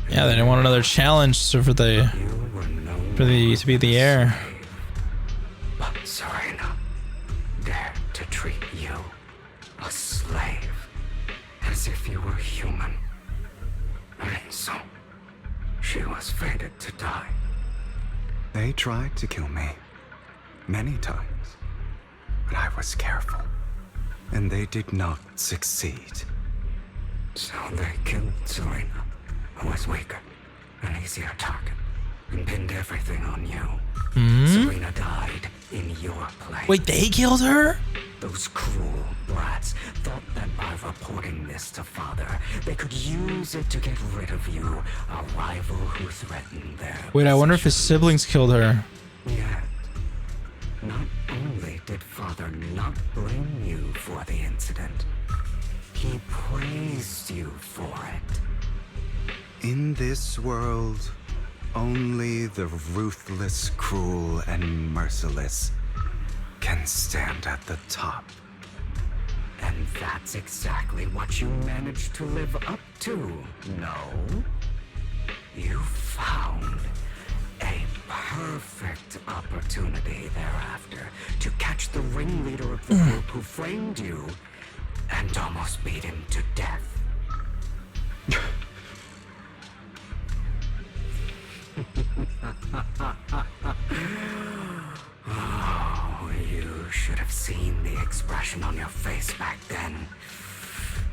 Yeah, they didn't want another challenge for the to be the heir.
But Serena dared to treat you, a slave, as if you were human. And so, she was fated to die.
They tried to kill me many times, but I was careful, and they did not succeed.
So they killed Serena, who was weaker, an easier target, and pinned everything on you. Serena died in your place.
Wait, they killed her?
Those cruel brats thought that by reporting this to Father, they could use it to get rid of you, a rival who threatened their
Wait, I wonder if his siblings killed her.
Yet, not only did Father not blame you for the incident, he praised you for it.
In this world, only the ruthless, cruel, and merciless can stand at the top.
And that's exactly what you managed to live up to, no? You found a perfect opportunity thereafter to catch the ringleader of the group who framed you and almost beat him to death. Oh, you should have seen the expression on your face back then.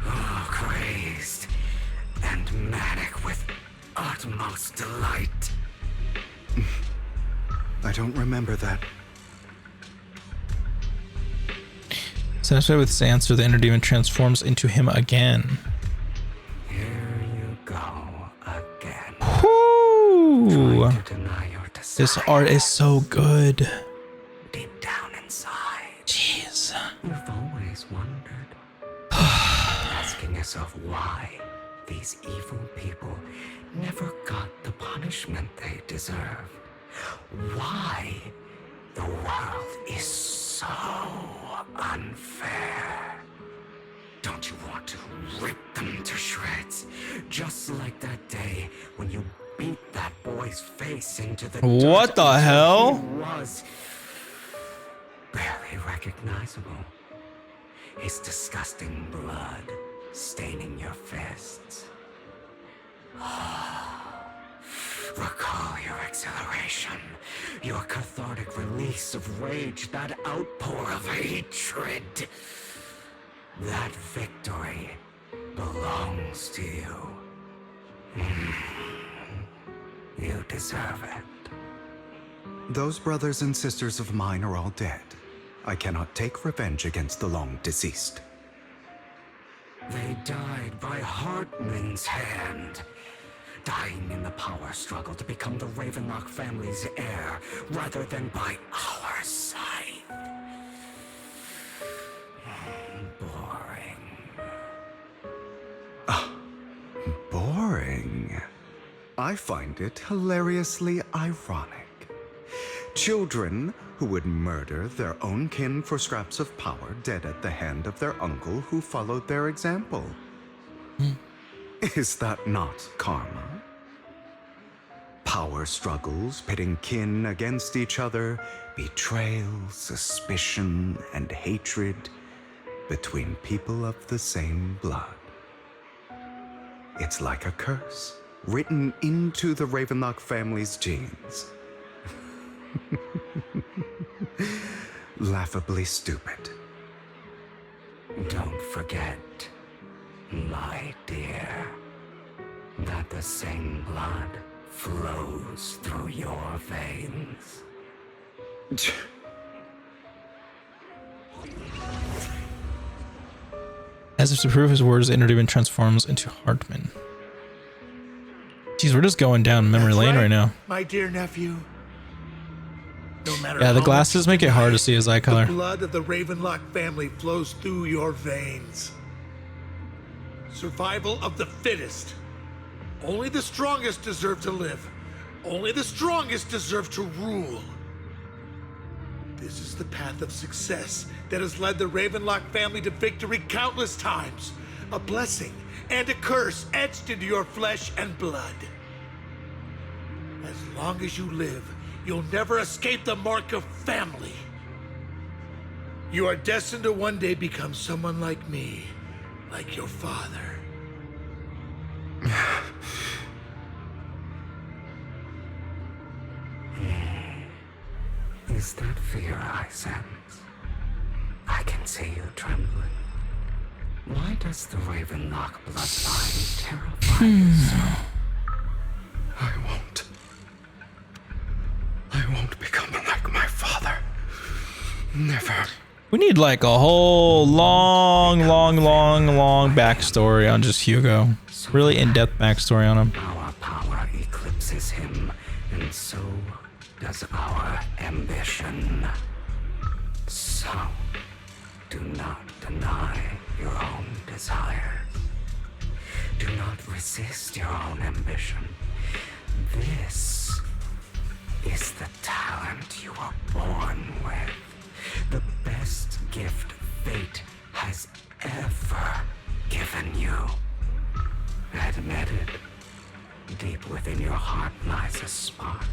Oh, crazed and manic with utmost delight.
I don't remember that.
Satisfied with his answer, the inner demon transforms into him again.
Here you go again.
Whoo!
Trying to deny your desire.
This art is so good.
Deep down inside.
Jeez.
You've always wondered. Asking yourself why these evil people never got the punishment they deserve. Why the world is so unfair. Don't you want to rip them to shreds? Just like that day when you beat that boy's face into the
What
dirt
the
until
hell?
he was barely recognizable. His disgusting blood staining your fists. Recall your exhilaration, your cathartic release of rage, that outpour of hatred. That victory belongs to you. You deserve it.
Those brothers and sisters of mine are all dead. I cannot take revenge against the long deceased.
They died by Hartman's hand. Dying in the power struggle to become the Ravenlock family's heir, rather than by our side. Boring.
Boring. I find it hilariously ironic. Children who would murder their own kin for scraps of power dead at the hand of their uncle who followed their example. Is that not karma? Power struggles pitting kin against each other, betrayal, suspicion, and hatred between people of the same blood. It's like a curse written into the Ravenlock family's genes. Laughably stupid.
Don't forget, my dear, that the same blood flows through your veins.
As if to prove his words, the inner demon transforms into Hartman. Jeez, we're just going down memory lane right now.
My dear nephew. No matter
Yeah, the
how
glasses
much
make it hard to see his eye color.
The blood of the Ravenlock family flows through your veins. Survival of the fittest. Only the strongest deserve to live. Only the strongest deserve to rule. This is the path of success that has led the Ravenlock family to victory countless times. A blessing and a curse etched into your flesh and blood. As long as you live, you'll never escape the mark of family. You are destined to one day become someone like me, like your father.
Is that fear I sense? I can see you trembling. Why does the Ravenlock bloodline terrify you so?
I won't become like my father. Never.
We need like a whole long backstory on just Hugo. Really in-depth backstory on him.
Our power eclipses him, and so does our ambition. So, do not deny your own desires. Do not resist your own ambition. This is the talent you were born with. The best gift fate has ever given you. Admit it. Deep within your heart lies a spark,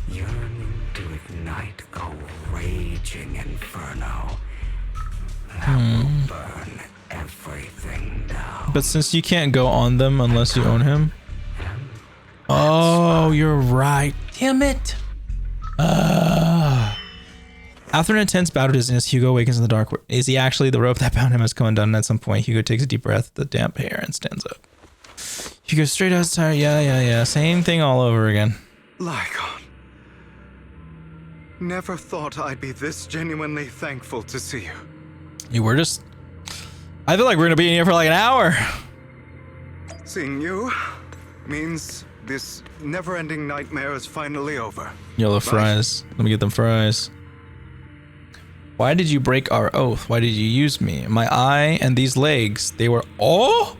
yearning to ignite a raging inferno that will burn everything down.
But since you can't go on them unless you own him. Oh, you're right. Damn it. After an intense bout of dizziness, Hugo awakens in the dark. Is he actually the rope that bound him has come undone? At some point, Hugo takes a deep breath of the damp air and stands up. Hugo straight outside. Yeah. Same thing all over again.
Lygon. Never thought I'd be this genuinely thankful to see you.
You were just... I feel like we're going to be in here for like an hour.
Seeing you means this never-ending nightmare is finally over.
Yellow fries. Let me get them fries. Why did you break our oath? Why did you use me? My eye and these legs, they were... Oh!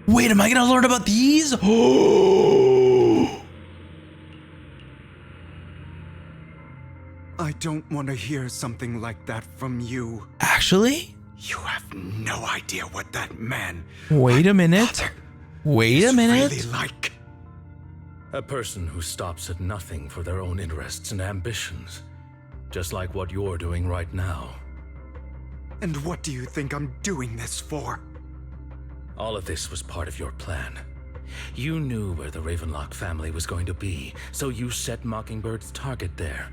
Wait, am I going to learn about these? Oh!
I don't want to hear something like that from you.
Actually?
You have no idea what that man...
Wait a minute. Wait a minute.
Really like.
A person who stops at nothing for their own interests and ambitions. Just like what you're doing right now.
And what do you think I'm doing this for?
All of this was part of your plan. You knew where the Ravenlock family was going to be, so you set Mockingbird's target there.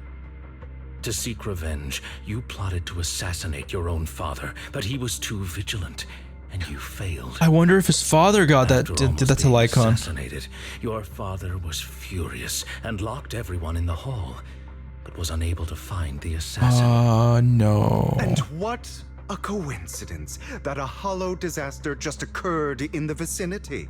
To seek revenge, you plotted to assassinate your own father, but he was too vigilant, and you failed.
I wonder if his father got that did that to Lycon.
Assassinated, your father was furious and locked everyone in the hall, but was unable to find the assassin.
No.
And what a coincidence that a hollow disaster just occurred in the vicinity.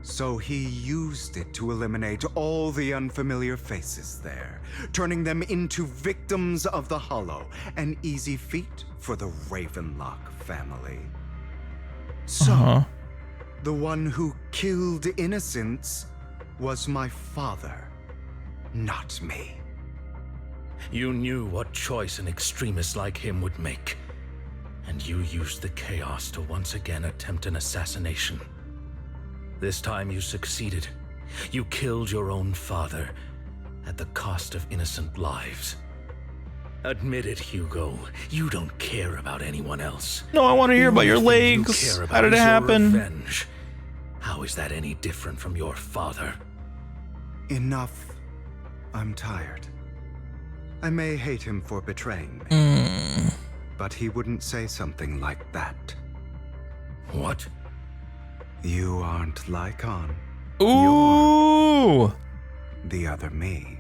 So he used it to eliminate all the unfamiliar faces there, turning them into victims of the hollow, an easy feat for the Ravenlock family. So, the one who killed innocents was my father, not me.
You knew what choice an extremist like him would make, and you used the chaos to once again attempt an assassination. This time you succeeded. You killed your own father at the cost of innocent lives. Admit it, Hugo. You don't care about anyone else.
No, I want to hear about your legs. How did it happen?
Revenge. How is that any different from your father?
Enough. I'm tired. I may hate him for betraying me, but he wouldn't say something like that.
What?
You aren't Lycon.
Ooh!
You're the other me,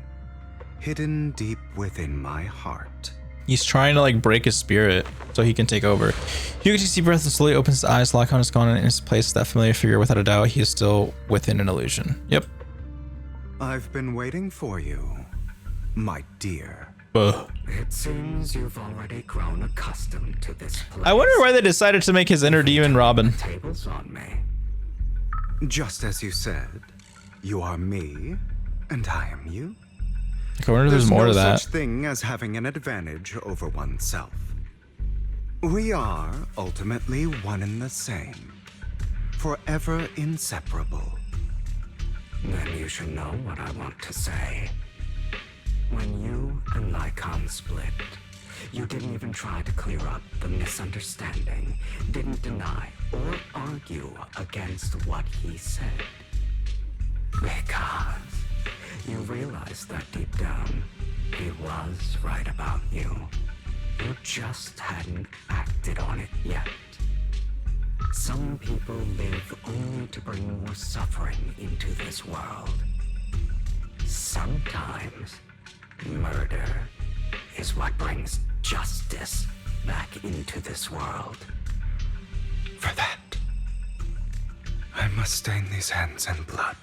hidden deep within my heart.
He's trying to like break his spirit so he can take over. Hugo takes a deep breath and slowly opens his eyes. Lycon is gone and in his place. That familiar figure, without a doubt, he is still within an illusion. Yep.
I've been waiting for you, my dear.
It seems you've already grown accustomed to this place.
I wonder why they decided to make his inner demon Robin.
Tables on me.
Just as you said, you are me, and I am you.
I wonder if there's more to that.
There's no such thing as having an advantage over oneself. We are ultimately one and the same, forever inseparable.
Then you should know what I want to say. When you and Lycon split, you didn't even try to clear up the misunderstanding, didn't deny or argue against what he said. Because you realized that deep down, he was right about you. You just hadn't acted on it yet. Some people live only to bring more suffering into this world. Sometimes, murder is what brings justice back into this world.
For that, I must stain these hands in blood.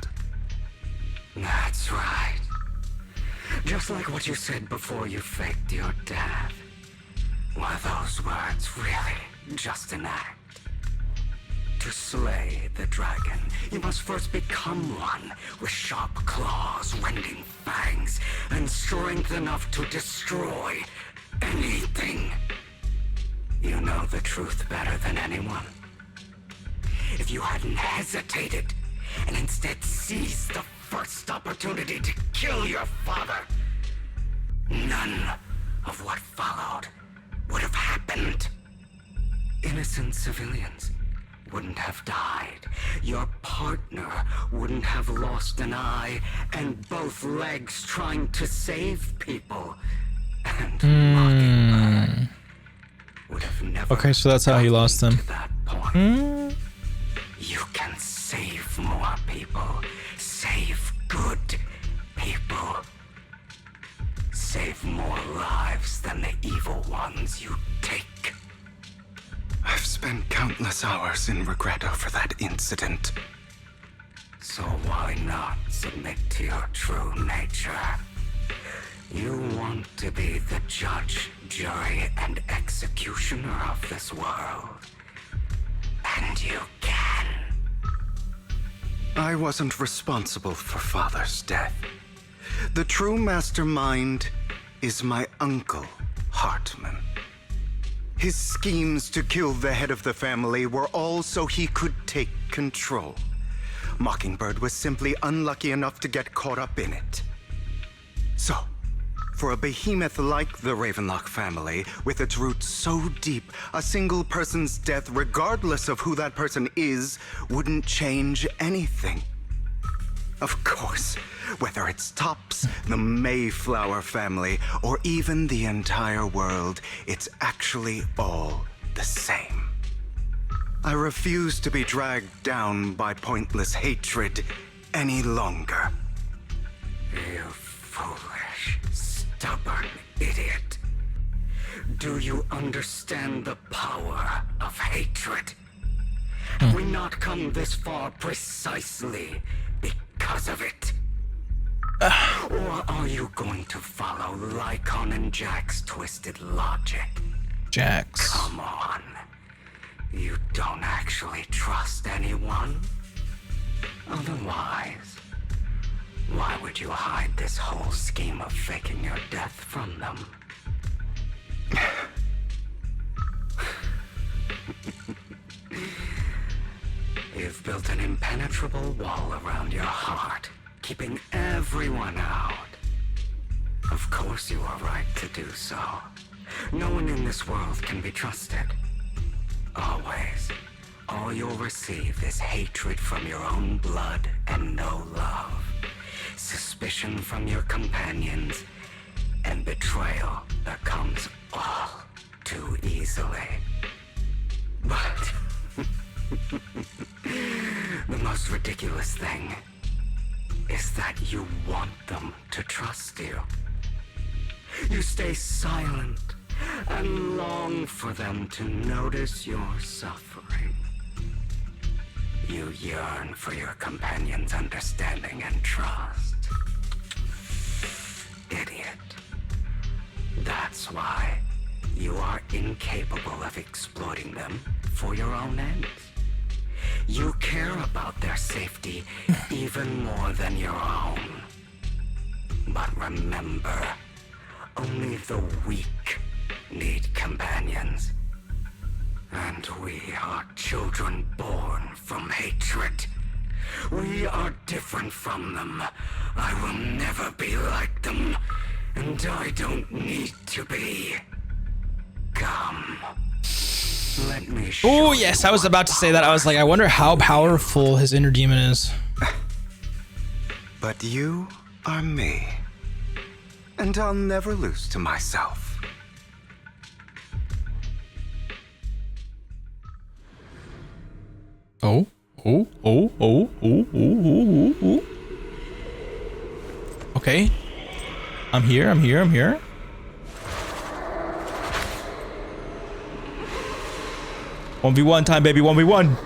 That's right. Just like what you said before you faked your death. Were those words really just an act? To slay the dragon, you must first become one with sharp claws, rending fangs, and strength enough to destroy anything. You know the truth better than anyone. If you hadn't hesitated and instead seized the first opportunity to kill your father, none of what followed would have happened. Innocent civilians wouldn't have died. Your partner wouldn't have lost an eye and both legs trying to save people. And Mockingbird would have never.
Okay, so that's how he lost them.
You can save more people. Save good people. Save more lives than the evil ones you take.
I've spent countless hours in regret over that incident.
So why not submit to your true nature? You want to be the judge, jury, and executioner of this world. And you can.
I wasn't responsible for Father's death. The true mastermind is my uncle, Hartman. His schemes to kill the head of the family were all so he could take control. Mockingbird was simply unlucky enough to get caught up in it. So, for a behemoth like the Ravenlock family, with its roots so deep, a single person's death, regardless of who that person is, wouldn't change anything. Of course, whether it's Tops, the Mayflower family, or even the entire world, it's actually all the same. I refuse to be dragged down by pointless hatred any longer.
You foolish, stubborn idiot. Do you understand the power of hatred? Have we not come this far precisely because of it? Or are you going to follow Lycon and Jack's twisted logic?
Jax.
Come on. You don't actually trust anyone? Otherwise, why would you hide this whole scheme of faking your death from them? You've built an impenetrable wall around your heart, keeping everyone out. Of course you are right to do so. No one in this world can be trusted. Always. All you'll receive is hatred from your own blood and no love. Suspicion from your companions, and betrayal that comes all too easily. But the most ridiculous thing is that you want them to trust you. You stay silent and long for them to notice your suffering. You yearn for your companion's understanding and trust. Idiot. That's why you are incapable of exploiting them for your own ends. You care about their safety even more than your own. But remember, only the weak need companions. And we are children born from hatred. We are different from them. I will never be like them, and I don't need to be. Come. Let me show
Oh, yes, I was about to say that. I was like, I wonder how powerful his inner demon is.
But you are me, and I'll never lose to myself.
Oh. Okay. I'm here. 1v1 time, baby, 1v1.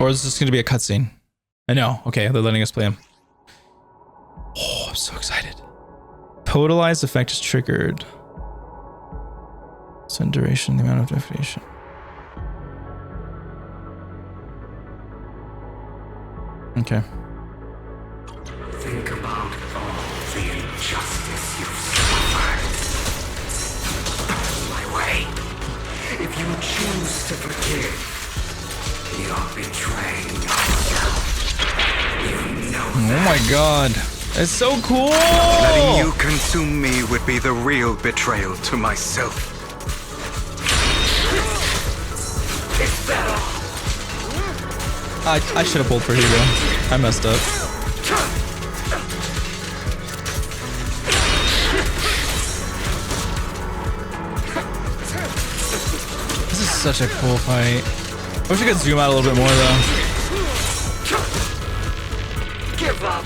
Or is this going to be a cutscene? I know. Okay, they're letting us play him. Oh, I'm so excited. Totalized effect is triggered. Send duration, the amount of definition. Okay.
Think about all the injustice you've suffered. My way. If you choose to forgive, you're betraying yourself. You know that.
Oh my god. It's so cool!
Letting you consume me would be the real betrayal to myself.
Is that all?
I should have pulled for Hugo. I messed up. This is such a cool fight. I wish I could zoom out a little bit more though.
Give up.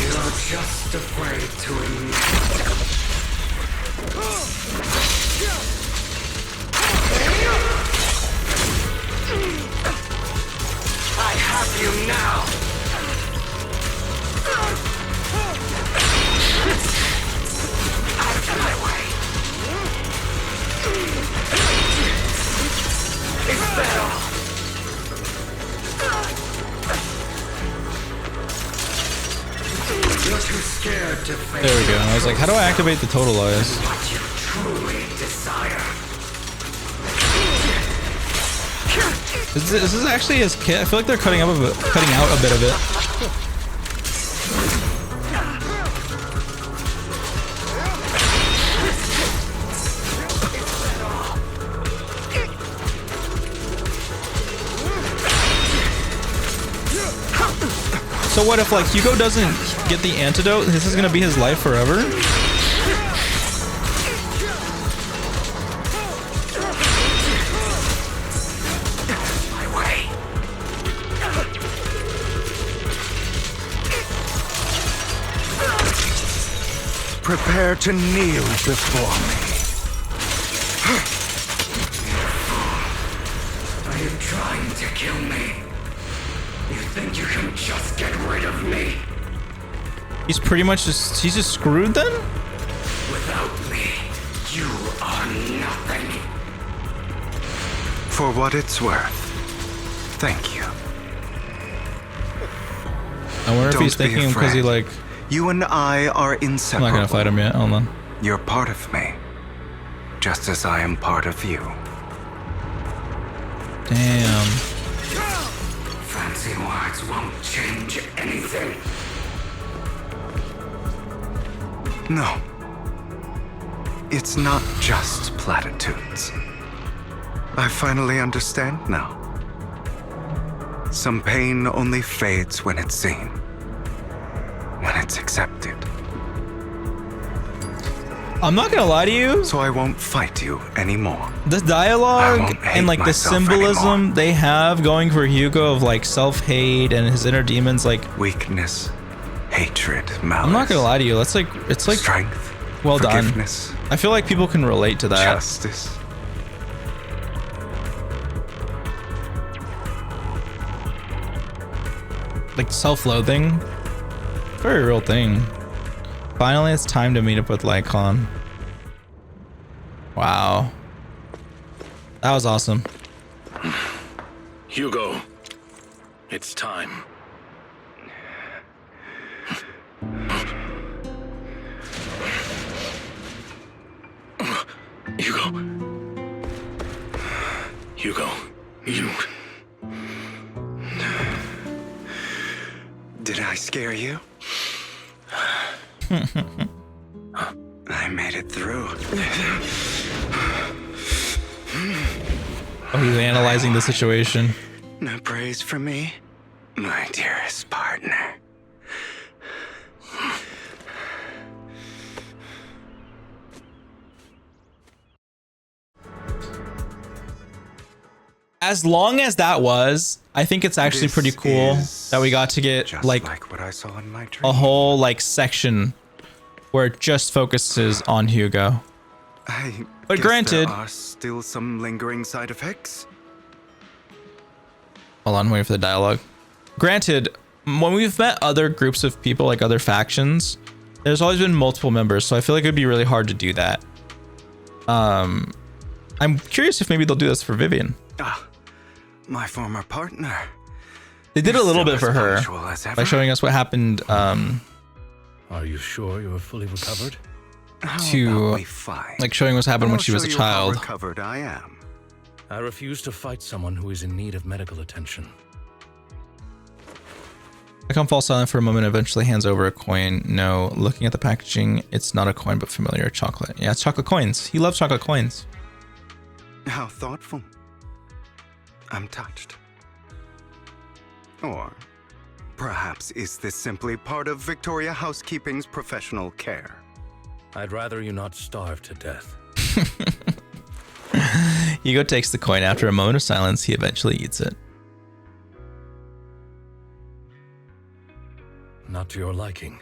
You're just afraid to admit. I have you now. Out of my way. Is that all?
like, how do I activate the total eyes?
What you truly desire.
This is actually his kit. I feel like they're cutting out a bit of it. So what if like Hugo doesn't get the antidote? This is gonna be his life forever?
Prepare to kneel before me.
Are you trying to kill me? You think you can just get rid of me?
He's pretty much he's just screwed then?
Without me, you are nothing.
For what it's worth, thank you.
I wonder if he's thinking because he like...
You and I are inseparable.
I'm not gonna fight him yet, hold on.
You're part of me, just as I am part of you.
Damn.
Fancy words won't change anything.
No. It's not just platitudes. I finally understand now. Some pain only fades when it's seen. When it's accepted.
I'm not gonna lie to you.
So I won't fight you anymore.
The dialogue and like the symbolism they have going for Hugo of like self-hate and his inner demons, like
weakness, hatred, malice.
I'm not gonna lie to you. It's like
strength,
well done.
forgiveness.
I feel like people can relate to that.
Justice.
Like self-loathing. Very real thing. Finally, it's time to meet up with Lycon. Wow. That was awesome.
Hugo, it's time. Hugo, you...
Did I scare you? I made it through.
Oh, he's analyzing the situation.
No praise for me, my dearest partner.
As long as that was, I think it's actually pretty cool that we got to get like
what I saw in my
a whole like section where it just focuses on Hugo. But granted,
there are still some lingering side effects.
Hold on, waiting for the dialogue. Granted, when we've met other groups of people, like other factions, there's always been multiple members, so I feel like it'd be really hard to do that. I'm curious if maybe they'll do this for Vivian.
My former partner.
They did a little bit for her by showing us what happened.
Are you sure you are fully recovered?
To like showing what's happened when she was a child.
How recovered I am.
I refuse to fight someone who is in need of medical attention.
Lycon falls silent for a moment, eventually hands over a coin. No, looking at the packaging, it's not a coin, but familiar chocolate. Yeah, it's chocolate coins. He loves chocolate coins.
How thoughtful. I'm touched. Or perhaps is this simply part of Victoria Housekeeping's professional care?
I'd rather you not starve to death.
Hugo takes the coin. After a moment of silence, he eventually eats it.
Not to your liking.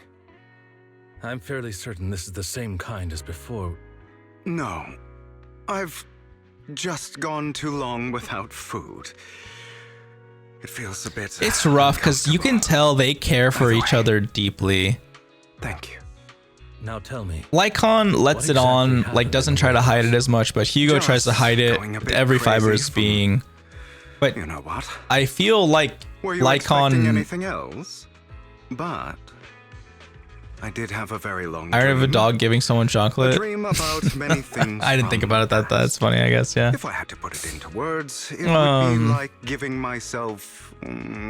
I'm fairly certain this is the same kind as before.
No. I've just gone too long without food. It feels a bit...
It's rough because you can tell they care for each other deeply.
Thank you.
Now tell me.
Lycon lets it on, like doesn't try to hide it as much, but Hugo tries to hide it with every fiber of his being. But
you know what?
I feel like
Were you
Lycon...
expecting anything else? But I did have a very long
I heard of a
dream.
dog giving someone chocolate.
A dream about many things.
I didn't think about it that. That's funny, I guess. Yeah.
If I had to put it into words, it would be like giving myself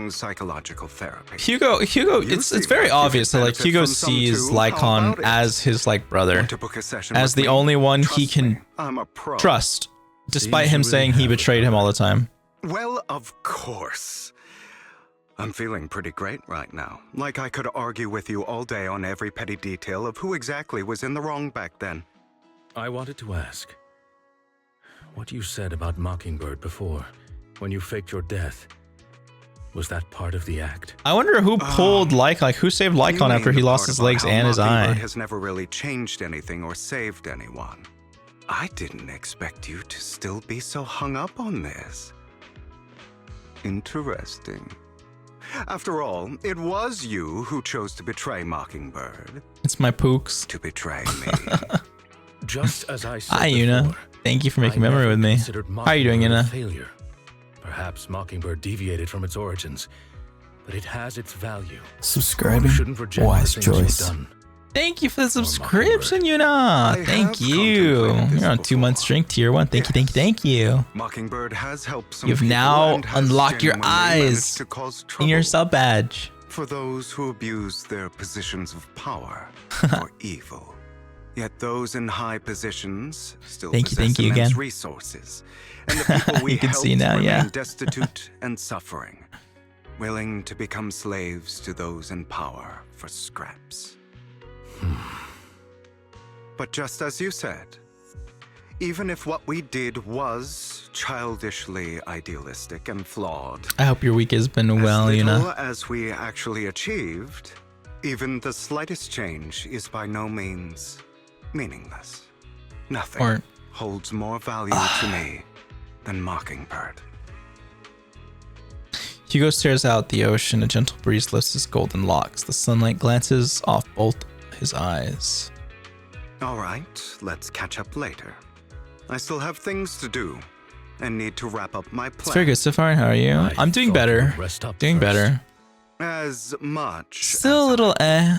psychological therapy.
Hugo, it's very obvious that like Hugo sees Lycon as his like brother, as the only one he can trust, despite him saying he betrayed him all the time.
Well, of course. I'm feeling pretty great right now. Like I could argue with you all day on every petty detail of who exactly was in the wrong back then.
I wanted to ask, what you said about Mockingbird before, when you faked your death, was that part of the act?
I wonder who pulled like who saved Lycon after he lost his legs and his eye.
Mockingbird has never really changed anything or saved anyone. I didn't expect you to still be so hung up on this. Interesting. After all, it was you who chose to betray Mockingbird.
It's my pooks.
To betray me.
Just as I said
Hi, Yuna. Thank you for making memory with me. How are you doing, Yuna?
Failure. Perhaps Mockingbird deviated from its origins, but it has its value.
Subscribing?
Shouldn't reject
Wise
the things you've
choice.
done.
Thank you for the subscription, Yuna. Thank you. You're on 2 months drink tier 1. Thank you.
Mockingbird has helped some
You've
people
now
and has
unlocked your
genuinely managed
eyes
to cause
in
trouble
your sub badge.
for those who abuse their positions of power for evil. Yet those in high positions still possess
you
immense
again.
resources, and the people we
You can
helped
see now,
remain
yeah.
destitute and suffering, willing to become slaves to those in power for scraps. But just as you said, even if what we did was childishly idealistic and flawed,
I hope your week has been well,
as little
Yuna.
as we actually achieved, even the slightest change is by no means meaningless. Nothing holds more value to me than Mockingbird.
Hugo stares out the ocean. A gentle breeze lifts his golden locks. The sunlight glances off both his eyes.
All right, let's catch up later. I still have things to do and need to wrap up my
It's
plan.
very good so far. How are you? I'm doing better. Doing better.
As much
Still a little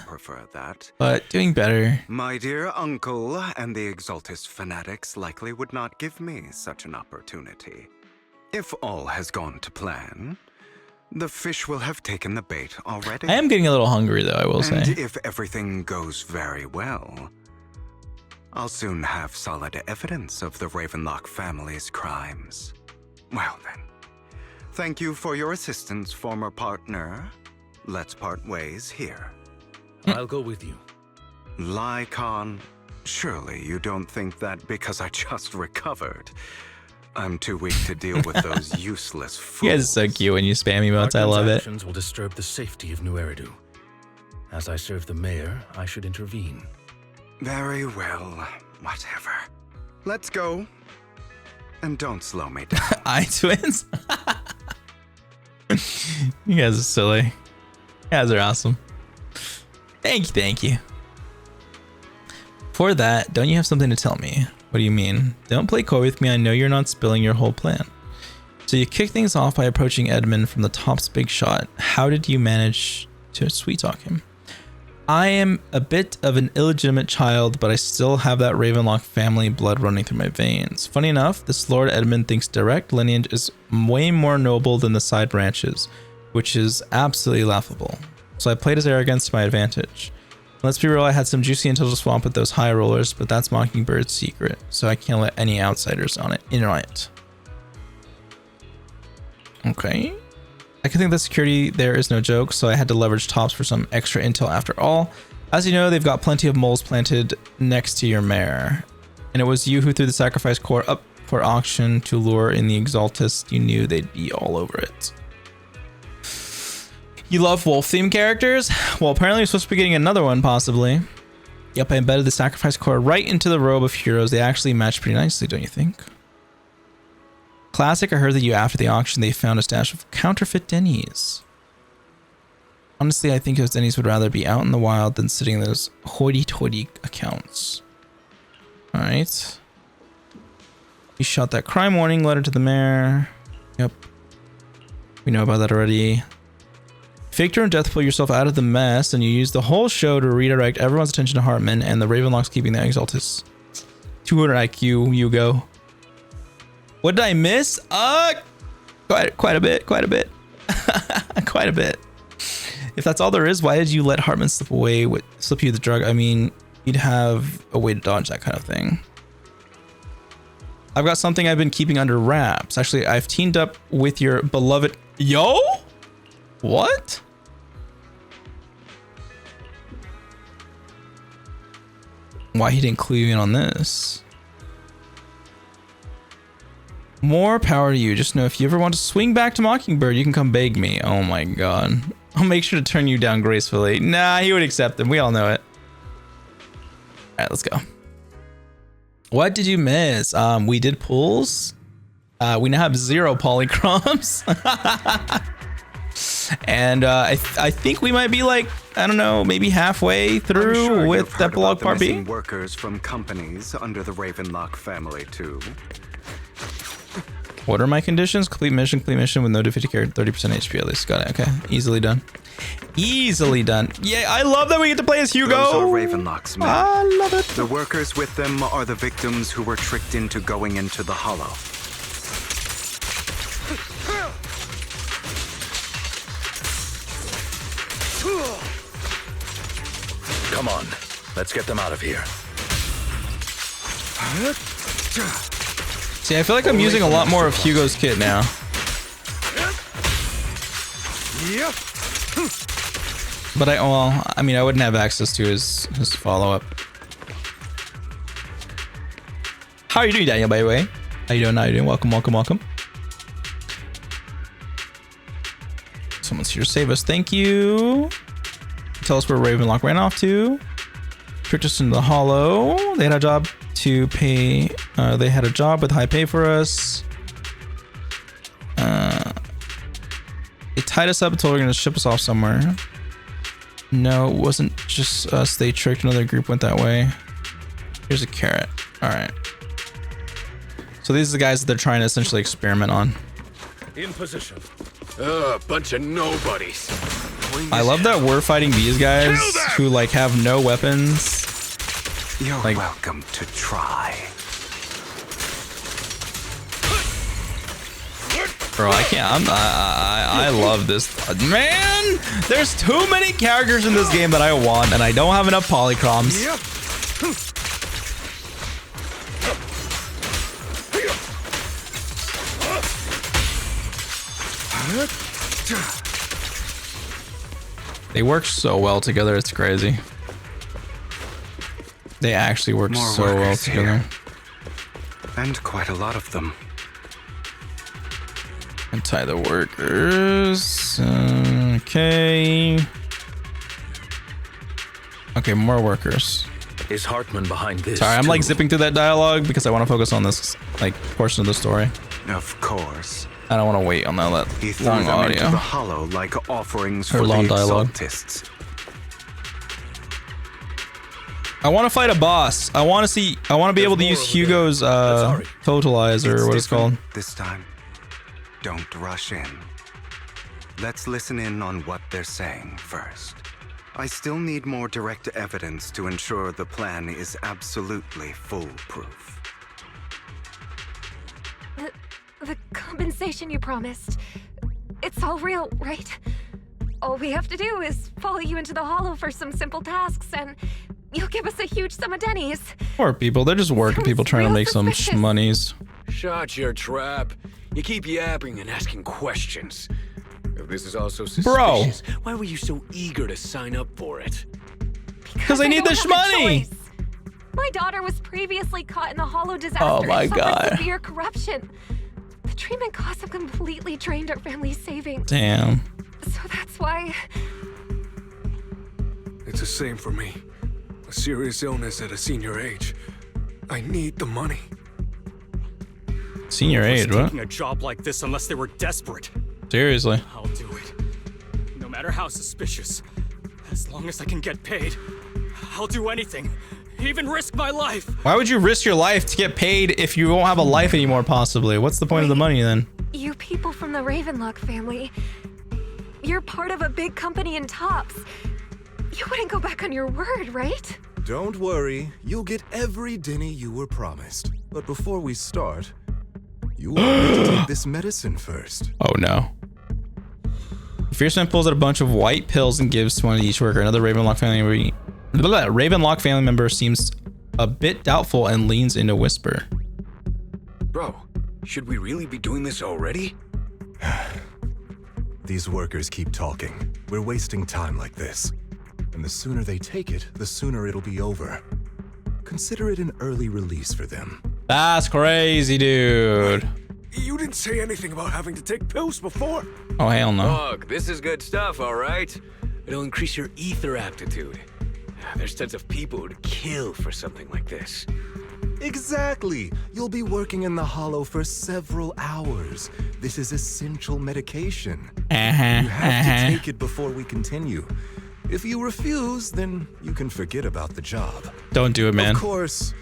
prefer that.
but doing better.
My dear uncle and the Exaltus fanatics likely would not give me such an opportunity. If all has gone to plan, the fish will have taken the bait already.
I am getting a little hungry though, I will say.
And if everything goes very well, I'll soon have solid evidence of the Ravenlock family's crimes. Well then, thank you for your assistance, former partner. Let's part ways here.
I'll go with you.
Lycon, surely you don't think that because I just recovered, I'm too weak to deal with those useless fools.
You guys are so cute when you spam emotes. I love it.
Actions will disturb the safety of New Eridu. As I serve the mayor, I should intervene.
Very well, whatever. Let's go. And don't slow me down.
Eye twins? You guys are silly. You guys are awesome. Thank you. For that, don't you have something to tell me? What do you mean? Don't play coy with me. I know you're not spilling your whole plan. So you kick things off by approaching Edmund from the top's big shot. How did you manage to sweet talk him? I am a bit of an illegitimate child, but I still have that Ravenlock family blood running through my veins. Funny enough, this Lord Edmund thinks direct lineage is way more noble than the side branches, which is absolutely laughable. So I played his arrogance to my advantage. Let's be real, I had some juicy intel to swamp with those high rollers, but that's Mockingbird's secret, so I can't let any outsiders in on it. Okay. I can think the security there is no joke, so I had to leverage tops for some extra intel after all. As you know, they've got plenty of moles planted next to your mare. And it was you who threw the sacrifice core up for auction to lure in the Exaltus. You knew they'd be all over it. You love wolf-themed characters? Well, apparently you're supposed to be getting another one, possibly. Yep, I embedded the sacrifice core right into the robe of heroes. They actually match pretty nicely, don't you think? Classic, I heard that you after the auction they found a stash of counterfeit Denny's. Honestly, I think those Denny's would rather be out in the wild than sitting in those hoity-toity accounts. Alright. You shot that crime warning letter to the mayor. Yep. We know about that already. Victor and Death pull yourself out of the mess, and you use the whole show to redirect everyone's attention to Hartman, and the Ravenlock's keeping the Exaltus. 200 IQ, you go. What did I miss? Quite a bit. Quite a bit. If that's all there is, why did you let Hartman slip you the drug? I mean, you'd have a way to dodge that kind of thing. I've got something I've been keeping under wraps. Actually, I've teamed up with your beloved... Yo? What? Why he didn't clue you in on this? More power to you. Just know if you ever want to swing back to Mockingbird, you can come beg me. Oh my god. I'll make sure to turn you down gracefully. Nah, he would accept them. We all know it. Alright, let's go. What did you miss? We did pulls. We now have 0 polychromes. And I think we might be like, I don't know, maybe halfway through with Epilogue Part B.
Workers from companies under the Ravenlock family too.
What are my conditions? Complete mission with no defeated character, 30% HP at least. Got it. Okay, easily done. Easily done. Yeah, I love that we get to play as Hugo.
Those are Ravenlock's men.
I love it.
The workers with them are the victims who were tricked into going into the Hollow.
Come on, let's get them out of here.
See, I feel like I'm using a lot more of Hugo's kit now. But I mean, I wouldn't have access to his follow-up. How are you doing, Daniel, by the way? How you doing? Welcome. Someone's here to save us. Thank you. Tell us where Ravenlock ran off to. Tricked us into the Hollow. They had a job to pay. They had a job with high pay for us. They tied us up and told we were going to ship us off somewhere. No, it wasn't just us. They tricked another group, went that way. Here's a carrot. All right. So these are the guys that they're trying to essentially experiment on.
In position.
Bunch of nobodies.
I love that we're fighting these guys who like have no weapons.
You're
like,
welcome to try.
Bro, I can't. I love this. Man, there's too many characters in this game that I want, and I don't have enough polychromes. They work so well together, it's crazy. They actually work so well together.
And quite a lot of them.
Untie the workers. Okay. Okay, more workers.
Is Hartman behind this?
Sorry, I'm like zipping through that dialogue because I want to focus on this like portion of the story.
Of course.
I don't want to wait on that long audio.
Into the Hollow like offerings
or
for
long
the
dialogue.
Exaltists.
I want to fight a boss. I want to be able to use Hugo's totalizer, or what it's called.
This time, don't rush in. Let's listen in on what they're saying first. I still need more direct evidence to ensure the plan is absolutely foolproof.
The compensation you promised, it's all real, right? All we have to do is follow you into the Hollow for some simple tasks, and you'll give us a huge sum of dennies.
Poor people, they're just working people trying to make some monies.
Shut your trap. You keep yapping and asking questions. If this is also suspicious,
bro,
why were you so eager to sign up for it?
Because I need the money.
My daughter was previously caught in the Hollow disaster.
Oh my god.
Severe corruption. The treatment costs have completely drained our family's savings.
Damn.
So that's why.
It's the same for me. A serious illness at a senior age. I need the money.
Senior age, what?
Taking a job like this unless they were desperate.
Seriously.
I'll do it. No matter how suspicious. As long as I can get paid, I'll do anything. Even risk my life.
Why would you risk your life to get paid if you won't have a life anymore, possibly? What's the point of the money then?
You people from the Ravenlock family. You're part of a big company in Tops. You wouldn't go back on your word, right?
Don't worry, you'll get every Denny you were promised. But before we start, you will need to take this medicine first.
Oh no. Fierceman pulls out a bunch of white pills and gives one to each worker. Another Ravenlock family member seems a bit doubtful and leans in to whisper.
Bro, should we really be doing this already?
These workers keep talking. We're wasting time like this. And the sooner they take it, the sooner it'll be over. Consider it an early release for them.
That's crazy, dude.
You didn't say anything about having to take pills before.
Oh, hell no.
Look, this is good stuff, all right? It'll increase your ether aptitude. There's tons of people who'd kill for something like this.
Exactly. You'll be working in the Hollow for several hours. This is essential medication. You have to take it before we continue. If you refuse, then you can forget about the job.
Don't do it, man.
Of course,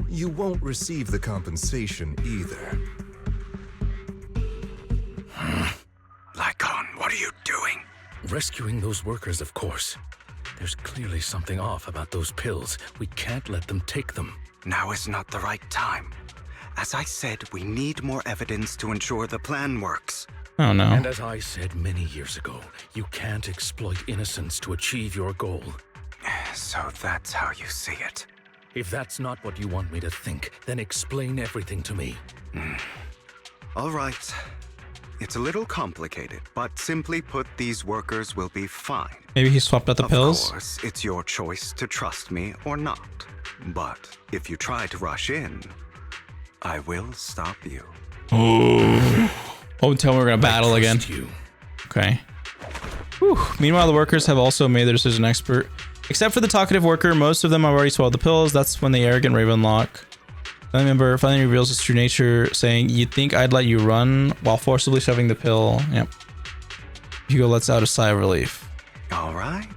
you won't receive the compensation either.
Lycon, what are you doing?
Rescuing those workers, of course. There's clearly something off about those pills. We can't let them take them.
Now is not the right time. As I said, we need more evidence to ensure the plan works.
Oh no.
And as I said many years ago, you can't exploit innocence to achieve your goal.
So that's how you see it.
If that's not what you want me to think, then explain everything to me.
All right. It's a little complicated, but simply put, these workers will be fine.
Maybe he swapped out the pills?
Of course, it's your choice to trust me or not. But if you try to rush in, I will stop you.
Oh, tell me we're gonna battle again. Okay. Whew. Meanwhile, the workers have also made their decision expert. Except for the talkative worker, most of them have already swallowed the pills. That's when the arrogant Ravenlock family member finally reveals his true nature, saying, "You'd think I'd let you run," while forcibly shoving the pill. Yep. Hugo lets out a sigh of relief.
All right.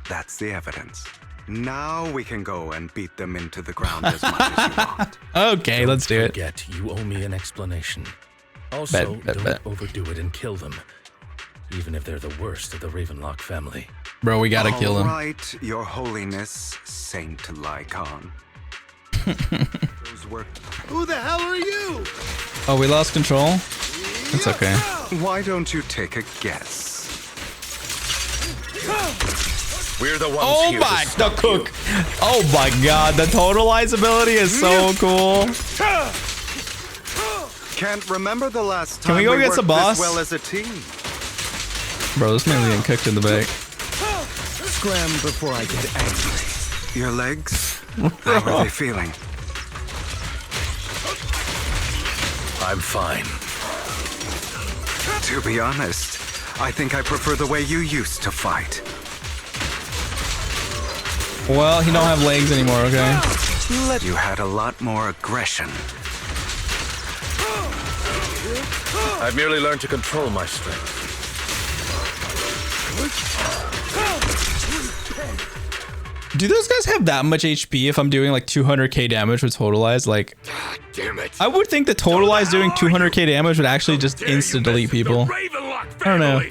That's the evidence. Now we can go and beat them into the ground as much as you want.
Okay, let's do it.
Forget, you owe me an explanation. Also, don't overdo it and kill them. Even if they're the worst of the Ravenlock family.
Bro, we gotta kill them.
All right, your holiness, Saint Lycon.
Who the hell are you?
Oh, we lost control? It's okay.
Why don't you take a guess?
We're the ones
Oh
here
my,
to
the
stop
cook.
you.
Oh my god, the totalize ability is so cool.
Can't remember the last time
Can we go get
worked
some boss?
this well as a team.
Bro, this man's getting cooked in the back.
Scram before I get angry. Your legs? How are they feeling?
I'm fine.
To be honest, I think I prefer the way you used to fight.
Well, he don't have legs anymore, okay?
You had a lot more aggression.
I've merely learned to control my strength.
Do those guys have that much HP if I'm doing like 200k damage with totalize? Like,
damn it.
I would think that totalize doing 200k damage would actually just instant delete people. I don't know.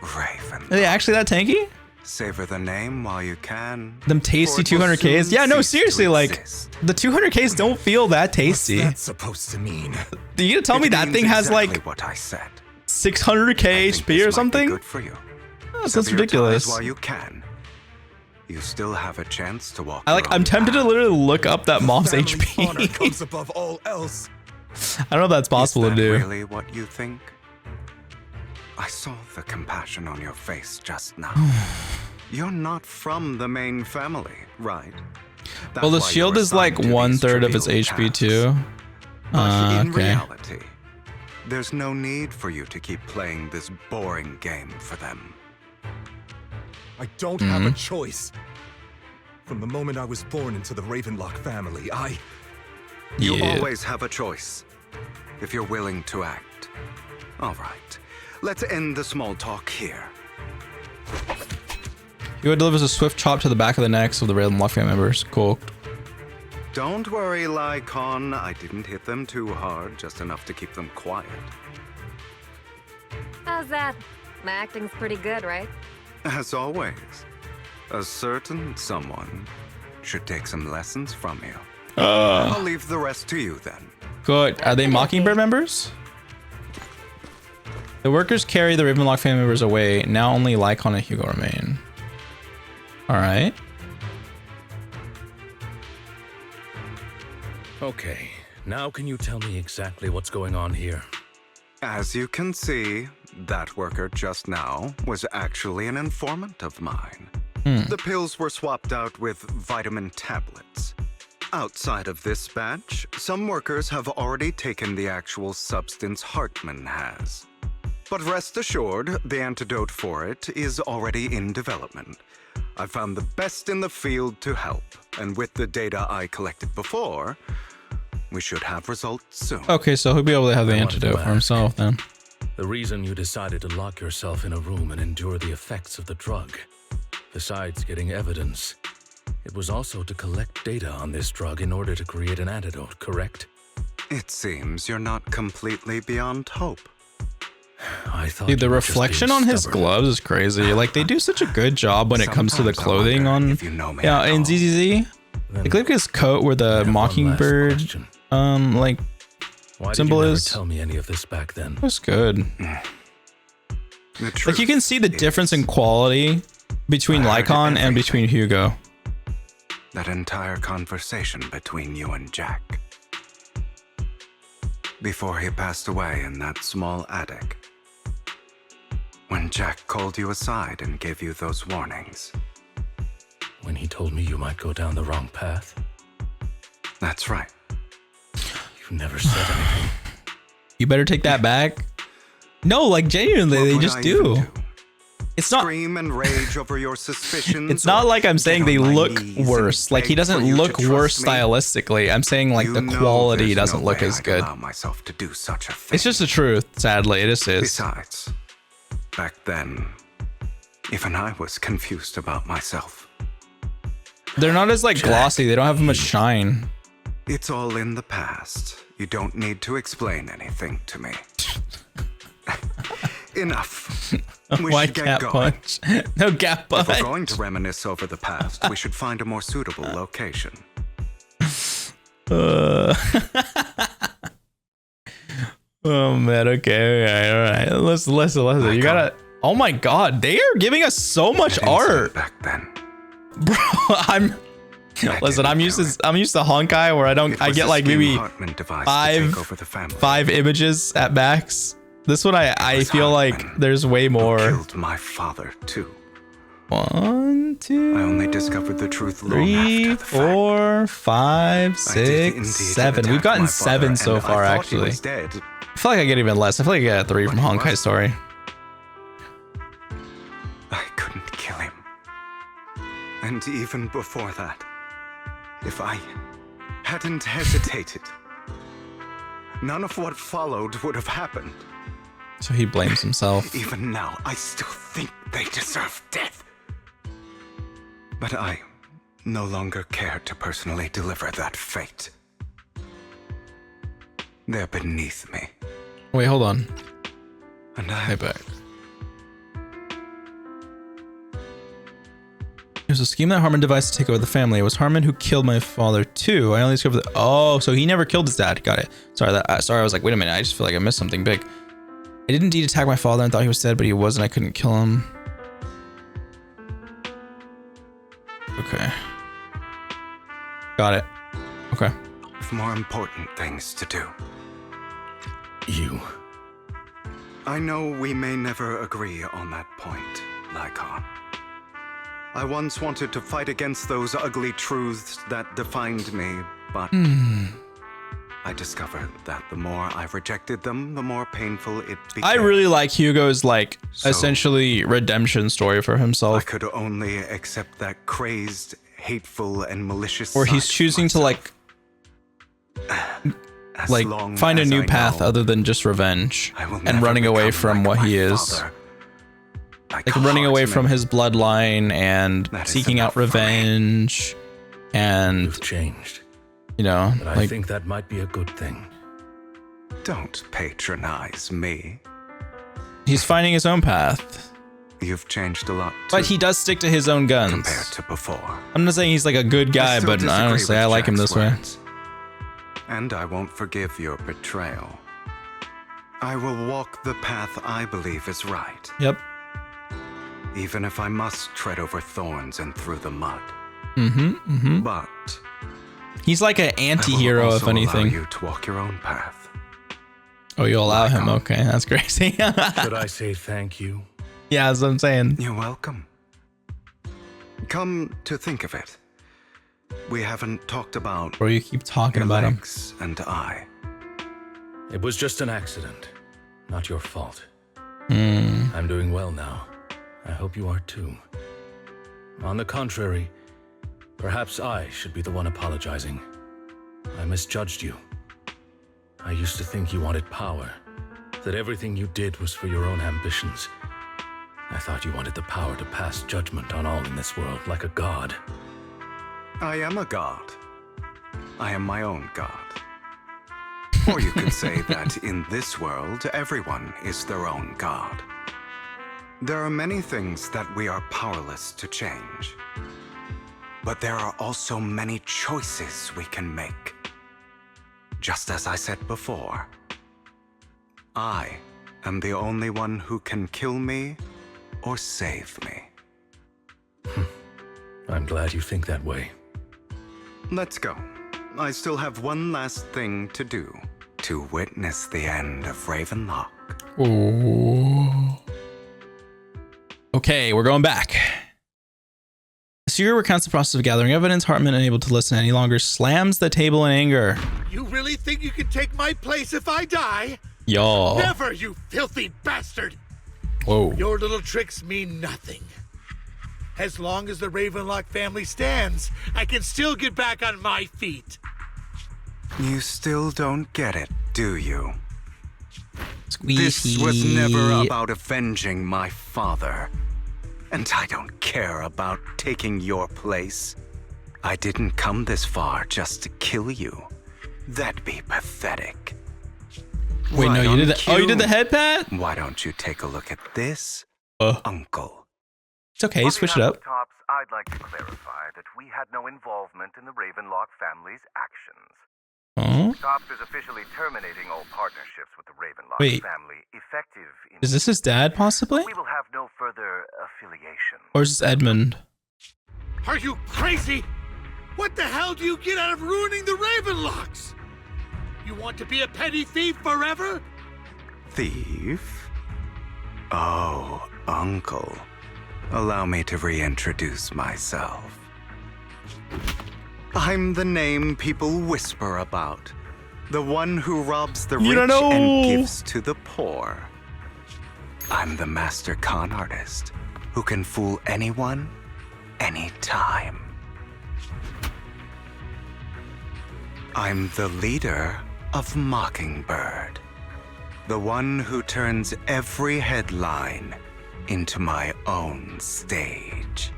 Raven.
Are they actually that tanky?
Savor the name while you can.
Them tasty 200ks? Yeah, no, seriously, like, the 200ks don't feel that tasty.
What's that supposed to mean?
Are you gonna tell me that thing has like
what I said.
600k HP or something?
Good for you.
Oh, that's ridiculous.
While you can. You still have a chance to walk.
I'm tempted to literally look up that mob's HP.
Comes above all else.
I don't know if that's possible to do.
Really what you think? I saw the compassion on your face just now. You're not from the main family, right?
Well, the shield is like 1/3 of its HP too.
In
Okay.
reality, there's no need for you to keep playing this boring game for them.
I don't have a choice. From the moment I was born into the Ravenlock family,
You always have a choice, if you're willing to act. All right, let's end the small talk here.
Hugo delivers a swift chop to the back of the necks of the Ravenlock family members. Cool.
Don't worry, Lycon. I didn't hit them too hard, just enough to keep them quiet.
How's that? My acting's pretty good, right?
As always, a certain someone should take some lessons from you. I'll leave the rest to you then.
Good. Are they Mockingbird members? The workers carry the Ravenlock family members away. Now only Lycon and Hugo remain. Alright.
Okay, now can you tell me exactly what's going on here?
As you can see, that worker just now was actually an informant of mine. The pills were swapped out with vitamin tablets. Outside of this batch, some workers have already taken the actual substance Hartman has. But rest assured, the antidote for it is already in development. I found the best in the field to help, and with the data I collected before, we should have results soon.
Okay, so he'll be able to have the antidote for himself then.
The reason you decided to lock yourself in a room and endure the effects of the drug, besides getting evidence, it was also to collect data on this drug in order to create an antidote, correct?
It seems you're not completely beyond hope.
I thought
Dude, the reflection on his gloves is crazy. Like, they do such a good job when it comes to the clothing on, yeah, in ZZZ. Like, look at his coat where the Mockingbird, like,
Why
symbol
did you never
is.
tell me any of this back then?
That's good. Like, you can see the difference in quality between Lycon and between Hugo.
That entire conversation between you and Jack. Before he passed away in that small attic. When Jack called you aside and gave you those warnings.
When he told me you might go down the wrong path?
That's right.
You never said anything.
You better take that back. No, like, genuinely, they just do.
It's not scream and rage over your suspicions.
It's not like I'm saying they look worse. Like, he doesn't look worse stylistically. I'm saying, like, the quality doesn't look as good.
Myself to do such a thing.
It's just the truth, sadly. It just is.
Besides, back then, even I was confused about myself.
They're not as, like, glossy. They don't have much shine.
It's all in the past. You don't need to explain anything to me. Enough. We
Why
should get
gap
going.
punch? No gap punch.
If we're going to reminisce over the past, we should find a more suitable location.
Oh man, okay, all right. Listen. You gotta. Oh my god, they are giving us so much art.
Back then,
bro. Listen, I'm used to Honkai where I get like maybe five images at max. This one I feel like there's way more.
Killed my father too.
1, 2.
I only discovered the truth
3, 4, 5, 6, 7. We've gotten 7 so far, actually. I feel like I get even less. I feel like I get a 3 from Honkai Story.
I couldn't kill him. And even before that, if I hadn't hesitated, none of what followed would have happened.
So he blames himself.
Even now, I still think they deserve death. But I no longer care to personally deliver that fate. They're beneath me.
Wait, hold on.
And
Hey, back. It was a scheme that Harmon devised to take over the family. It was Harmon who killed my father too. I only discovered that. Oh, so he never killed his dad. Got it. Sorry, I was like, wait a minute. I just feel like I missed something big. I did indeed attack my father and thought he was dead, but he wasn't. I couldn't kill him. Okay. Got it. Okay.
More important things to do.
You.
I know we may never agree on that point, Lycon. I once wanted to fight against those ugly truths that defined me, but I discovered that the more I rejected them, the more painful it became.
I really like Hugo's like essentially redemption story for himself.
I could only accept that crazed, hateful, and malicious
Where he's choosing to like find a new path other than just revenge and running away from what he is. Like running away from his bloodline and seeking out revenge and
You've changed.
You know,
but I think that might be a good thing.
Don't patronize me.
He's finding his own path.
You've changed a lot,
but he does stick to his own guns
compared to before.
I'm not saying he's like a good guy, but honestly, I like him this way.
And I won't forgive your betrayal. I will walk the path I believe is right.
Yep.
Even if I must tread over thorns and through the mud. But
he's like an anti-hero, if anything.
Allow you to walk your own path.
Oh, you allow him? Okay, that's crazy.
Should I say thank you?
Yeah, that's what I'm saying.
You're welcome. Come to think of it, we haven't talked about.
Bro, you keep talking about him.
And I.
It was just an accident, not your fault. I'm doing well now. I hope you are too. On the contrary, perhaps I should be the one apologizing. I misjudged you. I used to think you wanted power, that everything you did was for your own ambitions. I thought you wanted the power to pass judgment on all in this world like a god.
I am a god. I am my own god. Or you could say that in this world, everyone is their own god. There are many things that we are powerless to change. But there are also many choices we can make. Just as I said before, I am the only one who can kill me or save me.
I'm glad you think that way.
Let's go. I still have one last thing to do. To witness the end of Ravenlock.
Oh. Okay, we're going back. The seer recounts the process of gathering evidence. Hartman, unable to listen any longer, slams the table in anger.
You really think you can take my place if I die?
Yo.
Never, you filthy bastard!
Whoa.
Your little tricks mean nothing. As long as the Ravenlock family stands, I can still get back on my feet.
You still don't get it, do you?
Squeezy.
This was never about avenging my father. And I don't care about taking your place. I didn't come this far just to kill you. That'd be pathetic.
Wait, no, you did that. Oh, you did the head pat?
Why don't you take a look at this, Uncle?
It's okay, switch it up.
Tops, I'd like to clarify that we had no involvement in the Ravenlock family's actions. Tops is officially terminating all partnerships with the Ravenlock family, effective in...
Is this his dad, possibly?
We will have no further affiliation.
Or is this Edmund?
Are you crazy? What the hell do you get out of ruining the Ravenlocks? You want to be a petty thief forever?
Thief? Oh, Uncle. Allow me to reintroduce myself. I'm the name people whisper about. The one who robs the rich and gives to the poor. I'm the master con artist who can fool anyone, anytime. I'm the leader of Mockingbird. The one who turns every headline into my own stage.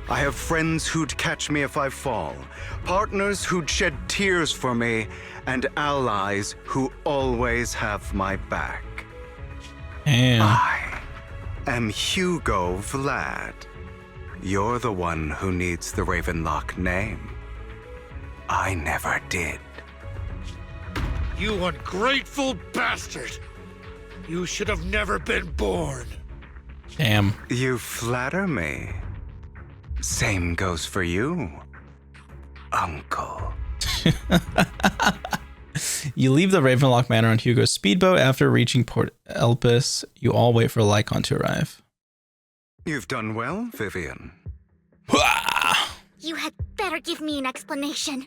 I have friends who'd catch me if I fall, partners who'd shed tears for me, and allies who always have my back. I am Hugo Vlad. You're the one who needs the Ravenlock name. I never did.
You ungrateful bastard! You should have never been born.
Damn.
You flatter me. Same goes for you, Uncle.
You leave the Ravenlock Manor on Hugo's speedboat. After reaching Port Elpis, you all wait for Lycon to arrive.
You've done well, Vivian.
You had better give me an explanation.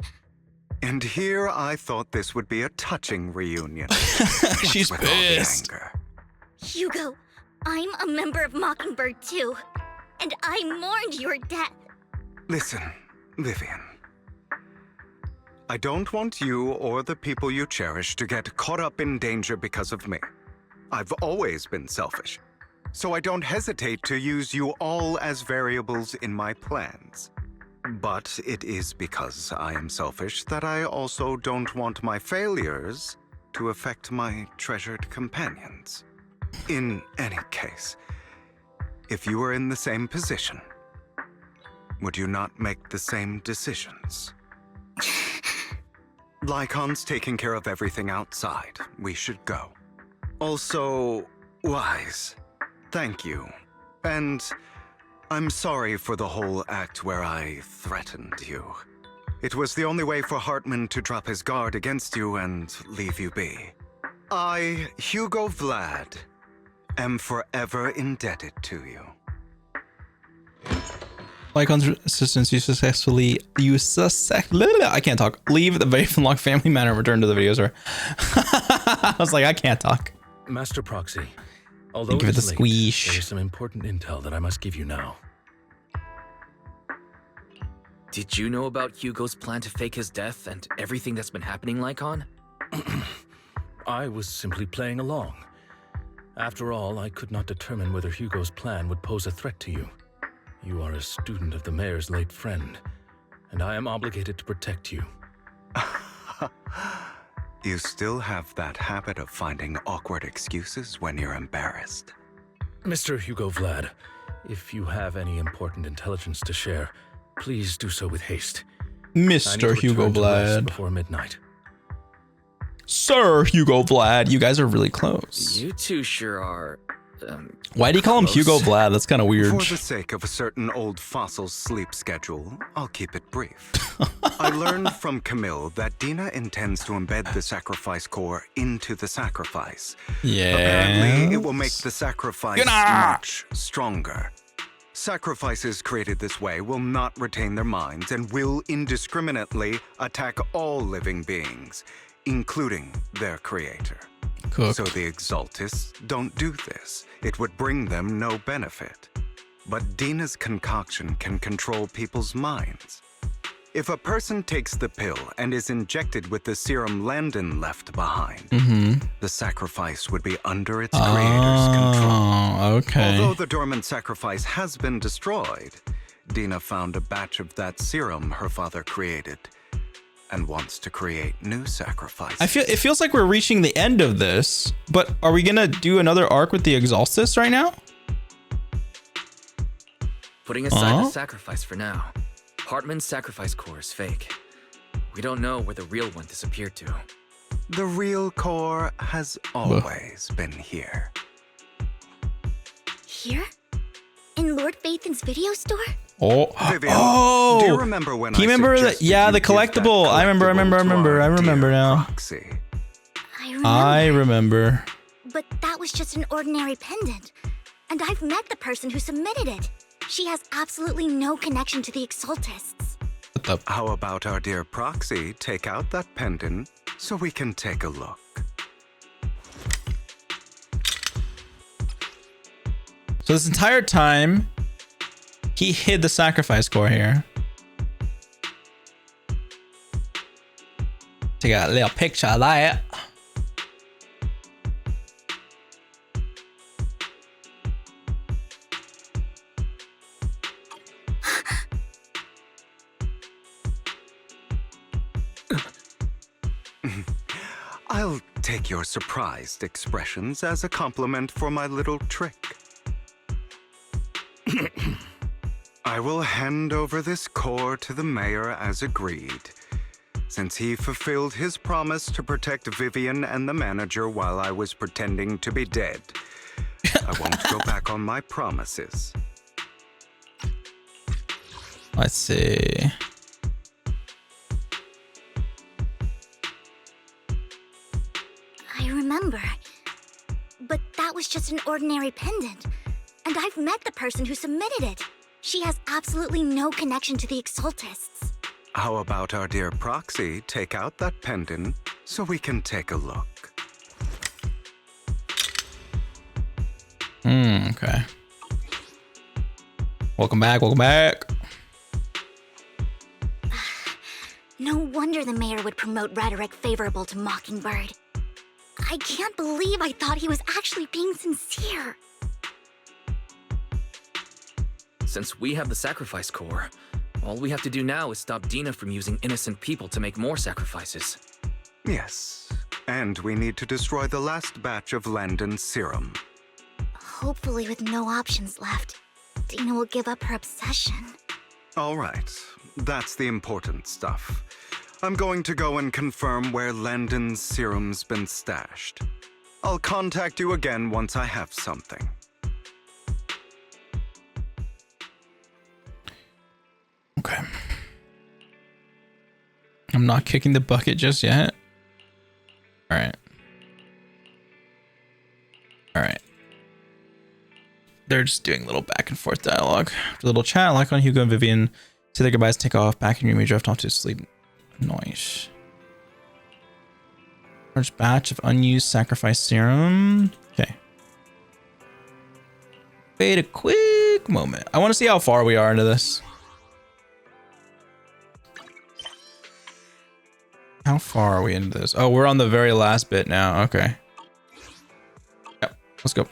And here I thought this would be a touching reunion.
She's pissed.
Hugo, I'm a member of Mockingbird too, and I mourned your death.
Listen, Vivian. I don't want you or the people you cherish to get caught up in danger because of me. I've always been selfish, so I don't hesitate to use you all as variables in my plans. But it is because I am selfish that I also don't want my failures to affect my treasured companions. In any case, if you were in the same position, would you not make the same decisions? Lycon's taking care of everything outside. We should go. Also, Wise, thank you. And I'm sorry for the whole act where I threatened you. It was the only way for Hartman to drop his guard against you and leave you be. I, Hugo Vlad, am forever indebted to you.
Lycon's assistance, I can't talk. Leave the Ravenlock family manor and return to the video, sir. I was like, I can't talk.
Master Proxy, although
give it
it is
the
late,
squeeze.
there is some important intel that I must give you now.
Did you know about Hugo's plan to fake his death and everything that's been happening, Lycon?
I was simply playing along. After all, I could not determine whether Hugo's plan would pose a threat to you. You are a student of the mayor's late friend, and I am obligated to protect you.
You still have that habit of finding awkward excuses when you're embarrassed.
Mr. Hugo Vlad, if you have any important intelligence to share, please do so with haste.
Mr. Hugo Vlad.
Before midnight.
Sir Hugo Vlad, you guys are really close.
You two sure are.
Why do you call him Hugo Vlad? That's kind of weird.
For the sake of a certain old fossil's sleep schedule, I'll keep it brief. I learned from Camille that Dina intends to embed the sacrifice core into the sacrifice.
Yeah.
Apparently, it will make the sacrifice much stronger. Sacrifices created this way will not retain their minds and will indiscriminately attack all living beings, including their creator.
Cooked.
So the Exaltists don't do this. It would bring them no benefit. But Dina's concoction can control people's minds. If a person takes the pill and is injected with the serum Landon left behind, the sacrifice would be under its creator's control.
Okay.
Although the dormant sacrifice has been destroyed, Dina found a batch of that serum her father created and wants to create new sacrifices.
It feels like we're reaching the end of this, but are we gonna do another arc with the Exaltists right now?
Putting aside the sacrifice for now, Hartman's sacrifice core is fake. We don't know where the real one disappeared to.
The real core has always been here.
Here? In Lord Phaethon's video store?
Oh,
Vivian, do you remember when
do you remember that? Yeah, the collectible. I remember now.
Proxy.
I remember.
But that was just an ordinary pendant. And I've met the person who submitted it. She has absolutely no connection to the Exaltists.
How about our dear Proxy take out that pendant so we can take a look?
So this entire time, he hid the sacrifice core here. Take a little picture of that.
I'll take your surprised expressions as a compliment for my little trick. I will hand over this core to the mayor as agreed, since he fulfilled his promise to protect Vivian and the manager while I was pretending to be dead. I won't go back on my promises.
Let's see.
I remember. But that was just an ordinary pendant. And I've met the person who submitted it. She has absolutely no connection to the Exaltists.
How about our dear Proxy take out that pendant so we can take a look?
Okay. Welcome back, welcome back.
No wonder the mayor would promote rhetoric favorable to Mockingbird. I can't believe I thought he was actually being sincere.
Since we have the sacrifice core, all we have to do now is stop Dina from using innocent people to make more sacrifices.
Yes, and we need to destroy the last batch of Landon's serum.
Hopefully with no options left, Dina will give up her obsession.
All right, that's the important stuff. I'm going to go and confirm where Landon's serum's been stashed. I'll contact you again once I have something.
Okay. I'm not kicking the bucket just yet. All right. All right. They're just doing a little back and forth dialogue. After a little chat, like on Hugo and Vivian, say their goodbyes, take off, back in your room, you drift off to sleep. Nice. Large batch of unused sacrifice serum. Okay. Wait a quick moment. I want to see how far we are into this. How far are we into this? Oh, we're on the very last bit now. Okay. Yep. Let's go.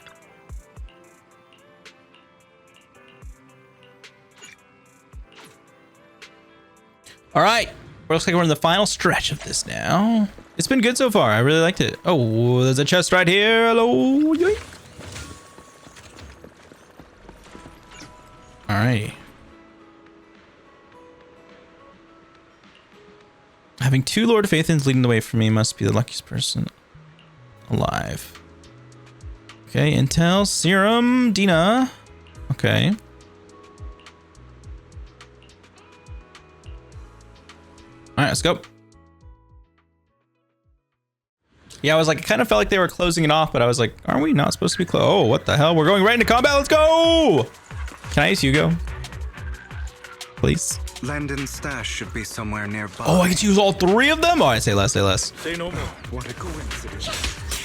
All right. Looks like we're in the final stretch of this now. It's been good so far. I really liked it. Oh, there's a chest right here. Hello. Yoink. All right. Having 2 Lord Faithins leading the way for me must be the luckiest person alive. Okay, intel, serum, Dina. Okay. All right, let's go. Yeah, I was like, I kind of felt like they were closing it off, but I was like, aren't we not supposed to be close? Oh, what the hell? We're going right into combat. Let's go. Can I use Hugo? Please.
Landon's stash should be somewhere nearby.
Oh, I get to use all 3 of them? Oh, I say less, say less.
Say no more. What a coincidence.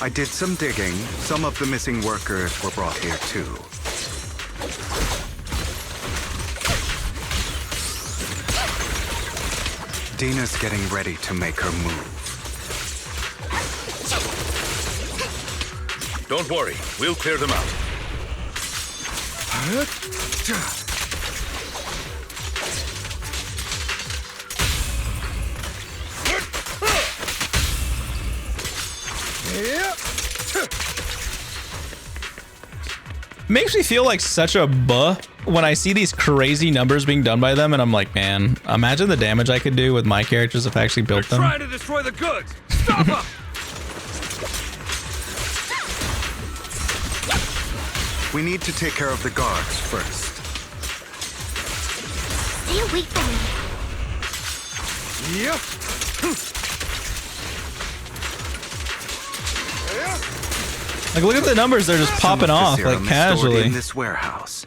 I did some digging. Some of the missing workers were brought here too. Dina's getting ready to make her move.
Don't worry, we'll clear them out.
Makes me feel like such a buh when I see these crazy numbers being done by them, and I'm like, man, imagine the damage I could do with my characters if I actually built them.
Trying to destroy the goods. Stop them!
We need to take care of the guards first.
Stay away from me.
Yep.
Like, look at the numbers; they're just popping off like casually.
In this warehouse.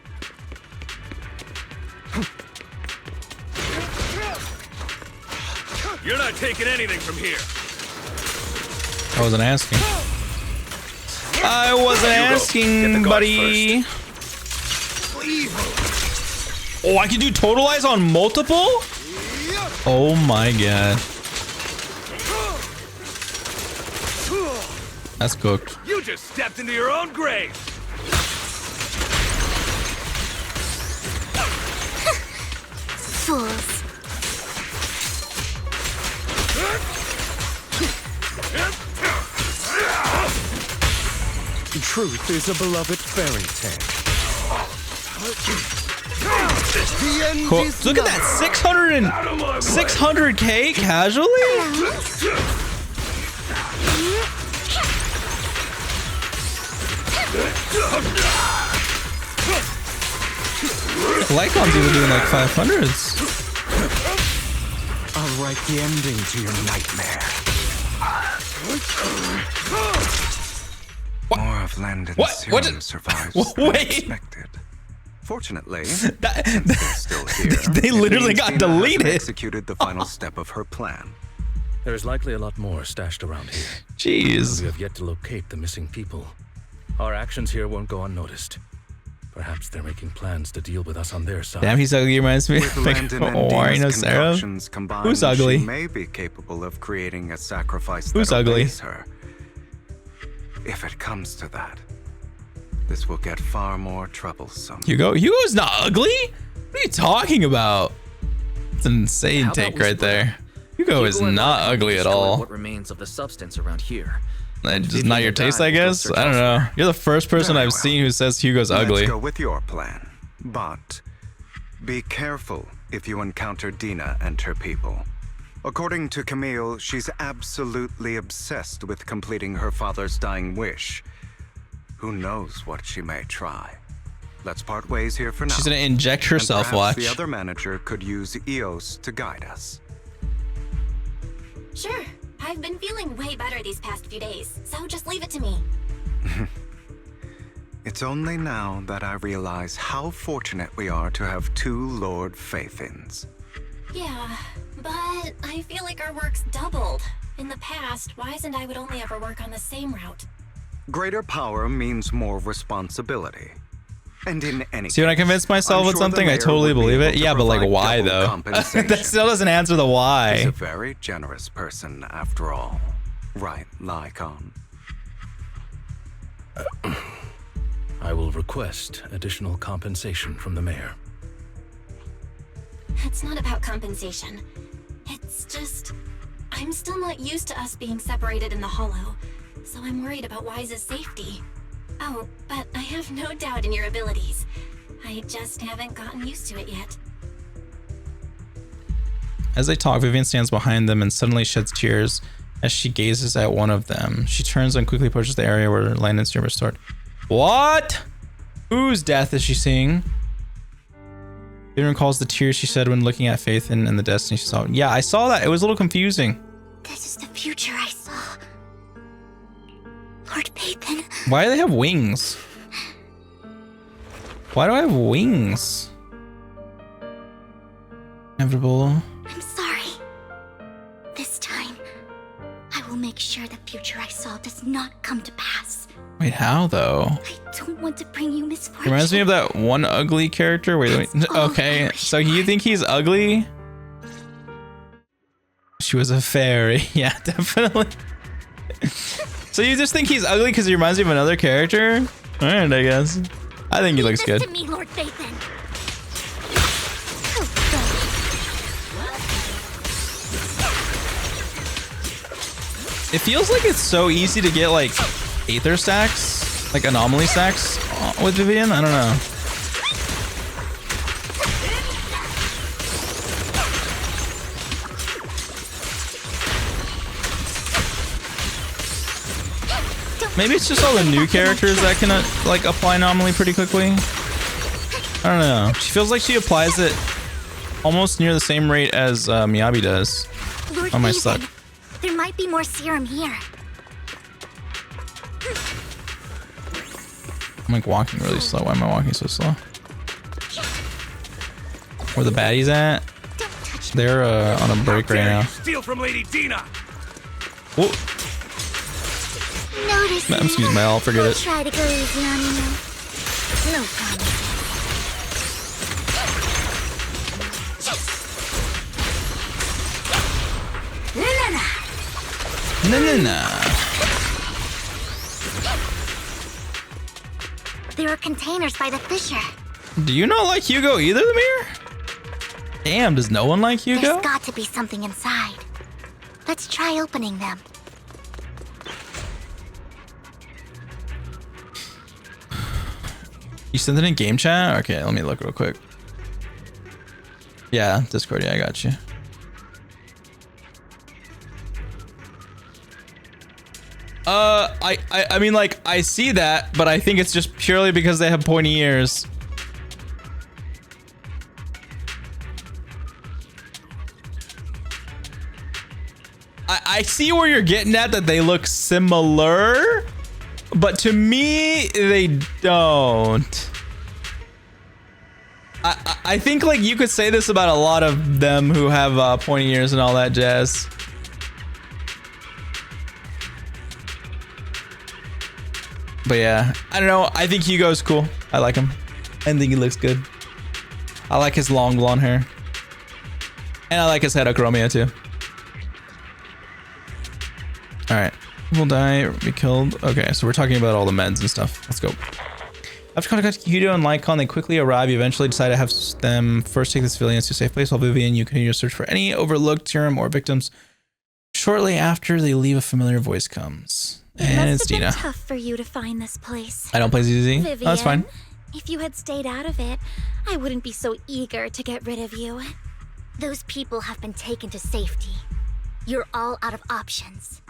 You're not taking anything from here.
I wasn't asking. I wasn't asking, buddy. Oh, I can do totalize on multiple? Oh my god. That's cooked.
You just stepped into your own grave.
Fools.
Truth is a beloved fairy tale.
Cool. Look at that, 600k casually? Lycon's even doing like 500s.
I'll write the ending to your nightmare. More of Landon's serum survives than expected. Fortunately, they're still here.
They literally got deleted.
Executed the final step of her plan.
There is likely a lot more stashed around here.
Jeez.
We have yet to locate the missing people. Our actions here won't go unnoticed. Perhaps they're making plans to deal with us on their side.
Damn, he's ugly. Reminds me of like Sarah. Who's ugly?
She may be capable of creating a sacrifice
Who's
that
ugly?
obeys her. If it comes to that, this will get far more troublesome.
Hugo's not ugly? What are you talking about? It's an insane take right there. Hugo is not ugly at all.
What remains of the substance around here.
Just not your taste, I guess. I don't know. You're the first person I've seen who says Hugo's ugly.
Let's go with your plan, but be careful if you encounter Dina and her people. According to Camille, she's absolutely obsessed with completing her father's dying wish. Who knows what she may try. Let's part ways here for now.
She's gonna inject herself,
and
watch.
The other manager could use EOS to guide us.
Sure. I've been feeling way better these past few days, so just leave it to me.
It's only now that I realize how fortunate we are to have two Lord Faithins.
Yeah, but I feel like our work's doubled. In the past, Wise and I would only ever work on the same route.
Greater power means more responsibility. And in any
See, when I convince myself with something, I totally believe it. Yeah, but like, why though? That still doesn't answer the why.
He's a very generous person, after all. Right, Lycon?
I will request additional compensation from the mayor.
It's not about compensation. It's just... I'm still not used to us being separated in the Hollow, so I'm worried about Wise's safety. Oh, but I have no doubt in your abilities. I just haven't gotten used to it yet.
As they talk, Vivian stands behind them and suddenly sheds tears as she gazes at one of them. She turns and quickly approaches the area where Landon's dream is stored. What? Whose death is she seeing? Vivian recalls the tears she shed when looking at Faith and the destiny she saw. Yeah, I saw that. It was a little confusing.
This is the future I saw. Lord Peyton.
Why do they have wings? Why do I have wings? Inevitable.
I'm sorry. This time, I will make sure the future I saw does not come to pass.
Wait, how though?
I don't want to bring you misfortune.
Reminds me of that one ugly character. Wait. Okay, so you think he's ugly? She was a fairy. Yeah, definitely. So you just think he's ugly because he reminds you of another character? All right, I guess. I think he looks good.
To me, Lord Phaethon.
It feels like it's so easy to get like Aether stacks, like anomaly stacks with Vivian. I don't know. Maybe it's just all the new characters that can like apply anomaly pretty quickly. I don't know. She feels like she applies it almost near the same rate as Miyabi does.
Lord
Oh, my suck.
There might be more serum here.
I'm like walking really slow. Why am I walking so slow? Where the baddies at? They're on a break right now.
Steal from Lady Dina.
Whoa.
Notice
Excuse me, I'll forget it.
Try to go easy on you. No promise.
No.
There are containers by the fissure.
Do you not like Hugo either, the mirror? Damn, does no one like Hugo?
There's got to be something inside. Let's try opening them.
You sent it in game chat? Okay, let me look real quick. Yeah, Discord, yeah, I got you. I mean, like, I see that, but I think it's just purely because they have pointy ears. I see where you're getting at, that they look similar, but to me, they don't. I think, like, you could say this about a lot of them who have pointy ears and all that jazz. But yeah, I don't know. I think Hugo's cool. I like him. I think he looks good. I like his long blonde hair. And I like his heterochromia too. Alright. We'll die, be killed. Okay, so we're talking about all the meds and stuff. Let's go. After contacting Hugo and Lycon, they quickly arrive. You eventually decide to have them first take the civilians to a safe place, while Vivian, you continue to search for any overlooked serum or victims shortly after they leave, a familiar voice comes. And it's Dina.
Tough for you to find this place.
I don't play ZZ.
Vivian,
Oh, that's fine.
If you had stayed out of it, I wouldn't be so eager to get rid of you. Those people have been taken to safety. You're all out of options.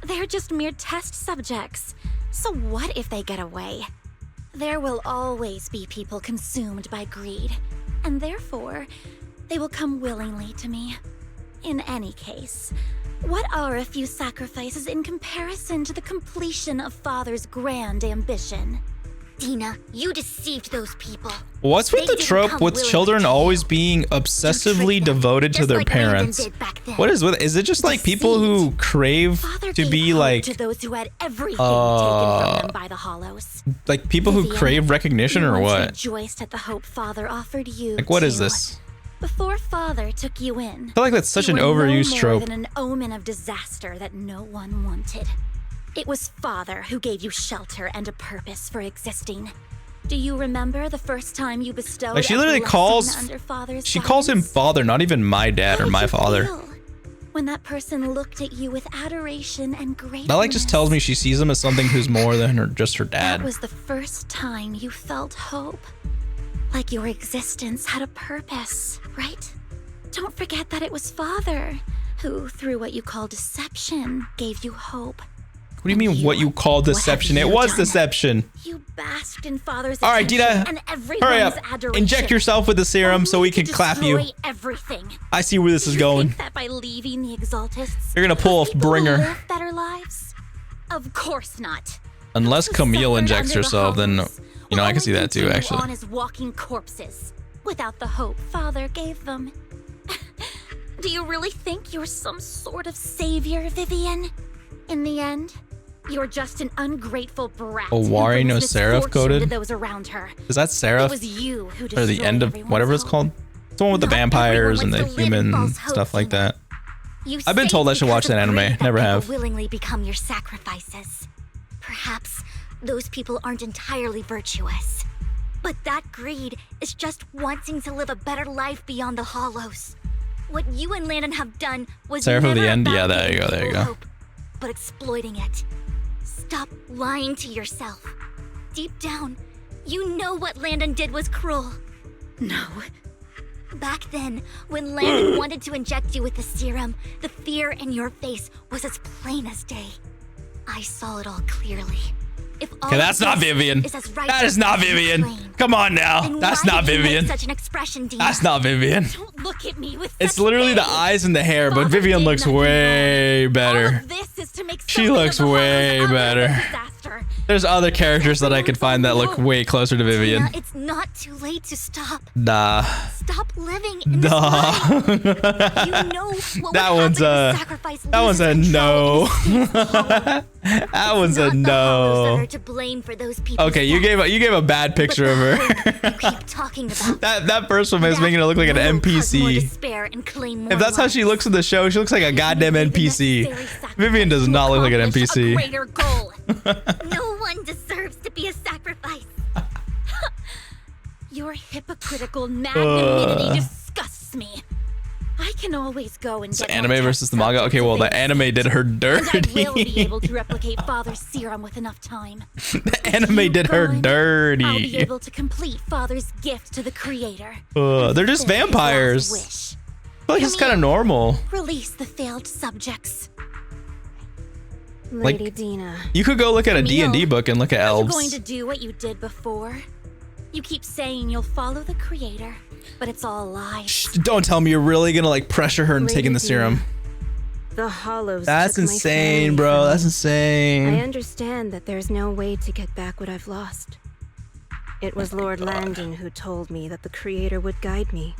They're just mere test subjects. So what if they get away?
There will always be people consumed by greed, and therefore, they will come willingly to me. In any case, what are a few sacrifices in comparison to the completion of Father's grand ambition? Dina, you deceived those people.
What's with the trope with children always being obsessively devoted to their parents? What is with it? Is it just like people who crave to be like
to those who had everything taken from them by the Hollows.
Like people who crave recognition or what?
Rejoiced at the hope Father offered you.
Like what is this?
Before Father took you in,
I feel like that's such an overused trope.
Than an omen of disaster that no one wanted. It was Father who gave you shelter and a purpose for existing. Do you remember the first time you bestowed
Like she literally calls him father, not even my dad or my father.
When that person looked at you with adoration and gratefulness.
That like just tells me she sees him as something who's more than just her dad.
That was the first time you felt hope. Like your existence had a purpose, right? Don't forget that it was Father who, through what you call deception, gave you hope.
What do you mean what you call deception? It was deception.
You basked in Father's
All right, Dina,
and
hurry up.
Adoration.
Inject yourself with the serum so we can clap you.
Everything.
I see where this is going.
Think that by leaving the Exaltists,
You're gonna pull off Bringer.
Live better lives? Of course not.
Unless Camille injects herself, then you know I can see that too. Actually.
On as walking corpses, without the hope Father gave them. Do you really think you're some sort of savior, Vivian? In the end, you're just an ungrateful brat.
Owari no Seraph coded?
Those around her.
Is that Seraph?
It was you who
or the end of whatever it's called? It's the one with the vampires and the human stuff like that. I've been told I should watch that anime. Never have.
Willingly become your sacrifices. Perhaps those people aren't entirely virtuous. But that greed is just wanting to live a better life beyond the Hollows. What you and Landon have done was
Seraph of the end?
about
Yeah, there you go, there you go.
hope, but exploiting it. Stop lying to yourself. Deep down, you know what Landon did was cruel. No. Back then, when Landon wanted to inject you with the serum, the fear in your face was as plain as day. I saw it all clearly.
Okay, that's not Vivian. That is not Vivian. Come on now. That's not Vivian.
Such an expression, Dina.
That's not Vivian.
Don't look at me with
It's literally the eyes and the hair, but Vivian looks way better. She looks way better. There's other characters that I could find that look way closer to Vivian.
Dina, it's not too late to stop.
Nah.
Stop living in this life. You know what
that one's a no. That one's a no.
To blame for those people.
Okay, you gave a bad picture of her.
Keep talking about
that first one is making her look like an NPC. If that's how she looks in the show, she looks like a goddamn NPC. Vivian does not look like an NPC.
Greater goal. No one deserves to be a sacrifice. Your hypocritical magnanimity disgusts me. I can always go and
so anime versus the manga. Okay, well the anime did her dirty.
And I will be able to replicate Father's serum with enough time.
The anime did her dirty.
I'll be able to complete Father's gift to the Creator.
They're just vampires. I feel like it's kind of normal.
Release the failed subjects.
Lady
like,
Dina.
You could go look at a D&D book and look at elves.
Are you going to do what you did before? You keep saying you'll follow the Creator, but it's all lies.
Shh, don't tell me you're really gonna like pressure her into taking the serum.
The Hollows.
That's insane, bro. That's insane.
I understand that there's no way to get back what I've lost. It was Lord Landon who told me that the Creator would guide me.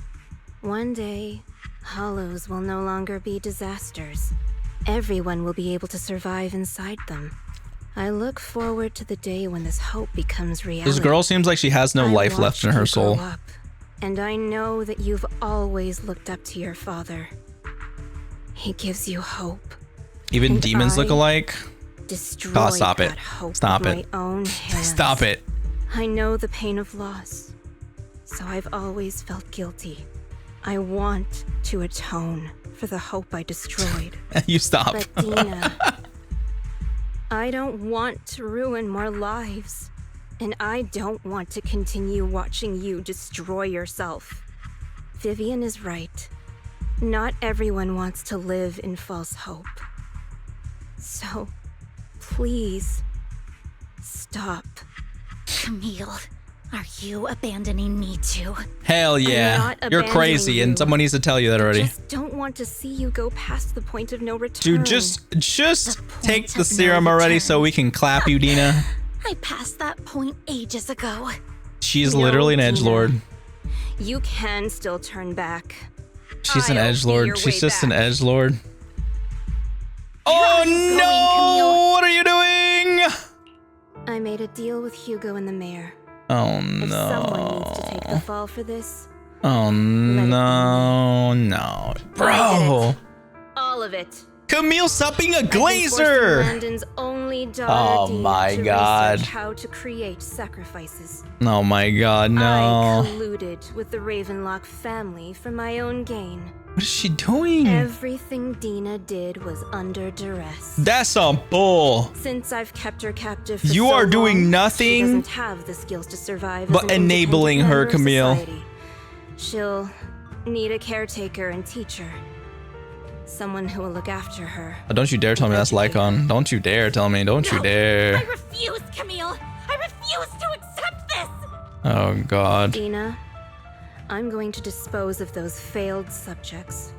One day, Hollows will no longer be disasters. Everyone will be able to survive inside them. I look forward to the day when this hope becomes reality.
This girl seems like she has no life left in her soul.
Up, and I know that you've always looked up to your father. He gives you hope.
Even demons look alike? Oh, stop it. Stop it. Stop it.
I know the pain of loss, so I've always felt guilty. I want to atone. for the hope I destroyed.
You stop.
But Dina, I don't want to ruin more lives. And I don't want to continue watching you destroy yourself. Vivian is right. Not everyone wants to live in false hope. So, please, stop.
Camille, are you abandoning me too?
Hell yeah. You're crazy and someone needs to tell you that already.
I just don't want to see you go past the point of no return.
Dude, just take the serum already so we can clap you, Dina.
I passed that point ages ago.
She's literally an edgelord.
You can still turn back.
She's an edgelord. She's just an edgelord. Oh no! What are you doing?
I made a deal with Hugo and the mayor.
Oh
If someone needs to take the
no.
fall for this,
Oh no, bro.
all of it.
Camille, stop being a glazer.
Landon's only daughter,
Oh
Dina,
my
to
God.
research how to create sacrifices.
Oh my god,
I
no.
colluded with the Ravenlock family for my own gain.
What is she doing?
Everything Dina did was under duress.
That's some bull.
Since I've kept her captive for
You
so
are doing
long,
nothing
she doesn't have the skills to survive
but
as an
enabling
independent
her,
member of
Camille.
society. She'll need a caretaker and teacher. Someone who will look after her.
Oh, don't you dare tell me that's Lycon. Don't you dare tell me. Don't you dare.
I refuse, Camille. I refuse to accept this.
Oh god.
Dina, I'm going to dispose of those failed subjects.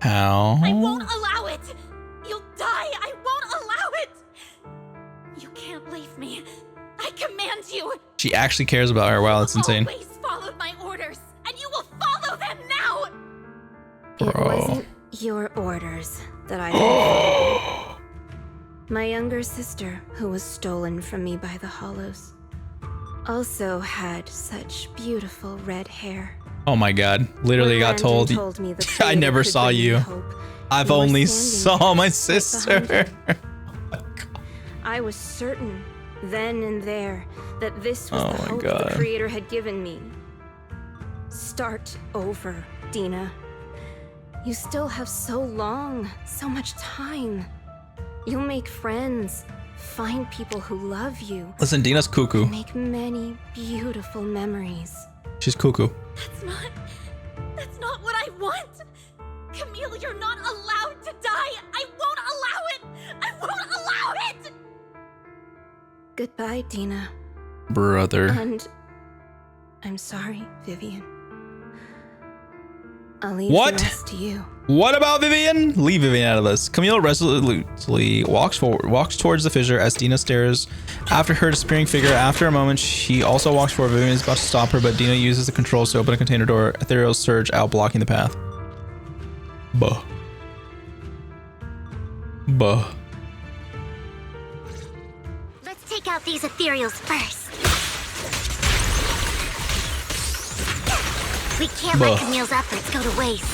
How?
I won't allow it. You'll die. I won't allow it. You can't leave me. I command you.
She actually cares about her. Wow, that's insane.
Always followed my orders, and you will follow them now.
It wasn't your orders that I followed. My younger sister, who was stolen from me by the Hollows, also had such beautiful red hair.
Oh my god. Literally got told.
told me the
I never
could
saw
bring me
you.
hope,
I've
you were
only
standing
saw my
right
sister.
behind me. I was certain, then and there, that this was
Oh
the
my
hope
God.
the Creator had given me. Start over, Dina. You still have so long, so much time. You'll make friends, find people who love you.
Listen, Dina's cuckoo.
and make many beautiful memories.
She's cuckoo.
That's not what I want. Camille, you're not allowed to die. I won't allow it. I won't allow it.
Goodbye, Dina.
Brother.
And I'm sorry, Vivian. I'll leave
What?
the rest to you.
What about Vivian? Leave Vivian out of this. Camille resolutely walks towards the fissure as Dina stares after her disappearing figure. After a moment, she also walks forward. Vivian is about to stop her, but Dina uses the controls to open a container door. Ethereal surge out, blocking the path. Buh. Buh.
Let's take out these ethereals first. We can't let Camille's efforts go to waste.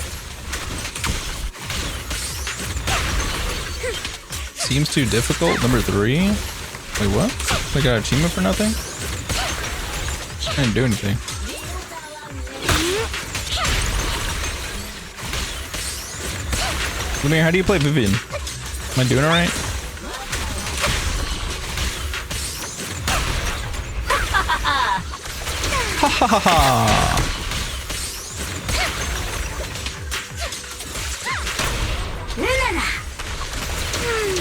Seems too difficult. Number 3. Wait, what? I got an achievement for nothing? I didn't do anything. Lemire, how do you play Vivian? Am I doing it right? Ha ha ha ha!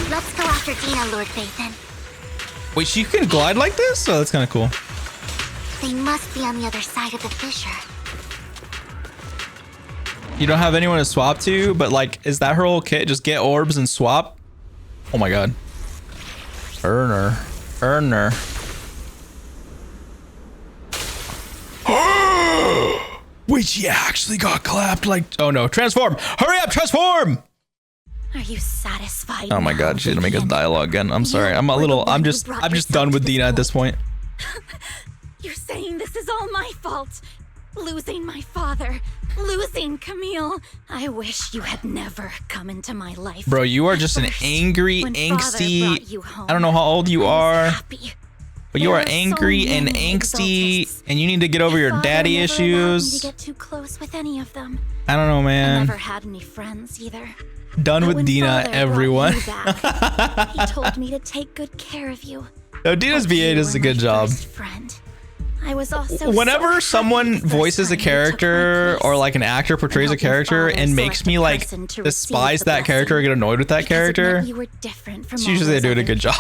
Let's go after Dina, Lord Phaethon.
Wait, she can glide like this? Oh, that's kind of cool.
They must be on the other side of the fissure.
You don't have anyone to swap to, but like, is that her whole kit? Just get orbs and swap? Oh my god. Earner. Wait, she actually got clapped like... Oh no, transform! Hurry up, transform!
Are you satisfied?
Oh my god, she's gonna make us dialogue again. I'm sorry, I'm just done with Dina at this point.
You're saying this is all my fault. Losing my father. Losing Camille. I wish you had never come into my life.
Bro, you are just an angry, angsty... I don't know how old you are. But you are angry and angsty, and you need to get over your daddy
Me to
issues.
get too close with any of them.
I don't know,
I
man.
never had any friends either.
Done
But
with
when
Dina,
Father brought
everyone.
you back, he told me to take good care of you.
No, Dina's VA does a good job.
Friend. I was also
Whenever
so
someone voices a character or like an actor portrays a character and makes me like despise that character or get annoyed with that character,
you were different from
it's usually they're doing a good job.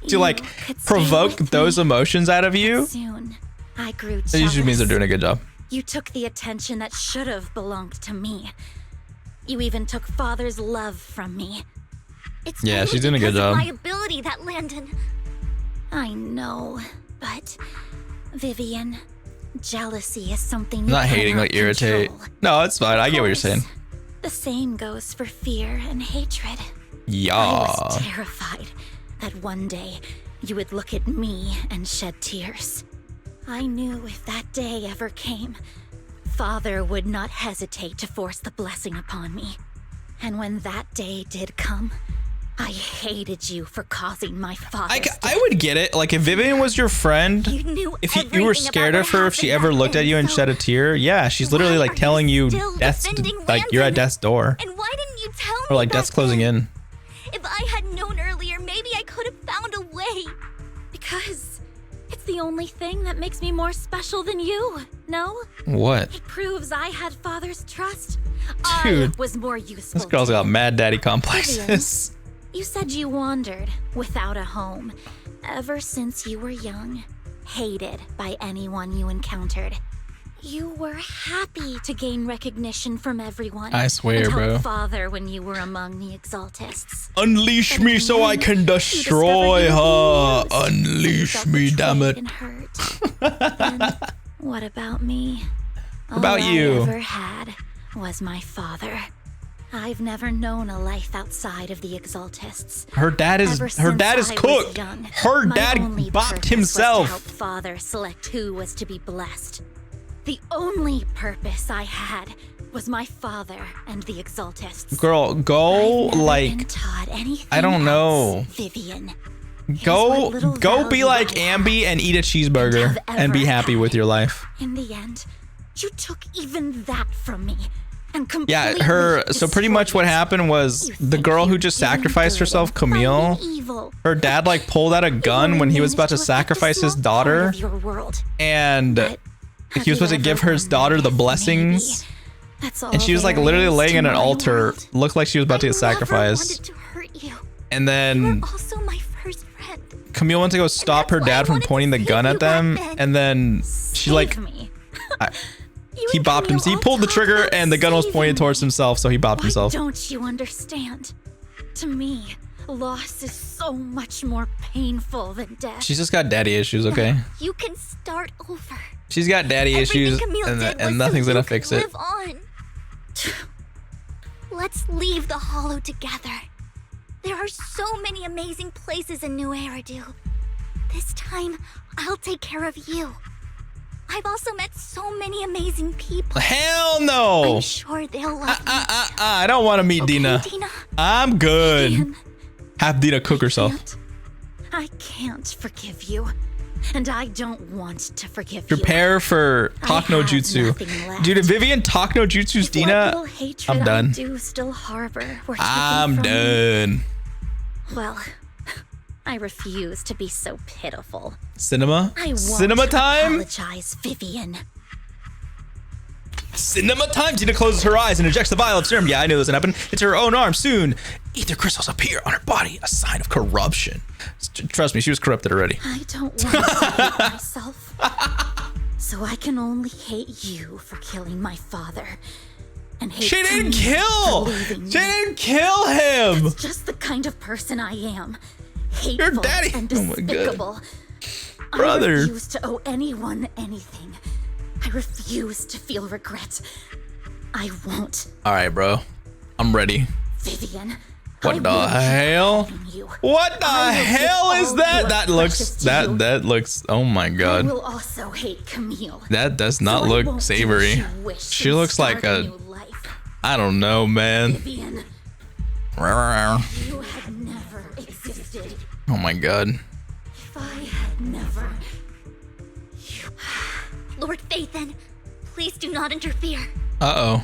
To like provoke those emotions out of you,
soon. I grew
it usually means they're doing a good job.
You took the attention that should have belonged to me. You even took Father's love from me. It's
Yeah,
only
she's doing a good
because of
job.
my ability that Landon. I know, but Vivian, jealousy is something
I'm
you
not hating,
cannot
like irritate.
control.
No, it's fine. I get what you're saying.
The same goes for fear and hatred. I
Yeah.
was terrified that one day you would look at me and shed tears. I knew if that day ever came, Father would not hesitate to force the blessing upon me. And when that day did come, I hated you for causing my father's death.
I would get it. Like if Vivian was your friend, if you were scared of her, if she ever looked at you and shed a tear, yeah, she's literally like telling you death's like you're at death's door,
And why didn't you tell me
or like
that
death's closing in.
If I had known earlier, maybe I could have found a way. Because it's the only thing that makes me more special than you, no?
What?
It proves I had Father's trust.
Dude,
I was more useful.
This girl's got mad daddy complexes.
You said you wandered without a home ever since you were young, hated by anyone you encountered. You were happy to gain recognition from everyone.
I swear,
and help
bro.
Father when you were among the Exaltists.
Unleash me so I can destroy her. Unleash me, damn it.
And what about me?
What about
All
you?
I ever had was my father. I've never known a life outside of the Exaltists.
Her dad is
Ever
her
since
dad is
I was
cooked.
young,
Her
my
dad
only
bopped
purpose
himself.
was to help Father select who was to be blessed. The only purpose I had was my father and the Exaltists.
Girl, go like I don't know.
Vivian.
Go be like Ambi and eat a cheeseburger and be happy with your life.
In the end, you took even that from me. And
Yeah,
completely
her so pretty much what happened was the girl who just sacrificed herself, Camille, her dad like pulled out a gun when he was about to sacrifice his daughter, and he was supposed to give her daughter the blessings, and she was like literally laying in an altar, looked like she was about to get sacrificed, and then
also my first friend.
Camille went to go stop her dad from pointing the gun at them, and then she like he bopped him. So he pulled the trigger and the gun was pointed towards himself, so he bopped himself.
Don't you understand? To me, loss is so much more painful than death.
She's just got daddy issues, okay?
You can start over.
She's got daddy issues, and nothing's gonna fix it.
Live on. Let's leave the Hollow together. There are so many amazing places in New Eridu. This time, I'll take care of you. I've also met so many amazing people.
Hell no!
I'm sure they'll love me.
I don't want to meet Dina.
Dina.
I'm good. Have Dina cook herself.
I can't forgive you. And I don't want to forgive
Prepare for talk no jutsu. Dude, if Vivian talk no jutsu's Dina, I'm done.
I do still harbor were
I'm
taken from
done.
me. Well, I refuse to be so pitiful.
Cinema?
I won't
Cinema time?
apologize, Vivian.
Cinema time! Dina closes her eyes and ejects the vial of serum. Yeah, I knew this would happen. It's her own arm. Soon, ether crystals appear on her body, a sign of corruption. Trust me, she was corrupted already.
I don't want to hate myself. So I can only hate you for killing my father. And hate
She didn't
Camille
kill!
for leaving
She
me.
didn't kill him!
That's just the kind of person I am. Hateful
Your daddy.
and
Oh my God.
despicable.
Brother.
I refuse to owe anyone anything. I refuse to feel regret. I won't,
Alright, bro. I'm ready.
Vivian.
What the hell? What the hell is that? That looks that looks oh my
I
god.
will also hate Camille.
That does not
So I
look
won't do
savory.
what you wish
She
and
looks like
start
a
new life.
I don't know, man.
Vivian,
Oh
you had never existed.
my god.
If I had never. Lord Phaethon, please do not interfere.
Uh-oh.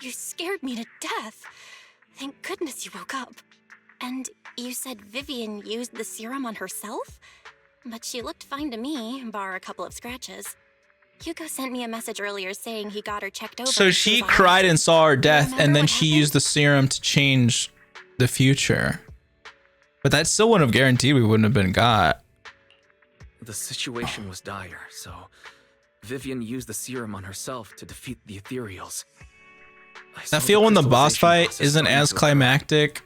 You scared me to death. Thank goodness you woke up. And you said Vivian used the serum on herself? But she looked fine to me, bar a couple of scratches. Hugo sent me a message earlier saying he got her checked over.
So she cried and saw her death, and then she used the serum to change the future. But that still wouldn't have guaranteed we wouldn't have been got.
The situation was dire, so Vivian used the serum on herself to defeat the Ethereals.
I feel when the boss fight isn't as climactic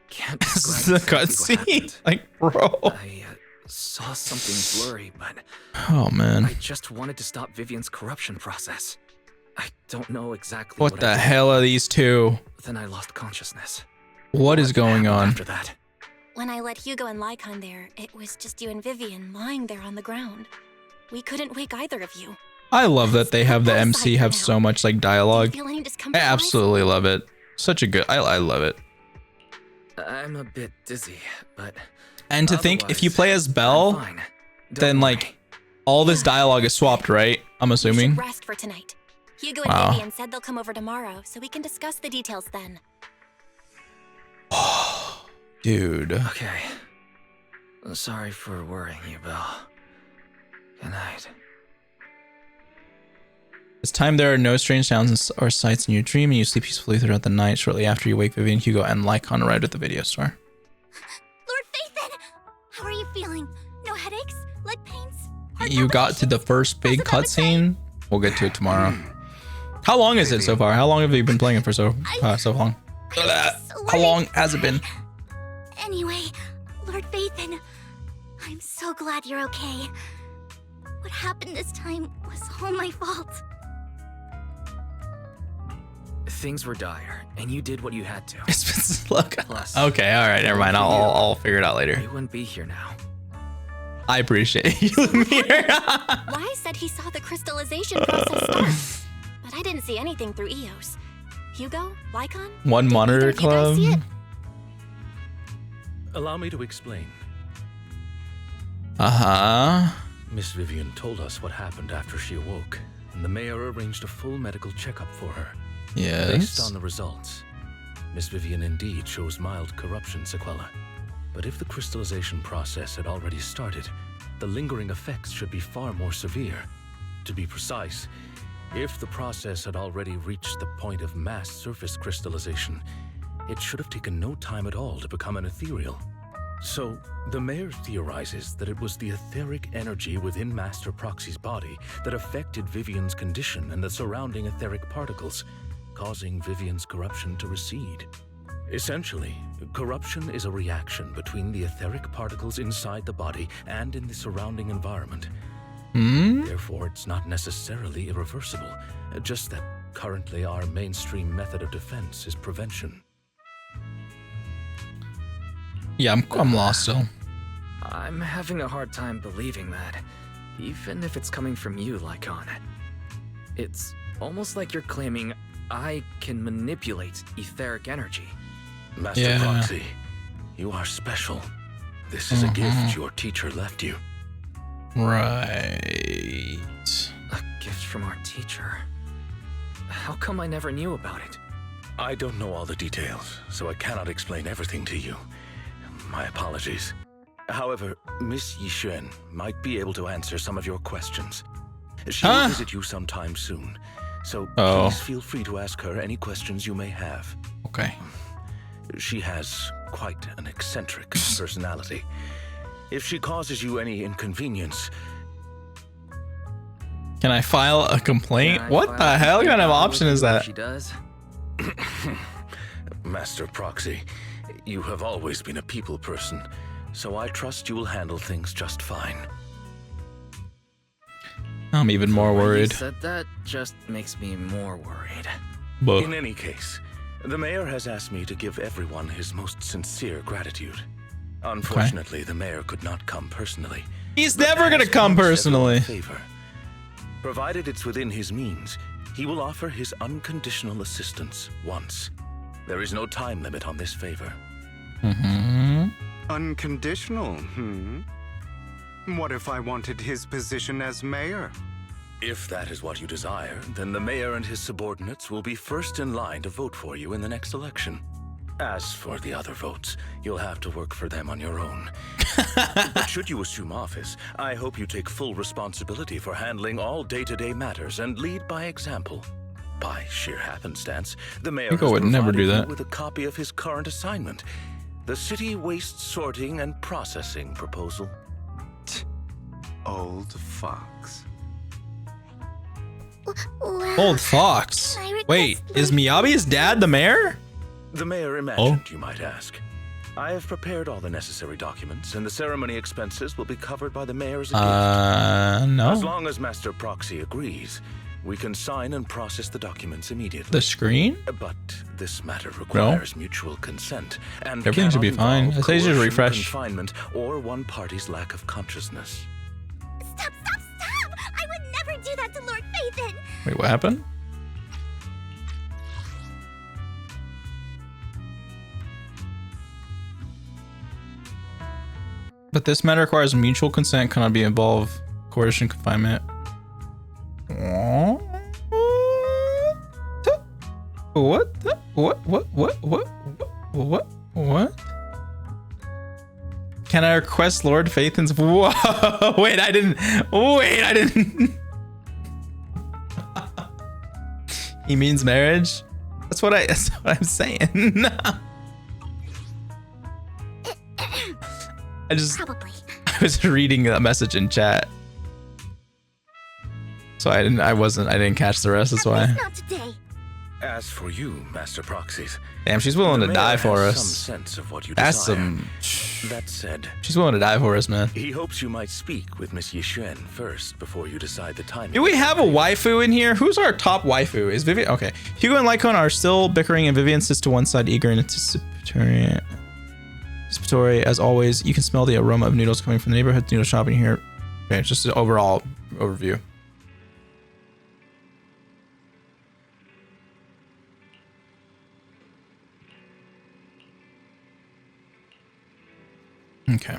Can't
as the cutscene. Like, bro.
I saw something blurry, but
Oh, man.
I just wanted to stop Vivian's corruption process. I don't know exactly
What the
I did.
hell are these two?
Then I lost consciousness.
What is going on?
After that,
When I let Hugo and Lycon there, it was just you and Vivian lying there on the ground. We couldn't wake either of you.
I love that they have the MC have so much like dialogue.
Feel any discomfort?
I absolutely love it. Such a good. I love it.
I'm a bit dizzy, but
And to think if you play as Belle, then like all this dialogue is swapped, right? I'm assuming.
Rest for tonight. Hugo and
Wow.
Vivian said they'll come over tomorrow, so we can discuss the details then.
Dude.
Okay. Sorry for worrying you, Belle. Good night.
This time there are no strange sounds or sights in your dream, and you sleep peacefully throughout the night. Shortly after you wake, Vivian, Hugo, and Lycon arrive at the video store.
Lord Phaethon! How are you feeling? No headaches? Leg pains?
You got to the first big cutscene. We'll get to it tomorrow. How long is it so far? How long have you been playing it for so long? How long has it been?
Anyway, Lord Phaethon, I'm so glad you're okay. What happened this time was all my fault.
Things were dire, and you did what you had to.
Look.
Plus,
Okay, all right, never mind. I'll figure it out later.
we wouldn't be here now.
I appreciate you, Mir.
Lai said he saw the crystallization process start, but I didn't see anything through EOS. Hugo, Lycon?
One monitor
You guys see
club.
it?
Allow me to explain. Miss Vivian told us what happened after she awoke, and the mayor arranged a full medical checkup for her.
Yes.
Based on the results, Miss Vivian indeed shows mild corruption sequelae. But if the crystallization process had already started, the lingering effects should be far more severe. To be precise, if the process had already reached the point of mass surface crystallization, it should have taken no time at all to become an ethereal. So, the mayor theorizes that it was the etheric energy within Master Proxy's body that affected Vivian's condition and the surrounding etheric particles, causing Vivian's corruption to recede. Essentially, corruption is a reaction between the etheric particles inside the body and in the surrounding environment. Therefore, it's not necessarily irreversible, just that currently our mainstream method of defense is prevention.
Yeah, I'm lost still.
I'm having a hard time believing that, even if it's coming from you, Lycon. It's almost like you're claiming I can manipulate etheric energy.
Master Proxy, you are special. This is a gift your teacher left you.
Right.
A gift from our teacher. How come I never knew about it?
I don't know all the details, so I cannot explain everything to you. My apologies. However, Miss Yixuan might be able to answer some of your questions. She will visit you sometime soon, so please feel free to ask her any questions you may have.
Okay.
She has quite an eccentric personality. If she causes you any inconvenience...
Can I file a complaint? What the hell kind of option is that?
She does.
Master Proxy, you have always been a people person, so I trust you will handle things just fine.
I'm even more
You
worried.
said that just makes me more worried.
In any case, the mayor has asked me to give everyone his most sincere gratitude. Unfortunately, the mayor could not come personally.
He's never gonna come personally.
Favor. Provided it's within his means, he will offer his unconditional assistance once. There is no time limit on this favor.
Unconditional, What if I wanted his position as mayor?
If that is what you desire, then the mayor and his subordinates will be first in line to vote for you in the next election. As for the other votes, you'll have to work for them on your own. But should you assume office, I hope you take full responsibility for handling all day-to-day matters and lead by example. By sheer happenstance, the mayor has
would never do
provided
that.
you with a copy of his current assignment, the City Waste Sorting and Processing Proposal.
Old fox.
Old fox. Wait, is Miyabi's dad the mayor?
The mayor imagined, you might ask. I have prepared all the necessary documents, and the ceremony expenses will be covered by the mayor as a gift.
No.
As long as Master Proxy agrees, we can sign and process the documents immediately.
The screen?
But this matter requires mutual consent, and
Everything should be fine. I say you just refresh.
Confinement or one party's lack of consciousness.
Stop! I would never do that to Lord Phaethon!
Wait, what happened? But this matter requires mutual consent, cannot be involved. Coercion, confinement. What? What? Can I request Lord Phaethon's? Whoa! Wait, I didn't. He means marriage. That's what I'm saying. I was reading a message in chat, so I didn't catch the rest. That's why.
Not today.
As for you, Master Proxies,
damn, she's willing to die for us.
Some sense of what you
That's
desire.
some.
That said,
she's willing to die for us, man.
He hopes you might speak with Miss Yixuan first before you decide the timing.
Do we have a waifu in here? Who's our top waifu? Is Vivian? Okay. Hugo and Lycon are still bickering, and Vivian sits to one side, eager and anticipatory. As always, you can smell the aroma of noodles coming from the neighborhood noodle shopping here. Okay, it's just an overall overview. Okay.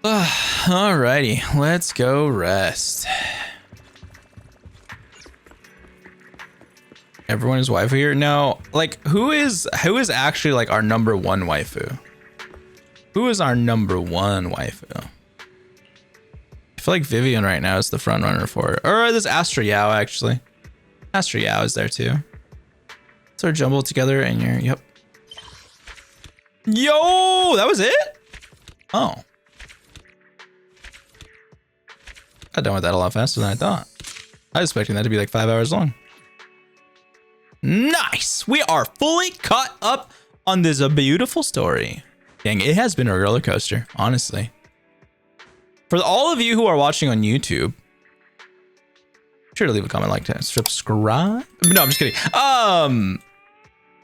Alrighty, let's go rest. Everyone is waifu here? No, like who is actually like our number one waifu? Who is our number one waifu? I feel like Vivian right now is the front runner for it. Or there's Astra Yao actually. Astra Yao is there too. So they're jumbled together and you're, yep. Yo, that was it? Oh. Got done with that a lot faster than I thought. I was expecting that to be like 5 hours long. Nice! We are fully caught up on this beautiful story. Dang, it has been a roller coaster, honestly. For all of you who are watching on YouTube, be sure to leave a comment, like, to subscribe. No, I'm just kidding.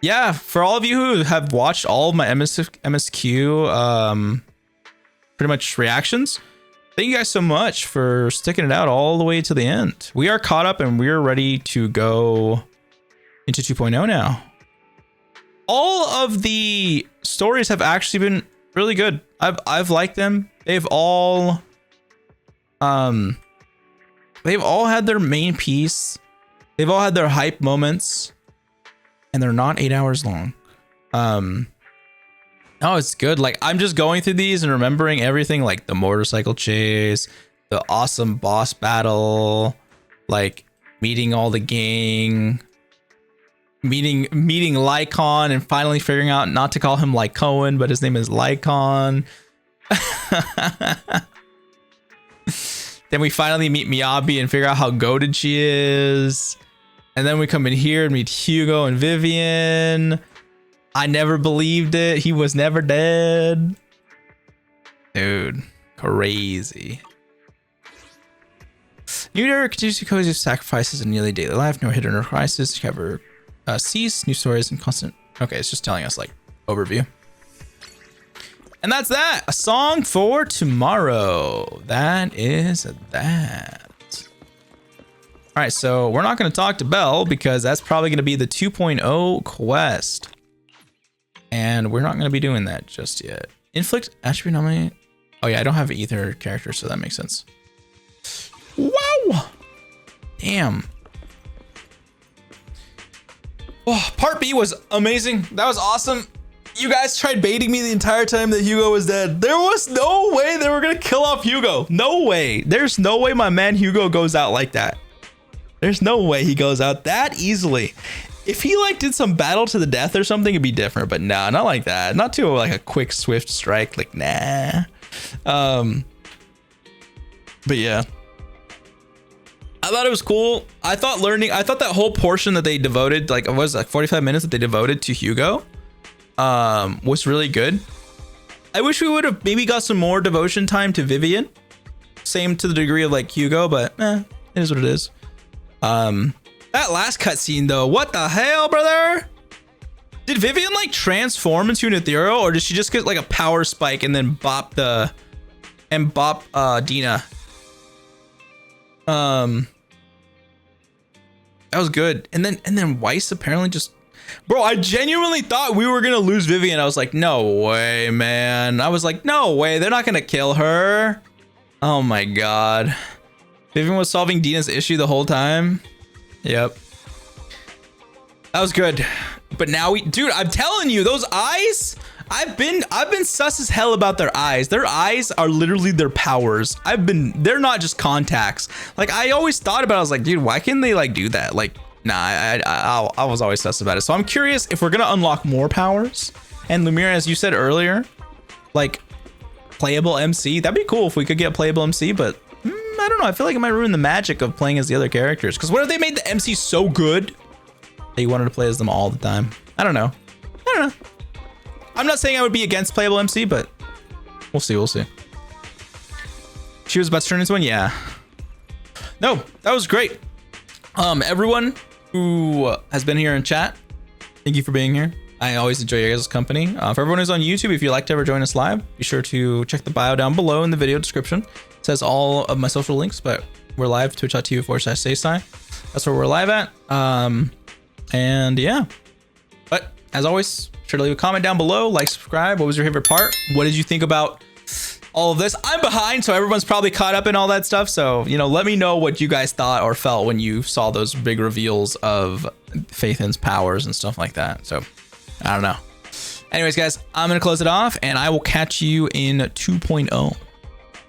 Yeah, for all of you who have watched all of my MSQ, pretty much reactions, thank you guys so much for sticking it out all the way to the end. We are caught up and we're ready to go into 2.0 now. All of the stories have actually been really good. I've liked them. They've all had their main piece. They've all had their hype moments, and they're not 8 hours long. No, it's good. Like, I'm just going through these and remembering everything, like the motorcycle chase, the awesome boss battle, like meeting all the gang, meeting Lycon, and finally figuring out not to call him Lycoan, but his name is Lycon. Then we finally meet Miyabi and figure out how goated she is. And then we come in here and meet Hugo and Vivian. I never believed it. He was never dead. Dude, crazy. New era continues to cozy sacrifices in nearly daily life. No hidden or crisis. Cover cease. New stories and constant. Okay, it's just telling us like overview. And that's that. A song for tomorrow. That is that. All right, so we're not going to talk to Belle because that's probably going to be the 2.0 quest. And we're not going to be doing that just yet. Inflict attribute nominate. Oh yeah, I don't have either character, so that makes sense. Wow. Damn. Oh, part B was amazing. That was awesome. You guys tried baiting me the entire time that Hugo was dead. There was no way they were gonna kill off Hugo. No way. There's no way my man Hugo goes out like that. There's no way he goes out that easily. If he like did some battle to the death or something, it'd be different. But nah, not like that. Not to like a quick, swift strike. Like nah. But yeah. I thought it was cool. I thought that whole portion that they devoted, like it was like 45 minutes that they devoted to Hugo, was really good. I wish we would have maybe got some more devotion time to Vivian. Same to the degree of like Hugo, but it is what it is. That last cutscene though, what the hell, brother? Did Vivian like transform into an ethereal, or did she just get like a power spike and then bop Dina? That was good. And then Weiss apparently just, bro, I genuinely thought we were gonna lose Vivian. I was like, no way, man. I was like, no way, they're not gonna kill her. Oh my god. Vivian was solving Dina's issue the whole time. Yep. That was good. But now dude, I'm telling you, those eyes, I've been sus as hell about their eyes. Their eyes are literally their powers. They're not just contacts. Like I always thought about it, I was like, dude, why can't they like do that? Like, nah, I was always sus about it. So I'm curious if we're gonna unlock more powers. And Lumiere, as you said earlier, like playable MC, that'd be cool if we could get playable MC, but I don't know. I feel like it might ruin the magic of playing as the other characters. Because what if they made the MC so good that you wanted to play as them all the time? I don't know. I'm not saying I would be against playable MC, but we'll see. We'll see. She was about to turn into one. Yeah. No, that was great. Everyone who has been here in chat, thank you for being here. I always enjoy your guys' company. For everyone who's on YouTube, if you'd like to ever join us live, be sure to check the bio down below in the video description. It says all of my social links, but we're live, twitch.tv/Seisai. That's where we're live at. And yeah. But as always, be sure to leave a comment down below, like, subscribe. What was your favorite part? What did you think about all of this? I'm behind, so everyone's probably caught up in all that stuff. So, you know, let me know what you guys thought or felt when you saw those big reveals of Phaethon's powers and stuff like that. So, I don't know. Anyways, guys, I'm going to close it off, and I will catch you in 2.0.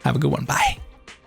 Have a good one. Bye.